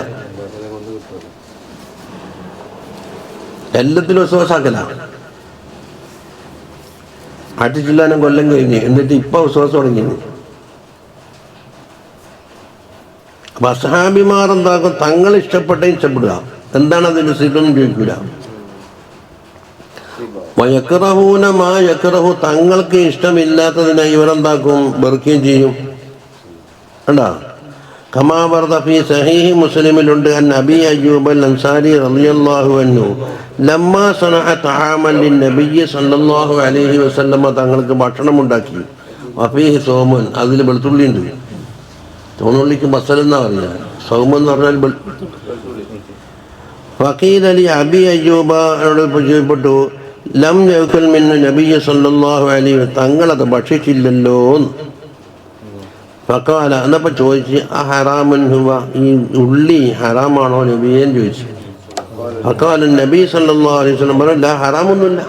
എല്ലാത്തിലും വിശ്വാസാക്കല. അടിച്ചില്ലാനും കൊല്ലം കഴിഞ്ഞ് എന്നിട്ട് ഇപ്പൊ വിശ്വാസം തുടങ്ങി. അപ്പൊ അസ്ഹാബിമാർ എന്താക്കും? തങ്ങൾ ഇഷ്ടപ്പെടുക. എന്താണ് അതിന്റെ സിദ്ധൊന്നും ചോദിക്കൂല. വയക്റഹൂന മാ യക്റഹു, തങ്ങൾക്ക് ഇഷ്ടമില്ലാത്തതിനെ ഇവരെന്താക്കും? വെറുക്കുകയും ചെയ്യും. കണ്ടാ? കമാ വർദ ഫീ സഹീഹി മുസ്ലിമിലുണ്ട് അൻ അബീ അയ്യൂബ് അൽ അൻസാരി റളിയല്ലാഹു അൻഹു ലമ്മാ സനഅ തആമൻ ലിന്നബിയ്യി സല്ലല്ലാഹു അലൈഹി വസല്ലമ, തങ്ങൾക്ക് ഭക്ഷണം ഉണ്ടാക്കി. വഫീഹി സൗമുൻ, അതിൽ വെളുത്തുള്ളി ഉണ്ട്. ചുവന്നുള്ളിക്ക് ബസൽ എന്നാ പറയുക. സൗമെന്ന് പറഞ്ഞാൽ ഫഖീല ലി അബീ അയ്യൂബയോട് ചോദിക്കപ്പെട്ടു, ലം യഅ്കുൽ മിൻ നബിയ്യി സല്ലല്ലാഹു അലൈഹി, തങ്ങളത് ഭക്ഷിച്ചില്ലല്ലോ. ഫഖാല, എന്നപ്പോൾ ചോദിച്ച് ആ ഹറാമുൻ ഹുവ, ഈ ഉള്ളി ഹറാമാണോ നബിയേന്ന് ചോദിച്ചു. ഫഖാല നബി സല്ലല്ലാഹു അലൈഹി വസല്ലം പറഞ്ഞു, ലാ ഹറാമൊന്നുമില്ല,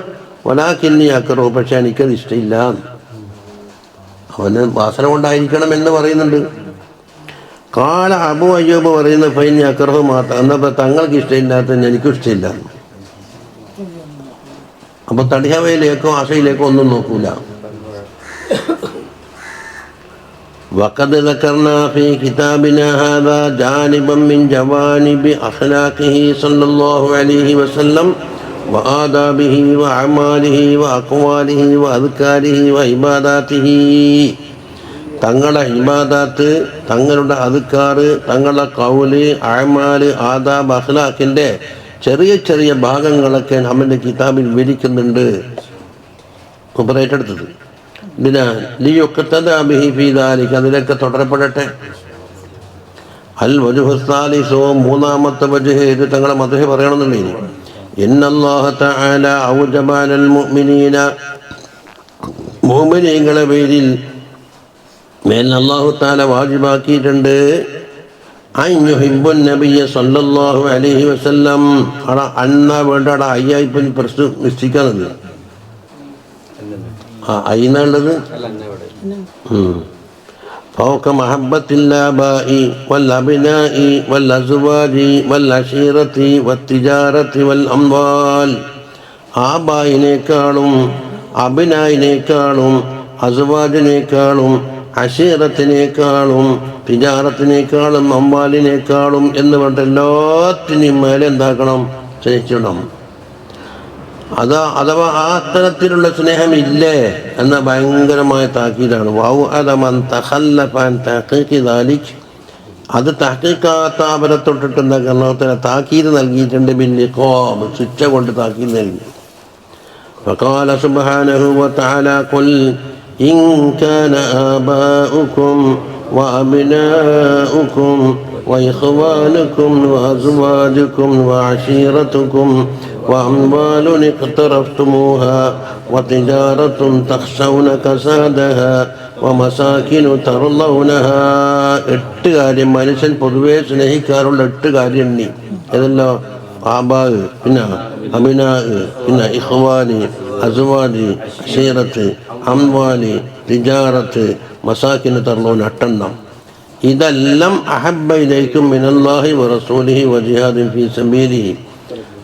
വലാകിന്നി അക്റഹു, പക്ഷെ എനിക്കത് ഇഷ്ടമില്ല. അവന് വാസന കൊണ്ടായിരിക്കണം എന്ന് പറയുന്നുണ്ട്. കാല അബൂ അയ്യൂബ് പറയുന്നത് ഫൈനി അക്റഹു മാത്ത, എന്നപ്പോൾ തങ്ങൾക്ക് ഇഷ്ടമില്ലാത്ത എനിക്കും ഇഷ്ടമില്ല. അപ്പൊ തടിഹവയിലേക്കോ ആശയിലേക്കോ ഒന്നും നോക്കൂല. وقد ذكرنا في كتابنا هذا جانبا من جوانب أخلاقه صلى الله عليه وسلم وآدابه وأعماله وأقواله وأذكاره وعباداته. തങ്ങളുടെ ഇബാദാത്ത്, തങ്ങളുടെ അദ്കാറ്, തങ്ങളുടെ കൗല്, അഅമാല്, ആദാബ്, അഖ്ലാഖിന്റെ ചെറിയ ചെറിയ ഭാഗങ്ങളൊക്കെ നമ്മുടെ കിതാബിൽ വിവരിക്കുന്നുണ്ട്. ഏറ്റെടുത്തത് അതിലൊക്കെ തുടരപ്പെടട്ടെ. അൽ വജ്ഹു സാലിസോ, മൂന്നാമത്തെ വജ്ഹ്, ഇത് തങ്ങളെ മദ്ഹ് പറയണമെന്നുണ്ടെങ്കിൽ ഇന്നല്ലാഹ തആല ഔജബ അലൽ മുഅ്മിനീന, മുഅ്മിനീങ്ങളുടെ പേരിൽ മേൽ അല്ലാഹു തആല വാജിബാക്കിയിട്ടുണ്ട് അൻ യുഹിബ്ബുൻ നബിയ്യ സല്ലല്ലാഹു അലൈഹി വസല്ലം. അവിടെ അന്ന വേണ്ട അയ്യായിപ്പം പ്രശ്നം നിശ്ചയിക്കാറുണ്ട്. അയിന്നുള്ളത് فوق محبة الآباء والأبناء والأزواج والعشيرة والتجارة والأموال. ആബായിനേക്കാളും അബിനായിനേക്കാളും അസ്വാജിനേക്കാളും അശീറത്തിനേക്കാളും തിജാറത്തിനേക്കാളും അമ്പാലിനേക്കാളും എന്ന് പറഞ്ഞിട്ട് എല്ലാത്തിനും മേലെ എന്താക്കണം? സ്നേഹിച്ചിടണം. അഥവാ ആ തരത്തിലുള്ള സ്നേഹം ഇല്ലേ എന്ന ഭയങ്കരമായ താക്കീതാണ്. അത് തഹ്ഖീഖാത്ത അവരെ തൊട്ടിട്ടുള്ള കർണത്തിന് താക്കീത് നൽകിയിട്ടുണ്ട്. പിന്നെ ശിക്ഷ കൊണ്ട് താക്കീത് നൽകി. فقال سبحانه وتعالى قل إن كان آباؤكم وأبناؤكم وإخوانكم وأزواجكم وعشيرتكم وأموال اقترفتموها وتجارة تخشون كسادها ومساكن ترضونها. 8 കാര്യം മനുഷ്യൻ പൊതുവെ സ്നേഹിക്കാറുള്ള 8 കാര്യം എണ്ണി. ഇതല്ലോ ആബാ, പിന്നെ അബിനാ, പിന്നെ ഇഖ്വാനി, അസ്വാജി, അശീറത്ത്, അംവാലി, തിജാറത്ത്, മസാക്കിന് തർലൂൻ 8. ഇതെല്ലാം അഹബ്ബ ഇലൈക്കും മിനല്ലാഹി വറസൂലിഹി വജിഹാദിൻ ഫീ സബീലിഹി,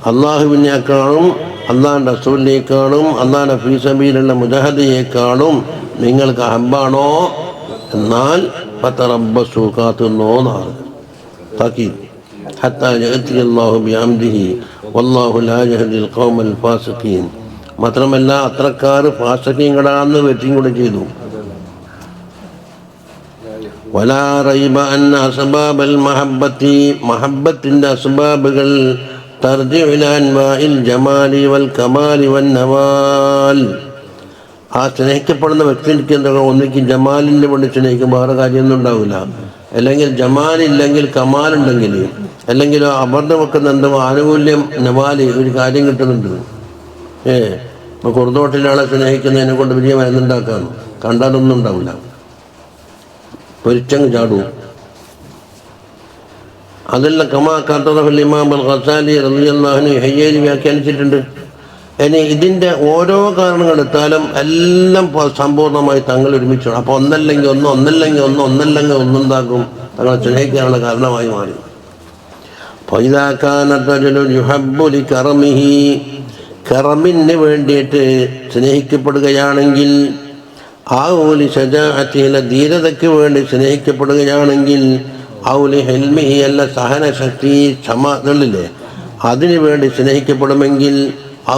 അള്ളാഹുവിനേക്കാളും അള്ളാഹിൻ്റെ റസൂലിനേക്കാളും അള്ളാഹിൻ്റെ ഫീ സബീലുള്ള മുജാഹിദിനേക്കാളും നിങ്ങൾക്ക് അഹബ്ബാണോ? എന്നാൽ ഫതറബ്ബസൂ, കാത്തുന്നോ എന്നാണ് താക്കീത്. ഹത്താ യഅതി അല്ലാഹു ബിഅംദിഹി വല്ലാഹു ലാ യഹ്ദിൽ ഖൗമൽ ഫാസിഖീൻ. മാത്രമല്ല അത്രക്കാർ ഫാസിഖീങ്ങളാണെന്ന് വെറ്റിയും കൂടെ ചെയ്തു. വലാ റൈബ അന്ന അസ്ബാബൽ മഹബ്ബത്തി, മഹബ്ബത്തിൻ്റെ അസ്ബാബുകൾ തർജിഉ ഇലാ അൻവാഇൽ ജമാലി വൽ കമാലി വൻ നവാൽ. ആ സ്നേഹിക്കപ്പെടുന്ന വ്യക്തിക്ക് എന്താ, ഒന്നിക്ക് ജമാലിൻ്റെ വേണ്ടി സ്നേഹിക്കും, വേറെ കാര്യമൊന്നും ഉണ്ടാവില്ല. അല്ലെങ്കിൽ ജമാലില്ലെങ്കിൽ കമാലുണ്ടെങ്കിൽ, അല്ലെങ്കിൽ അപർദ്ധ വെക്കുന്ന എന്തോ ആനുകൂല്യം നവാലി, ഒരു കാര്യം കിട്ടുന്നുണ്ട്. ഇപ്പോൾ കുറുന്തോട്ടിലാളെ സ്നേഹിക്കുന്നതിനെ കൊണ്ട് വലിയ മരുന്നുണ്ടാക്കാന്ന് കണ്ടാലൊന്നും ഉണ്ടാവില്ല. പൊരിച്ചങ്ങ് ചാടും. അതെല്ലാം കമാ ഖത്തറഹുൽ ഇമാം അൽ ഖസാലി റളിയല്ലാഹു അൻഹു ഹയ്യയിൽ വ്യാഖ്യാനിച്ചിട്ടുണ്ട്. ഇനി ഇതിൻ്റെ ഓരോ കാരണങ്ങളെടുത്താലും എല്ലാം സമ്പൂർണ്ണമായി തങ്ങൾ ഒരുമിച്ചു. അപ്പോൾ ഒന്നല്ലെങ്കിൽ ഒന്ന്, ഒന്നല്ലെങ്കിൽ ഒന്ന്, ഒന്നല്ലെങ്കിൽ ഒന്നുണ്ടാക്കും തങ്ങളെ സ്നേഹിക്കാനുള്ള കാരണമായി മാറി. കറമിന് വേണ്ടിയിട്ട് സ്നേഹിക്കപ്പെടുകയാണെങ്കിൽ, ഔലി ശജാഅത്തിലെ ധീരതയ്ക്ക് വേണ്ടി സ്നേഹിക്കപ്പെടുകയാണെങ്കിൽ, ഔലി ഹെൽമിഹി അല്ല സഹനശക്തി ക്ഷമകളില്ലേ അതിനു വേണ്ടി സ്നേഹിക്കപ്പെടുമെങ്കിൽ,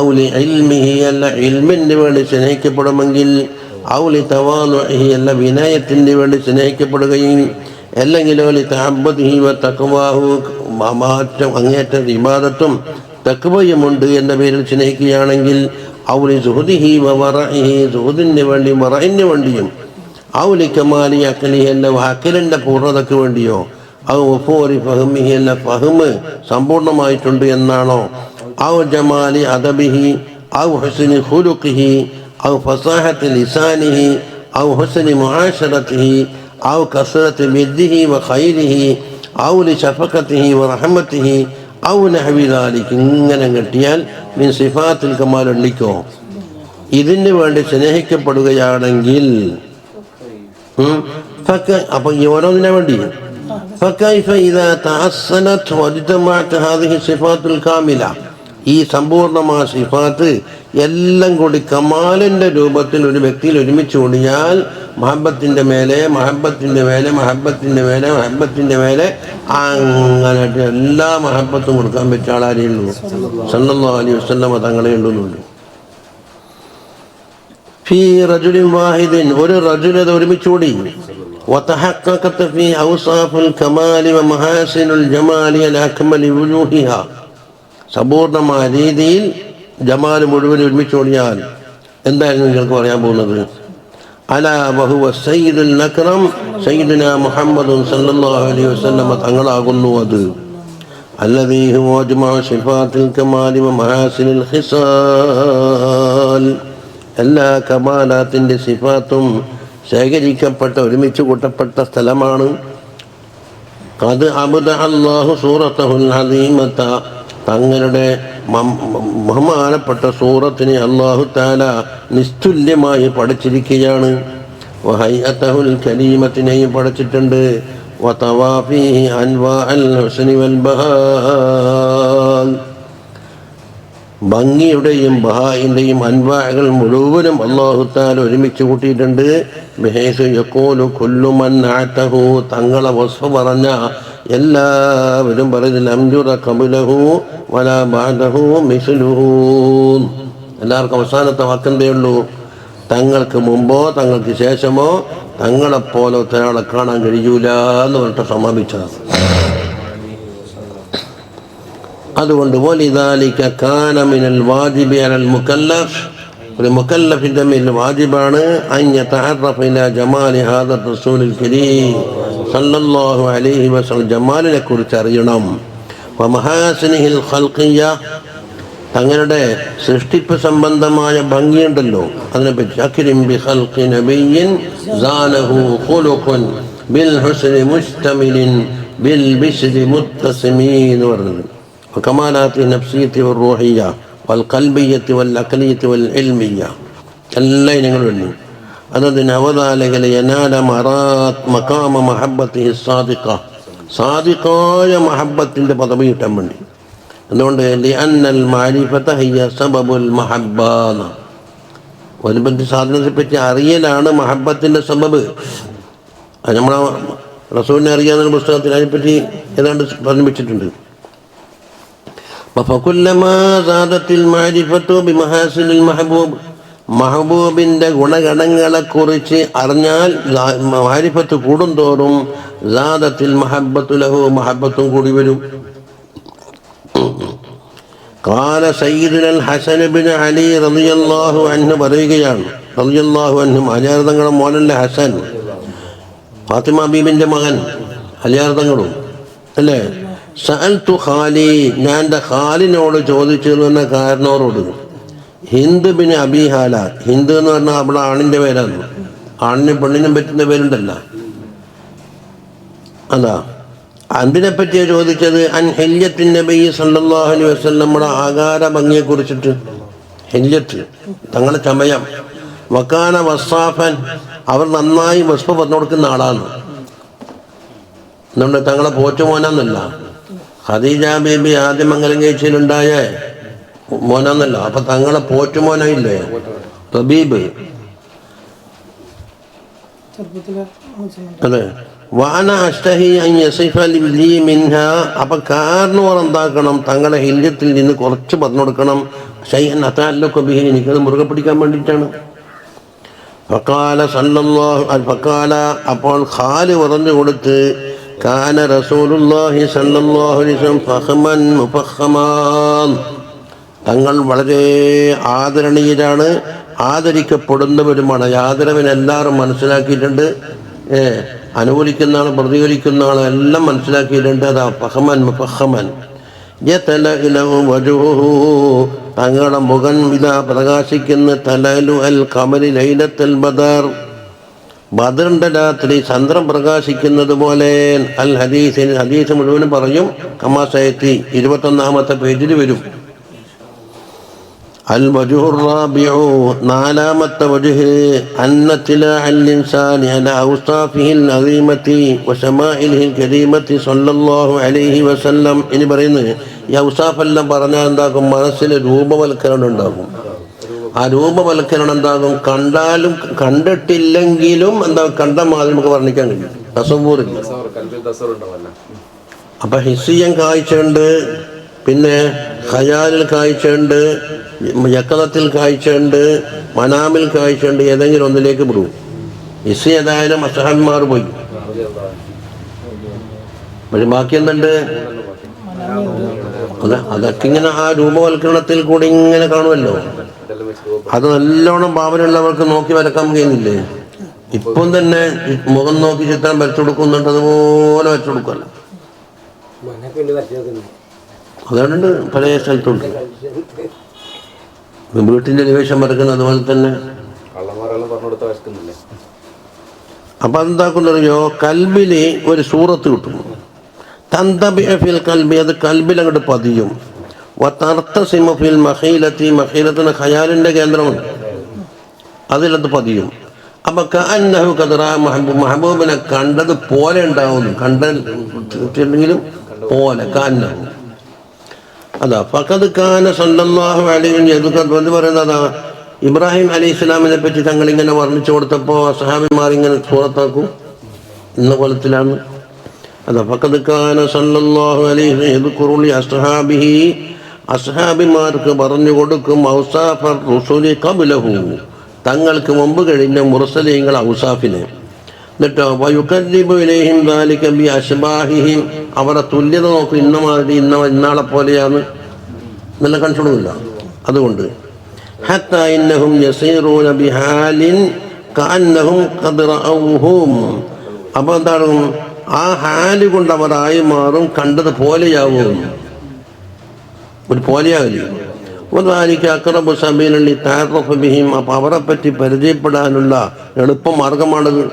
ഔലി ഇൽമിഹി അല്ല ഇൽമിന് വേണ്ടി സ്നേഹിക്കപ്പെടുമെങ്കിൽ, ഔലി തവാലുഇഹി അല്ല വിനയത്തിന് വേണ്ടി സ്നേഹിക്കപ്പെടുകയും, അല്ലെങ്കിൽ ഔലി തഅബ്ബുദിഹി വ തഖ്വാഹു മാറ്റം അങ്ങേറ്റ ഇബാദത്തും തഖ്വയുമുണ്ട് എന്ന പേരിൽ സ്നേഹിക്കുകയാണെങ്കിൽ, ഔലി സുഹുദിഹി വ വറഇഹി സുഹുദിന് വേണ്ടി വറഇന് വേണ്ടിയും, ഔലി കമാലി അഖ്ലിഹി അല്ല അഖലിൻ്റെ പൂർണ്ണതയ്ക്ക് വേണ്ടിയോ, ഔ വഫൂരി ഫഹ്മിഹി അല്ല ഫഹ്മ് സമ്പൂർണ്ണമായിട്ടുണ്ട് എന്നാണോ, ഔ ജമാലി അദബിഹി ഔ ഹുസ്നി ഖുലുഖിഹി ഔ ഫസാഹത്തി ലിസാനിഹി ഔ ഹുസ്നി മുആശറതിഹി ഔ കസ്റത്തി ബിദ്ദിഹി വ ഖൈരിഹി ഔ ലി ശഫഖതിഹി വ റഹ്മതിഹി ഔ നഹ്വി ദാലിക. ഇങ്ങനെ കിട്ടിയാൽ മിൻ സിഫാത്തുൽ കമാൽ ഉള്ളിക്കോ ഇതിന് വേണ്ടി സ്നേഹിക്കപ്പെടുകയാണെങ്കിൽ അപ്പൊ ഈ ഓരോന്നിനെ വേണ്ടി فكيف إذا تحصلت واجتمعت هذه الصفات الكاملة ഈ സമ്പൂർണ്ണമായ സിഫാത്ത് എല്ലാം കൂടി കമാലിൻ്റെ രൂപത്തിൽ ഒരു വ്യക്തിയിൽ ഒരുമിച്ച് കൂടിയാൽ മഹബത്തിൻ്റെ മേലെ മഹബത്തിൻ്റെ മേലെ മഹബത്തിൻ്റെ മേലെ മഹബത്തിൻ്റെ മേലെ അങ്ങനെ എല്ലാ മഹബത്തും കൊടുക്കാൻ പറ്റിയ ആളാരെയുള്ളൂ സല്ലല്ലാഹു അലൈഹി വസല്ലം തങ്ങളെ ഉള്ളുന്നുണ്ട്. ഫീ റജുലിൻ വാഹിദിൻ ഒരു റജുലത ഒരുമിച്ചുകൂടി وتحققت في أوصاف الكمال ومحاسن الجمال الأكمل وجوهها സമ്പൂർണ്ണമായ രീതിയിൽ ജമാൽ മുഴുവൻ ഒരുമിച്ചോടിയാൽ എന്തായിരുന്നു നിങ്ങൾക്ക് പറയാൻ പോകുന്നത്? അലാ വഹുവ സയ്യിദുൽ അക്രം സയ്യിദുനാ മുഹമ്മദുൻ സല്ലല്ലാഹു അലൈഹി വസല്ലം തങ്ങളാകുന്നു. അത് അല്ലദീ ഹുവ അജ്മഉ സിഫാത്തുൽ കമാലി വ മഹാസിനുൽ ഖിസാൽ എല്ലാ കമാലാത്തിൻ്റെ സിഫാത്തും ശേഖരിക്കപ്പെട്ട ഒരുമിച്ച് കൂട്ടപ്പെട്ട സ്ഥലമാണ്. ഖദ് അബ്ദഅ അല്ലാഹു സൂറത്തഹുൽ അദീമത തങ്ങളുടെ ബഹുമാനപ്പെട്ട സൂറത്തിനെ അല്ലാഹു തആല നിസ്തുല്യമായി പഠിച്ചിരിക്കുകയാണ്. വഹൈഅതഹുൽ കരീമത്തിനെയും പഠിച്ചിട്ടുണ്ട്. വതവാഫീഹി അൻവാഅൽ ഹുസ്നി വൽ ബഹാൽ ഭംഗിയുടെയും ബഹായിൻ്റെയും അൻവാഅകൾ മുഴുവനും അല്ലാഹു തആല ഒരുമിച്ച് കൂട്ടിയിട്ടുണ്ട്. ബിഹൈസു യഖൂലു കുല്ലു മൻ അഅതഹു തങ്ങളെ വസ്ഫ് പറഞ്ഞ എല്ലാവരും പറയുന്നില്ല അംജുറ ഖബലഹു വലാ ബഅദഹു മിസ്ലുഹു എല്ലാവർക്കും അവസാനത്തെ വാക്കെന്തേ ഉള്ളൂ? തങ്ങൾക്ക് മുമ്പോ തങ്ങൾക്ക് ശേഷമോ തങ്ങളെപ്പോലെ ഒരാളെ കാണാൻ കഴിയൂല എന്ന് പറഞ്ഞിട്ട് സമാപിച്ചതാണ്. അതുകൊണ്ട് വലിദാലിക കാന മിനൽ വാജിബി അലൽ മുകല്ലഫ് ഒരു മുകല്ലഫിൻ്റെ മേൽ വാജിബാണ് അൻ യതഅറഫ ഇലാ ജമാലി ഹാദ റസൂലുൽ കരീം സല്ലല്ലാഹു അലൈഹി വസല്ലം ജമാലിനെ കുറിച്ച് അറിയണം. വമഹാസിനിഹിൽ ഖൽഖിയ്യ തങ്ങളുടെ സൃഷ്ടിപ്പ് സംബന്ധമായ ഭംഗിയുണ്ടല്ലോ അതിനെപ്പറ്റി അക്രിം ബി ഖൽഖി നബിയ്യിൻ സാനഹു ഖുലുഖുൻ ബിൽ ഹുസ്നി മുസ്തമിലിൻ ബിൽ ബിശ്രി മുത്തസിമീൻ എന്ന് പറഞ്ഞത്. കമാലാത്തി നഫ്സിയത്തി വൽ റൂഹിയ്യ വൽ ഖൽബിയ്യത്തി വൽ അഖ്ലിയ്യത്തി വൽ ഇൽമിയ്യ എല്ലാ ഇനങ്ങളുണ്ട്. അതതിന് അവതാലകല യനാല മറാത്ത് മഖാമ മഹബ്ബത്തിഹി സാദിഖ സാദിഖായ മഹബ്ബത്തിൻ്റെ പദവി കിട്ടാൻ വേണ്ടി. അതുകൊണ്ട് ലിഅന്നൽ മഅരിഫത ഹിയ സബബുൽ മഹബ്ബ ഒരു ബന്ധ സാധനത്തെ പറ്റി അറിയലാണ് മഹബ്ബത്തിൻ്റെ സബബ്. അത് നമ്മളെ റസൂലിനെ അറിയാവുന്ന പുസ്തകത്തിൽ അതിനെപ്പറ്റി ഏതാണ്ട് പറഞ്ഞു വെച്ചിട്ടുണ്ട്. ഫകുല്ലമാ സാദത്തിൽ മഅരിഫതു ബിമഹാസിനിൽ മഹബൂബ് മഹബൂബിൻ്റെ ഗുണഗണങ്ങളെക്കുറിച്ച് അറിഞ്ഞാൽ മഅരിഫത്ത് കൂടുന്തോറും സാദത്തിൽ മഹബ്ബത്തു ലഹു മഹബ്ബത്തും കൂടി വരും. ഖാല സയ്യിദുൽ ഹസൻ ഇബ്നു അലി റളിയല്ലാഹു അൻഹു പറയുകയാണ് റളിയല്ലാഹു അൻഹു അലിയാർ തങ്ങളുടെ മോനല്ലേ ഹസൻ ഫാത്തിമ ബീബിൻ്റെ മകൻ അലിയാർ തങ്ങളും അല്ലേ. സഅൽതു ഖാലി ഞാൻ എൻ്റെ ഖാലിനോട് ചോദിച്ചു എന്ന കാരണവരോട് ഹിന്ദ് ബിൻ അബി ഹാലാത്ത് ഹിന്ദ് എന്ന് പറഞ്ഞാൽ അവിടെ ആണിൻ്റെ പേരാണ്. ആണിനും പെണ്ണിനും പറ്റുന്ന പേരുണ്ടല്ല. അതാ അതിനെപ്പറ്റിയാണ് ചോദിച്ചത്. അൻ ഹില്യത്തിൻ നബി സല്ലല്ലാഹു അലൈഹി വസല്ലം, നമ്മുടെ ആകാര ഭംഗിയെ കുറിച്ചിട്ട്. ഹില്യത്ത് തങ്ങളുടെ ചമയം. വക്കാന വസ്സാഫൻ, അവർ നന്നായി വസ്ഫ് പറഞ്ഞു കൊടുക്കുന്ന ആളാണ്. എന്തുകൊണ്ട്? തങ്ങളെ പോറ്റുമോനാന്നല്ല. ഖദീജ ബീബി ആദ്യം മംഗലം കഴിച്ചിലുണ്ടായ മോനാന്നല്ല. അപ്പൊ തങ്ങളെ പോറ്റുമോനായില്ലേ തബീബ്. അതെ. വാന അഷ്തഹി അൻ യസിഫ ലി മിൻഹ, അപ്പൊ കാരണവർ എന്താക്കണം? തങ്ങളെ ഹില്യത്തിൽ നിന്ന് കുറച്ച് പറഞ്ഞു കൊടുക്കണം. ഷൈഅൻ അതഅല്ലഖു ബിഹി, എനിക്കത് മുറുകെ പിടിക്കാൻ വേണ്ടിയിട്ടാണ്. ഫഖാല സല്ലല്ലാഹു ഫഖാല, അപ്പോൾ ഖാല് പറഞ്ഞു കൊടുത്ത്, കാന റസൂലുള്ളാഹി സല്ലല്ലാഹു അലൈഹി വസല്ലം ഫഖമൻ മുഫഖമാൻ, തങ്ങൾ വളരെ ആദരണീയരാണ്, ആദരിക്കപ്പെടുന്നവരുമാണ്. ആദരവിനെല്ലാവരും മനസ്സിലാക്കിയിട്ടുണ്ട്. അനുകൂലിക്കുന്ന ആൾ, പ്രതികരിക്കുന്ന ആൾ എല്ലാം മനസ്സിലാക്കിയിട്ടുണ്ട്. അതാ ഫഖമൻ മുഫഖമൻ. യതലഅലു വജ്ഹുഹു, തങ്ങളുടെ മുഖം ഇതാ പ്രകാശിക്കുന്ന തലഅലു അൽ ഖമരി ലൈലത്തുൽ ബദർ, ബദറിന്റെ രാത്രി ചന്ദ്രൻ പ്രകാശിക്കുന്നത് പോലെ. അൽ ഹദീസിൽ ഹദീസ് മുഴുവനും പറയും. കമാസയത്തി 21-ാമത്തെ പേജിൽ വരും. അൽ വജ്ഹുർ റാബിഉ, നാലാമത്തെ വജ്ഹ്, അന്ന തിലാഅൽ ഇൻസാനി അലാ ഔസാഫിഹിൽ അസീമതി വശമാഇലിഹിൽ കരീമതി സല്ലല്ലാഹു അലൈഹി വസല്ലം. ഇനി പറയുന്നത് ഈ ഔസാഫെല്ലാം പറഞ്ഞാൽ എന്താകും? മനസ്സിൽ രൂപവൽക്കരണം ഉണ്ടാകും. ആ രൂപവൽക്കരണം എന്താകും? കണ്ടാലും കണ്ടിട്ടില്ലെങ്കിലും എന്താ കണ്ട മാതിരി നമുക്ക് വർണ്ണിക്കാൻ കഴിയും. തസവ്വൂറില്ല. അപ്പൊ ഹിസ്സിയൻ കാഴ്ചയുണ്ട്, പിന്നെ ഖയാലിൽ കാഴ്ചയുണ്ട്, യക്കദത്തിൽ കാഴ്ചയുണ്ട്, മനാമിൽ കാഴ്ചയുണ്ട്. ഏതെങ്കിലും ഒന്നിലേക്ക് വിടും. ഹിസ്സി ഏതായാലും അസ്ഹാബിമാർ പോയി. പക്ഷെ ബാക്കി എന്തുണ്ട്? അതൊക്കെ ഇങ്ങനെ ആ രൂപവൽക്കരണത്തിൽ കൂടി ഇങ്ങനെ കാണുമല്ലോ. അത് നല്ലോണം ഭാവനയുള്ളവർക്ക് നോക്കി വരക്കാൻ കഴിയുന്നില്ലേ? ഇപ്പം തന്നെ മുഖം നോക്കി ചിത്രം വരച്ചു കൊടുക്കുന്നുണ്ട്, അതുപോലെ വരച്ചു കൊടുക്കുമല്ല. അതുകൊണ്ട് പല സ്ഥലത്തുണ്ട്. വീട്ടിൻ്റെ നിവേശം വരക്കുന്നത് അതുപോലെ തന്നെ. അപ്പൊ എന്താക്കുന്നറിയോ? കൽബില് ഒരു സൂറത്ത് കിട്ടും. തന്തബിഅഫിൽ കൽബി, അത് കൽബിൽ അങ്ങോട്ട് പതിയും. വതർത്തസിമു ഫിൽ മഖീലത്തി, മഖീലത്തിന് ഖയാലിന്റെ കേന്ദ്രമാണ്, അതിലത് പതിയും. അപ്പൊ കഅന്നഹു ഖദറാ മഹബൂബിനെ കണ്ടത് പോലെ ഉണ്ടാവുന്നു. കണ്ടെങ്കിലും പോലെ കഅന്നഹു. അതാ ഫഖദ് കാന സല്ലല്ലാഹു അലൈഹി വസല്ലം പറയുന്നതാ. ഇബ്രാഹിം അലൈഹി ഇസ്ലാമിനെ പറ്റി തങ്ങൾ ഇങ്ങനെ വർണ്ണിച്ചു കൊടുത്തപ്പോൾ സഹാബിമാർ ഇങ്ങനെ സൂറത്താക്കും ഇന്ന കൊലത്തിലാണ്. അതാ ഫഖദ് കാന സല്ലല്ലാഹു അലൈഹി വസല്ലം അസ്ഹാബിഹി, അസ്ഹാബിമാർക്ക് പറഞ്ഞു കൊടുക്കും ഔസാഫർ റുസുലി ഖബ്ലഹു, തങ്ങൾക്ക് മുമ്പ് കഴിഞ്ഞ മുർസലീങ്ങൾ ഔസാഫിനെ. എന്നിട്ടോ വയുകദ്ദിബു ഇലൈഹിം ദാലിക ബി അശ്ബാഹിഹിം, അവരെ തുല്യത നോക്കും. ഇന്ന മാതിരി ഇന്നാളെ പോലെയാണ് എന്നെല്ലാം കണ്ടിട്ടില്ല. അതുകൊണ്ട് ഹത്താ ഇന്നഹും യസീറൂന ബിഹാലിൻ കഅന്നഹും ഖദ് റഅൗഹും, അപ്പോൾ എന്താണ്? ആ ഹാല് കൊണ്ട് അവരായി മാറും, കണ്ടത് പോലെയാവും, ഒരു പോലെയാകില്ല. അക്റബു സബീലൻ ലിതഅറഫ ബിഹിം, അപ്പോൾ അവരെ പറ്റി പരിചയപ്പെടാനുള്ള എളുപ്പ മാർഗമാണത്.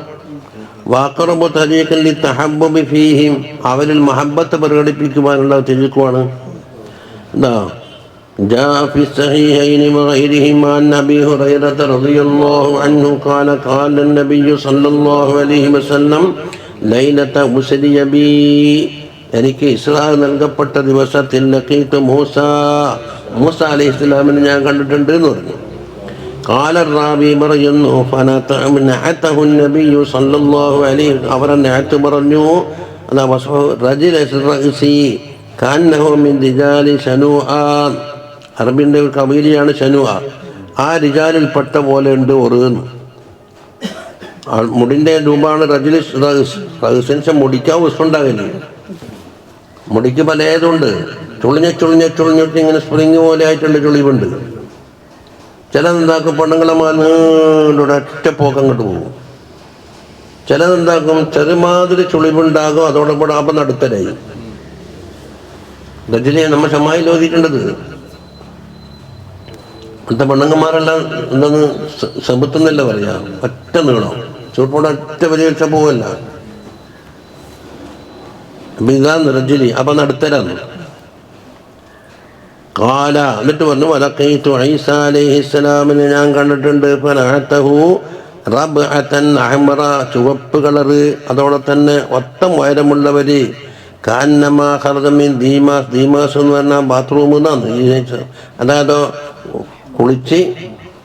വഅഖറബു തരീഖൻ ലിതഹബ്ബുബി ഫീഹിം, അവരിൽ മഹബ്ബത്ത് പ്രകടിപ്പിക്കുവാനുള്ള തിരിക്കുവാണ്. എന്താ جاء في الصحيحين وغيرهما عن أبي هريرة رضي الله عنه قال قال النبي صلى الله عليه وسلم ليلة أسري بي, എനിക്ക് ഇസ്രാ നൽകപ്പെട്ട ദിവസത്തിൽ ലഖീതു മൂസ, മൂസ അലൈഹി ഇസ്ലാമിനെ ഞാൻ കണ്ടിട്ടുണ്ട് എന്ന് പറഞ്ഞു. ഖാല റാബി പറയുന്നു ഫനഅതഹു നബിയ്യു സല്ലല്ലാഹു അലൈഹി, അവരെ നഅത്ത് പറഞ്ഞു. അതാ റജുല റഅസി കഅന്നഹു മിൻ റിജാലി ശനൂആ, അറബിൻ്റെ ഒരു കബീലയാണ് ശനൂആ. ആ റിജാലിൽപ്പെട്ട പോലെ ഉണ്ട് ഒറുന്ന്. മുടിൻ്റെ രൂപമാണ് റജുൽ റഅസ്. മുടിക്കാൻ ഉസ്സുണ്ടാകില്ല. മുടിക്ക് പലതുണ്ട്. ചുളിഞ്ഞിട്ട് ഇങ്ങനെ സ്പ്രിങ് പോലെ ആയിട്ടുള്ള ചുളിവുണ്ട്. ചിലതെന്താക്കും പെണ്ണുങ്ങളെ നീണ്ടൂടെ ഒറ്റ പോക്കം അങ്ങോട്ട് പോകും. ചിലതെന്താക്കും ചെറുമാതിരി ചുളിവുണ്ടാകും, അതോടൊപ്പം അപ്പം നടുത്തരായി. റജുലിനെ നമ്മൾ ഷമായിൽ ഓതിയിട്ടുണ്ടത്. ഇന്നത്തെ പെണ്ണുങ്ങന്മാരെല്ലാം എന്തെന്ന് സബുത്തെന്നല്ല പറയാ, ഒറ്റ നീളം ചുവപ്പോടെ ഒറ്റ വലിയ പോവല്ല. ബിദാൻ റജുലി, അപ്പം നടുത്തരാന്ന്. ഖാല, എന്നിട്ട് പറഞ്ഞു വലഖീതു ഈസ അലൈഹിസ്സലാമിനെ ഞാൻ കണ്ടിട്ടുണ്ട്. ഫനഅതഹു റബ്അതൻ അഹ്മറ, ചുവപ്പ് കളറ്, അതോടെ തന്നെ ഒത്തം ഉയരമുള്ളവര്. കാന്നമാ ഖറജ മിൻ ദീമാസ്, ദീമാസ് എന്ന് പറഞ്ഞാൽ ബാത്റൂമിൽ നിന്നാണ്. അതായത് കുളിച്ച്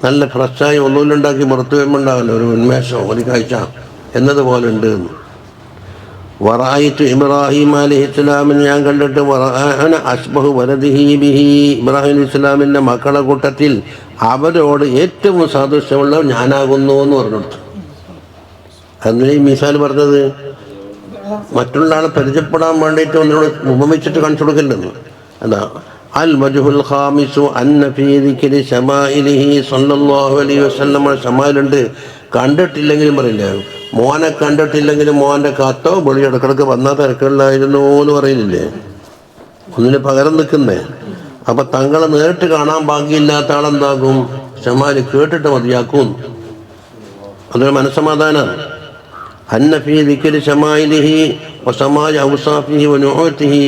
നല്ല ഫ്രഷായി ഒന്നുമില്ലുണ്ടാക്കി പുറത്തു വരുമ്പോണ്ടാവില്ല ഒരു ഉന്മേഷം, ഒരു കാഴ്ച എന്നതുപോലെ ഉണ്ട്. വറായിത്തു ഇബ്രാഹിം അലൈഹിസ്സലാമിനെ ഞാൻ കണ്ടിട്ട് അസ്ബഹു വലദിഹി ബിഹി, ഇബ്രാഹിം അലൈഹി ഇസ്ലാമിൻ്റെ മക്കളുടെ കൂട്ടത്തിൽ അവരോട് ഏറ്റവും സാദൃശ്യമുള്ള ഞാനാകുന്നു എന്ന് പറഞ്ഞെടുത്തു. അതിന് ഈ മിസാൽ പറഞ്ഞത് മറ്റുള്ള ആളെ പരിചയപ്പെടാൻ വേണ്ടിയിട്ട് ഒന്നിനോട് ഉപമിച്ചിട്ട് കാണിച്ചു കൊടുക്കില്ലെന്ന്. അതാ അൽ വജ്ഹുൽ ഖാമിസു അന്ന ഫീ ദിക്രി ശമാഇലിഹി സ്വല്ലല്ലാഹു അലൈഹി വസല്ലം. ശമായിലുണ്ട്, കണ്ടിട്ടില്ലെങ്കിലും പറയില്ല. മോനെ കണ്ടിട്ടില്ലെങ്കിലും മോൻ്റെ കത്തോ വെളി ഇടക്കിടക്ക് വന്നാൽ തിരക്കുകളിലായിരുന്നു എന്ന് പറയുന്നില്ലേ, ഒന്നിന് പകരം നിൽക്കുന്നേ. അപ്പം തങ്ങളെ നേരിട്ട് കാണാൻ ഭാഗ്യമില്ലാത്ത ആളെന്താകും, ശമാല് കേട്ടിട്ട് മതിയാക്കും. അതൊരു മനസ്സമാധാനമാണ്. അന്ന ഫീ ദിക്രി ശമാഇലിഹി വസമാഇ ഔസാഫിഹി വനുഊതിഹി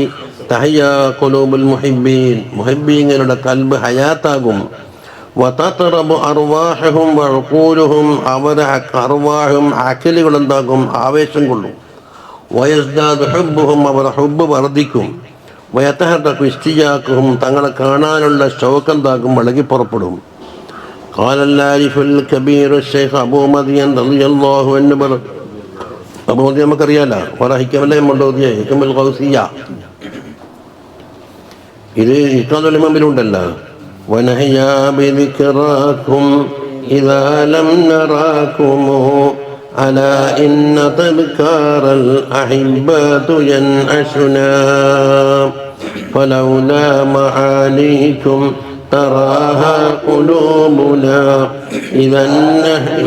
തഹയ്യാ ഖുലൂബുൽ മുഹിബ്ബീൻ, മുഹിബ്ബീങ്ങളുടെ കൽബ് ഹയാത്താകും. വതതറബു അർവാഹും വഅഖൂലുഹും, അവരുടെ അർവാഹും അഖലുകളെന്താകും, ആവേശം കൊള്ളും. വയസ്ദാദു ഹുബ്ബുഹും, അവരുടെ ഹുബ്ബ് വർദ്ധിക്കും. വയതഹറഖു ഇസ്തിജാഖുഹും, തങ്ങളെ കാണാനുള്ള ശൗഖെന്താകും, ഇളകി പുറപ്പെടും. ഖാലൽ ആരിഫുൽ കബീർ ശൈഖ് അബൂ മദിയൻ റളിയല്ലാഹു അൻഹു, അബൂ മദിയൻ നമുക്കറിയാലോ, വറഹിക്കമല്ലേ മണ്ടോദിയ ഹികമുൽ ഖൗസിയ, ഇത് ഇഖ്റാദുൽ ഇമാമിലുണ്ടല്ലോ. വനഹ്യാ ബിദിക്റാകും ഇദാ ലം നറാകും അലാ ഇന്ന തദ്കാറൽ അഹിബ്ബതു യൻഅശുനാ ഫലൗലാ മആനീകും തറാഹാ ഖുലൂബുനാ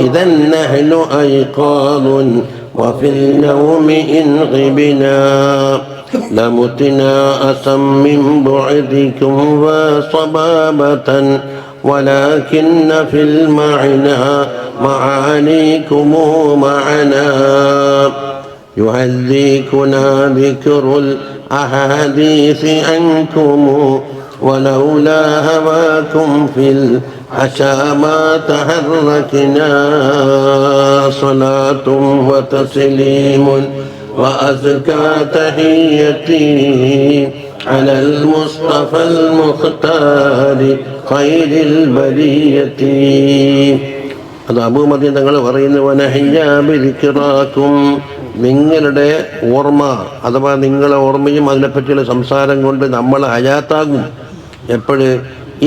ഇദൻ നഹ്നു അയ്ഖാദുൻ വഫിൽ നൗമി ഇൻ ഗിബ്നാ لمتنا أسم من بعدكم وصبابة ولكن في المعنى معانيكم معنا يهذيكنا ذكر الأحاديث عنكم ولولا هواكم في الحشا ما تحركنا صلاة وتسليم وأزكى تحيتي على المصطفى المختار خير البرية. അത് അബൂമദീൻ തങ്ങൾ പറയുന്നു വനഹ്യാ ബിദിക്റാകും, നിങ്ങളുടെ ഓർമ്മ അഥവാ നിങ്ങളെ ഓർമ്മയും അതിനെപ്പറ്റിയുള്ള സംസാരം കൊണ്ട് നമ്മൾ ഹയാത്താകും. എപ്പോഴ്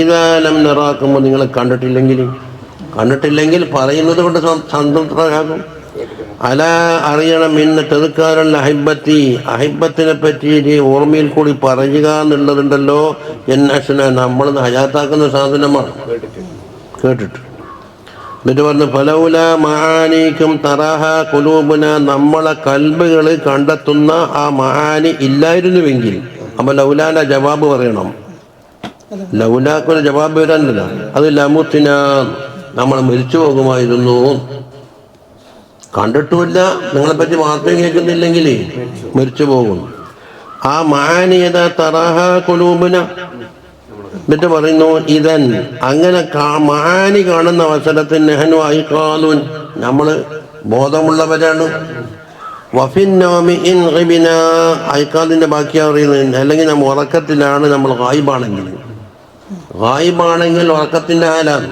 ഇദാ ലം നറാകും, നിങ്ങളെ കണ്ടിട്ടില്ലെങ്കിൽ പറയുന്നത് കൊണ്ട് സംതൃപ്തരാകും. അല അറിയണം, ഇന്ന് തെതുക്കാറുള്ള അഹിബത്തി, അഹിബത്തിനെ പറ്റി ഓർമ്മയിൽ കൂടി പറയുക എന്നുള്ളതുണ്ടല്ലോ. എന്നശന നമ്മളൊന്ന് ഹയാത്താക്കുന്ന സാധനമാണ് കേട്ടിട്ട്. എന്നിട്ട് പറഞ്ഞു ഫലൗല മഹാനിക്കും തറാഹ കുലൂബുന, നമ്മളെ കൽബുകൾ കണ്ടെത്തുന്ന ആ മഹാനി ഇല്ലായിരുന്നുവെങ്കിൽ. അപ്പം ലൗലാൻ്റെ ജവാബ് പറയണം. ലൗലാക്കൊരു ജവാബ് വരാനില്ല, അത് ലമുത്തിന, നമ്മൾ മരിച്ചു പോകുമായിരുന്നു. കണ്ടിട്ടുമില്ല, നിങ്ങളെപ്പറ്റി വാർത്ത കേൾക്കുന്നില്ലെങ്കിൽ മരിച്ചു പോകും. ആ മഹാനിയത തറാഹ കുലൂബുന. എന്നിട്ട് പറയുന്നു ഇതൻ, അങ്ങനെ മഹാനി കാണുന്ന അവസരത്തിൽ നെഹനു ഐഖാലുൻ, നമ്മൾ ബോധമുള്ളവരാണ്. വഫിന്നോമി ഇൻ ഗിബിന, ഐഖാലിൻ്റെ ബാക്കിയാണ് പറയുന്നത്. അല്ലെങ്കിൽ നമ്മൾ ഉറക്കത്തിലാണ്, നമ്മൾ ഗായിബാണെങ്കിൽ ഉറക്കത്തിൻ്റെ ഹാലാണ്,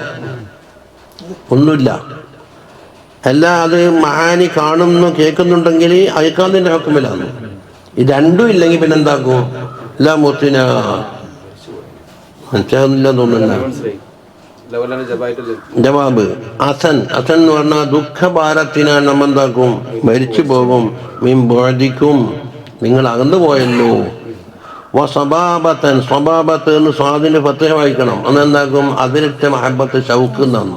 ഒന്നുമില്ല. അല്ല അത് മഹാനി കാണുന്നു കേൾക്കുന്നുണ്ടെങ്കിൽ ഐഖാലിൻ്റെ ഹുക്മിലാണ്. ഇത് രണ്ടും ഇല്ലെങ്കിൽ പിന്നെ എന്താക്കും? ലാ മുത്തിന, മനസ്സിലാകുന്നില്ല തോന്നുന്നില്ല. ജവാബ് അസൻ, അസൻ എന്ന് പറഞ്ഞാൽ ദുഃഖഭാരത്തിനാൽ നമ്മ എന്താക്കും? മരിച്ചു പോകും. മീൻ ബോധിക്കും, നിങ്ങൾ അകന്നു പോയല്ലോ. സ്വഭാബത്തൻ, സ്വഭാബത്ത് എന്ന് സ്വാദിന് ഫത്ഹ വായിക്കണം. അന്നെന്താക്കും? അതിരിട്ട മഹബത്ത് ഷൗക്ക് എന്നാണ്.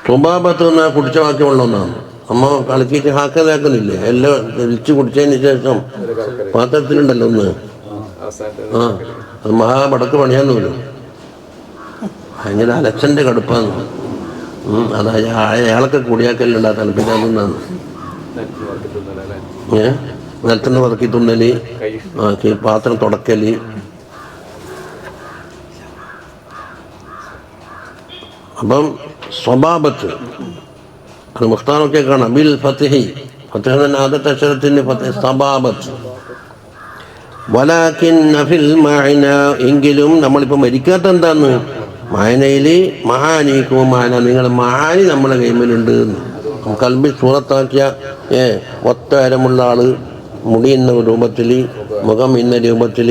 സ്വഭാബത്ത് എന്നാൽ കുടിച്ച വാക്യമുള്ള ഒന്നാണ്. അമ്മ കളിക്കിട്ട് ഹാക്കതാക്കുന്നില്ലേ, എല്ലാം വലിച്ചു കുടിച്ചതിന് ശേഷം പാത്രത്തിലുണ്ടല്ലോ ഒന്ന്, അത് മഹാപടക്ക് പണിയാന്ന് പോലും. ഭയങ്കര അലച്ചൻ്റെ കടുപ്പാന്ന്. അത് അയാളൊക്കെ കുടിയാക്കലുണ്ട് ആ തലപ്പിനാന്നാണ്. നിലത്തുനിന്ന് പറക്കി തുന്നല്, പാത്രം തുടക്കല്. അപ്പം സ്വഭാബത്ത് അത് മുഖ്താറൊക്കെ കാണാം. ബിൽ ഫത്ഹി, ഫത്ഹ് തന്നെ ആദ്യത്തെ അക്ഷരത്തിന് സ്വഭാബത്ത്. വലാകിന്ന ഫിൽ മഅന, എങ്കിലും നമ്മളിപ്പോൾ മരിക്കാത്ത എന്താന്ന് മഅനയിൽ മഹാനിക്കും മഅന, നിങ്ങൾ മഹാനി നമ്മളെ കൈമിലുണ്ട്. കൽബി സൂറത്താക്കിയ ഒത്തരമുള്ള ആള്, മുടി ഇന്ന രൂപത്തിൽ, മുഖം ഇന്ന രൂപത്തിൽ,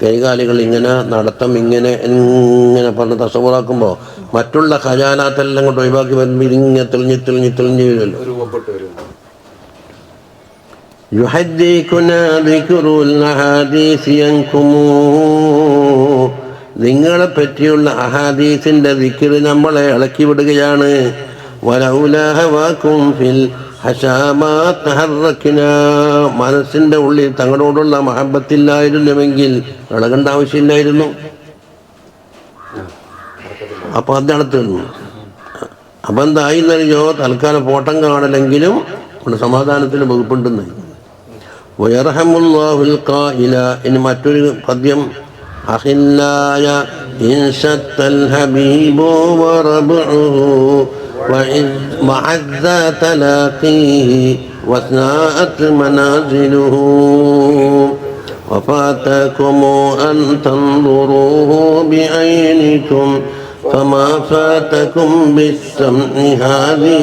കൈകാലുകൾ ഇങ്ങനെ, നടത്തം ഇങ്ങനെ ഇങ്ങനെ പറഞ്ഞ് തസവറാക്കുമ്പോൾ മറ്റുള്ള ഖജാനാത്തെല്ലാം കൊണ്ട് ഒഴിവാക്കി വരുമ്പോൾ ഇതിങ്ങനെ തെളിഞ്ഞ് തെളിഞ്ഞ് തെളിഞ്ഞ് വരുമല്ലോ. നിങ്ങളെ പറ്റിയുള്ള അഹാദീസിന്റെ ദിക്ർ നമ്മളെ ഇളക്കി വിടുകയാണ്. മനസ്സിന്റെ ഉള്ളിൽ തങ്ങളോടുള്ള മഹബത്തില്ലായിരുന്നുവെങ്കിൽ ഇളകേണ്ട ആവശ്യമില്ലായിരുന്നു. അപ്പൊ അതാണ് തീർന്നു. അപ്പൊ എന്തായി എന്നറിയോ, തൽക്കാലം ഫോട്ടം കാണലെങ്കിലും ഇവിടെ സമാധാനത്തിന് വകുപ്പുണ്ടെന്നായി. വയർഹമുല്ലാഹുൽ ഖായില, ഇനി മറ്റൊരു പദ്യം. അഖില്ലായ ഇൻഷത്തൽ ഹബീബു വറബ്ഉഹു വഅസ്സ തലാഖീഹി വസ്നാഅത് മനാസിലുഹു വഫാതകും അൻ തൻദുറൂഹു ബിഐനികും ഫമാ ഫാതകും ബിസ്സംഇ ഹാദി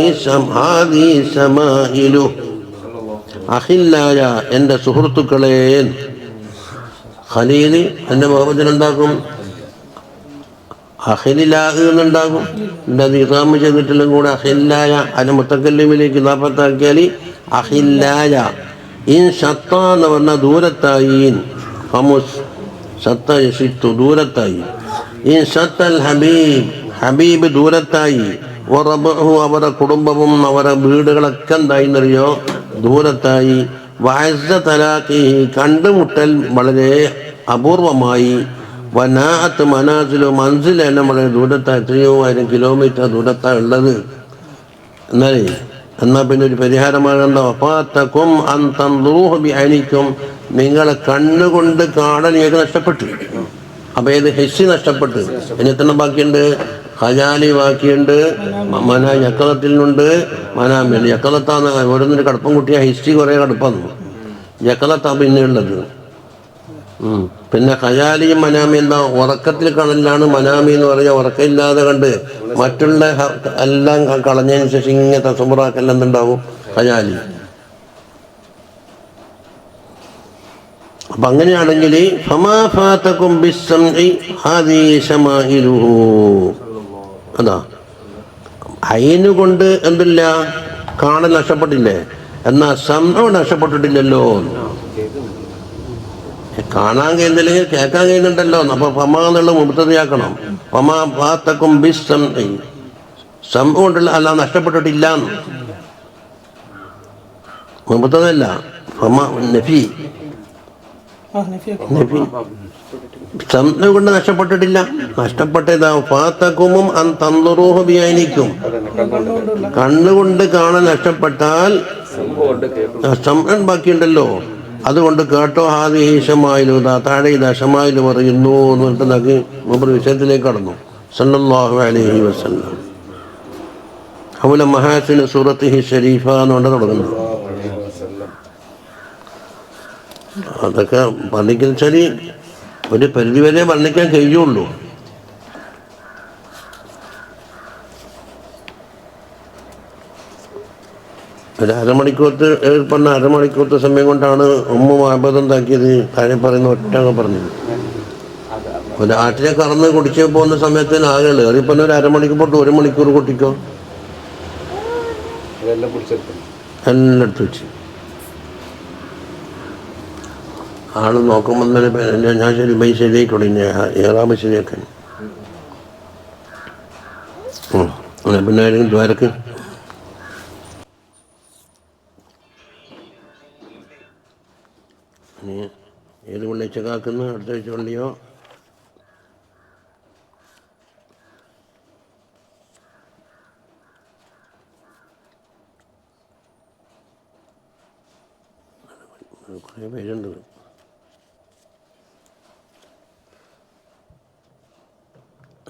ശമാഇലുഹു. അഖില്ലായ, എൻ്റെ സുഹൃത്തുക്കളെ. ഖലീല് എൻ്റെ ബഹുവചനം അഖിലാഹ് എന്നുണ്ടാകും. എൻ്റെ അത് ഇഖാമ ചെയ്തിട്ടെല്ലാം കൂടെ അഖില്ലായ അതിന് മുത്തക്കല്ലിമിലേക്ക് ഇദാഫത്താക്കിയാൽ അഖില്ലായ. ഇൻ ഷത്ത എന്ന് പറഞ്ഞാൽ ദൂരത്തായി, ഹമുസ് ഷത്ത യശിത്തു ദൂരത്തായി. ഇൻ ഷത്തൽ ഹബീബ്, ഹബീബ് ദൂരത്തായി. വറബ്ഉഹു, അവരുടെ കുടുംബവും അവരുടെ വീടുകളൊക്കെ എന്തായിന്നറിയോ, ദൂരത്തായി. വഅസ്സ തലാഖീഹി, കണ്ടുമുട്ടൽ വളരെ അപൂർവമായി. വനാഅത്ത് മനാസിലു, മൻസിൽ തന്നെ വളരെ ദൂരത്താണ്, എത്രയോ 1000 കിലോമീറ്റർ ദൂരത്താണ് ഉള്ളത്. എന്നാൽ പിന്നെ ഒരു പരിഹാരമാകണ്ട. വഫാതകും അൻ തൻദുറൂഹു ബിഐനികും, നിങ്ങളെ കണ്ണുകൊണ്ട് കാണൽ നിങ്ങൾക്ക് നഷ്ടപ്പെട്ടു. അപ്പം ഏത് ഹിസ്സി നഷ്ടപ്പെട്ട്. ഇനി എത്ര ബാക്കിയുണ്ട്? ഖജാലി ബാക്കിയുണ്ട്, യക്കലത്തിലുണ്ട്, മനാമിയുണ്ട്. യക്കലത്താണ് ഓരോന്നൊരു കടുപ്പം കുട്ടിയാൽ ഹിസ്റ്റി കുറേ കടുപ്പാണ്. യക്കലത്താണ് പിന്നെ ഉള്ളത്. പിന്നെ ഖജാലിയും മനാമി എന്താ, ഉറക്കത്തിൽ കാണലാണ്. മനാമി എന്ന് പറഞ്ഞാൽ ഉറക്കമില്ലാതെ കണ്ട് മറ്റുള്ള എല്ലാം കളഞ്ഞതിന് ശേഷം ഇങ്ങനെ തസമുറാക്കെല്ലാം എന്തുണ്ടാവും, ഖജാലി. അപ്പം അങ്ങനെയാണെങ്കിൽ അതാ അയിന് കൊണ്ട് എന്തില്ല, കാണൽ നഷ്ടപ്പെട്ടില്ലേ, എന്നാൽ സംഭവം നഷ്ടപ്പെട്ടിട്ടില്ലല്ലോ. കാണാൻ കഴിയുന്നില്ലെങ്കിൽ കേൾക്കാൻ കഴിയുന്നുണ്ടല്ലോ. അപ്പൊ ഫമാ എന്നുള്ള മുബത്തതയാക്കണം. ഫമാ ഫാതകും ബിസ്സംഇ, സംഭവം ഉണ്ടല്ലോ, അല്ല നഷ്ടപ്പെട്ടിട്ടില്ല. മുബത്തതല്ല, ഫമാ നഫി, സംഭവം കൊണ്ട് നഷ്ടപ്പെട്ടിട്ടില്ല. നഷ്ടപ്പെട്ടതാ ഫാതകുമും അൻ തൻദുറൂഹു ബിഐനികും, കണ്ണുകൊണ്ട് കാണാൻ നഷ്ടപ്പെട്ടാൽ സംഭവം ബാക്കിയുണ്ടല്ലോ, അതുകൊണ്ട് കേട്ടോ. ഹാദിഹി ശമായിലു, താഴെ ഇതാ ശമായില് പറയുന്നു എന്ന് പറഞ്ഞിട്ട് മൂപ്പർ വിഷയത്തിലേക്ക് കടന്നു. സല്ലല്ലാഹു അലൈഹി വസല്ലം ഹൗല മഹാസിൻ സൂറത്തിഹി ഷരീഫ എന്നുകൊണ്ട് തുടങ്ങുന്നു. അതൊക്കെ വർണ്ണിക്കുന്ന വെച്ചാൽ ഒരു പരിധിവരെ വർണ്ണിക്കാൻ കഴിയുള്ളൂ. ഒരു അരമണിക്കൂറത്തെ സമയം കൊണ്ടാണ് മഹബത്ത് ഉണ്ടാക്കിയത്. താഴെ പറയുന്ന ഒറ്റങ്ങ് പറഞ്ഞത്. ഒരു ആട്ടിനെ കറന്ന് കുടിച്ച് പോകുന്ന സമയത്തിന് ആകെയുള്ളു. അതിപ്പോൾ ഒരു അരമണിക്കൂർ പോട്ട് 1 മണിക്കൂർ കൂട്ടിക്കോ, എല്ലാം എടുത്ത് വെച്ച് ആള് നോക്കുമ്പോൾ ഞാൻ ശരി ബൈ ശരിയായിക്കോളെ, ഏറാമ ശരിയാക്കാൻ. പിന്നെ ആരെങ്കിലും ദ്വാരക്ക് ഏത് വെള്ളിയാഴ്ച കാക്കുന്നു? അടുത്ത ആഴ്ച വെള്ളിയോ? കുറേ പേരുണ്ട്.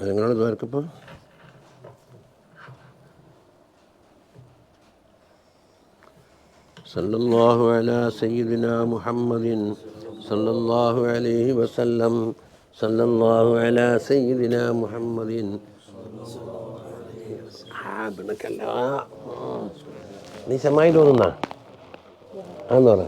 നിങ്ങളുടെ ദ്വാരക്കിപ്പോൾ സല്ലല്ലാഹു അലാ സയ്യിദിനാ മുഹമ്മദിൻ സല്ലല്ലാഹു അലൈഹി വസല്ലം സല്ലല്ലാഹു അലാ സയ്യിദിനാ മുഹമ്മദിൻ. പിണക്കല്ല, നീ ശമായി തോന്നുന്ന ആന്ന് പറ.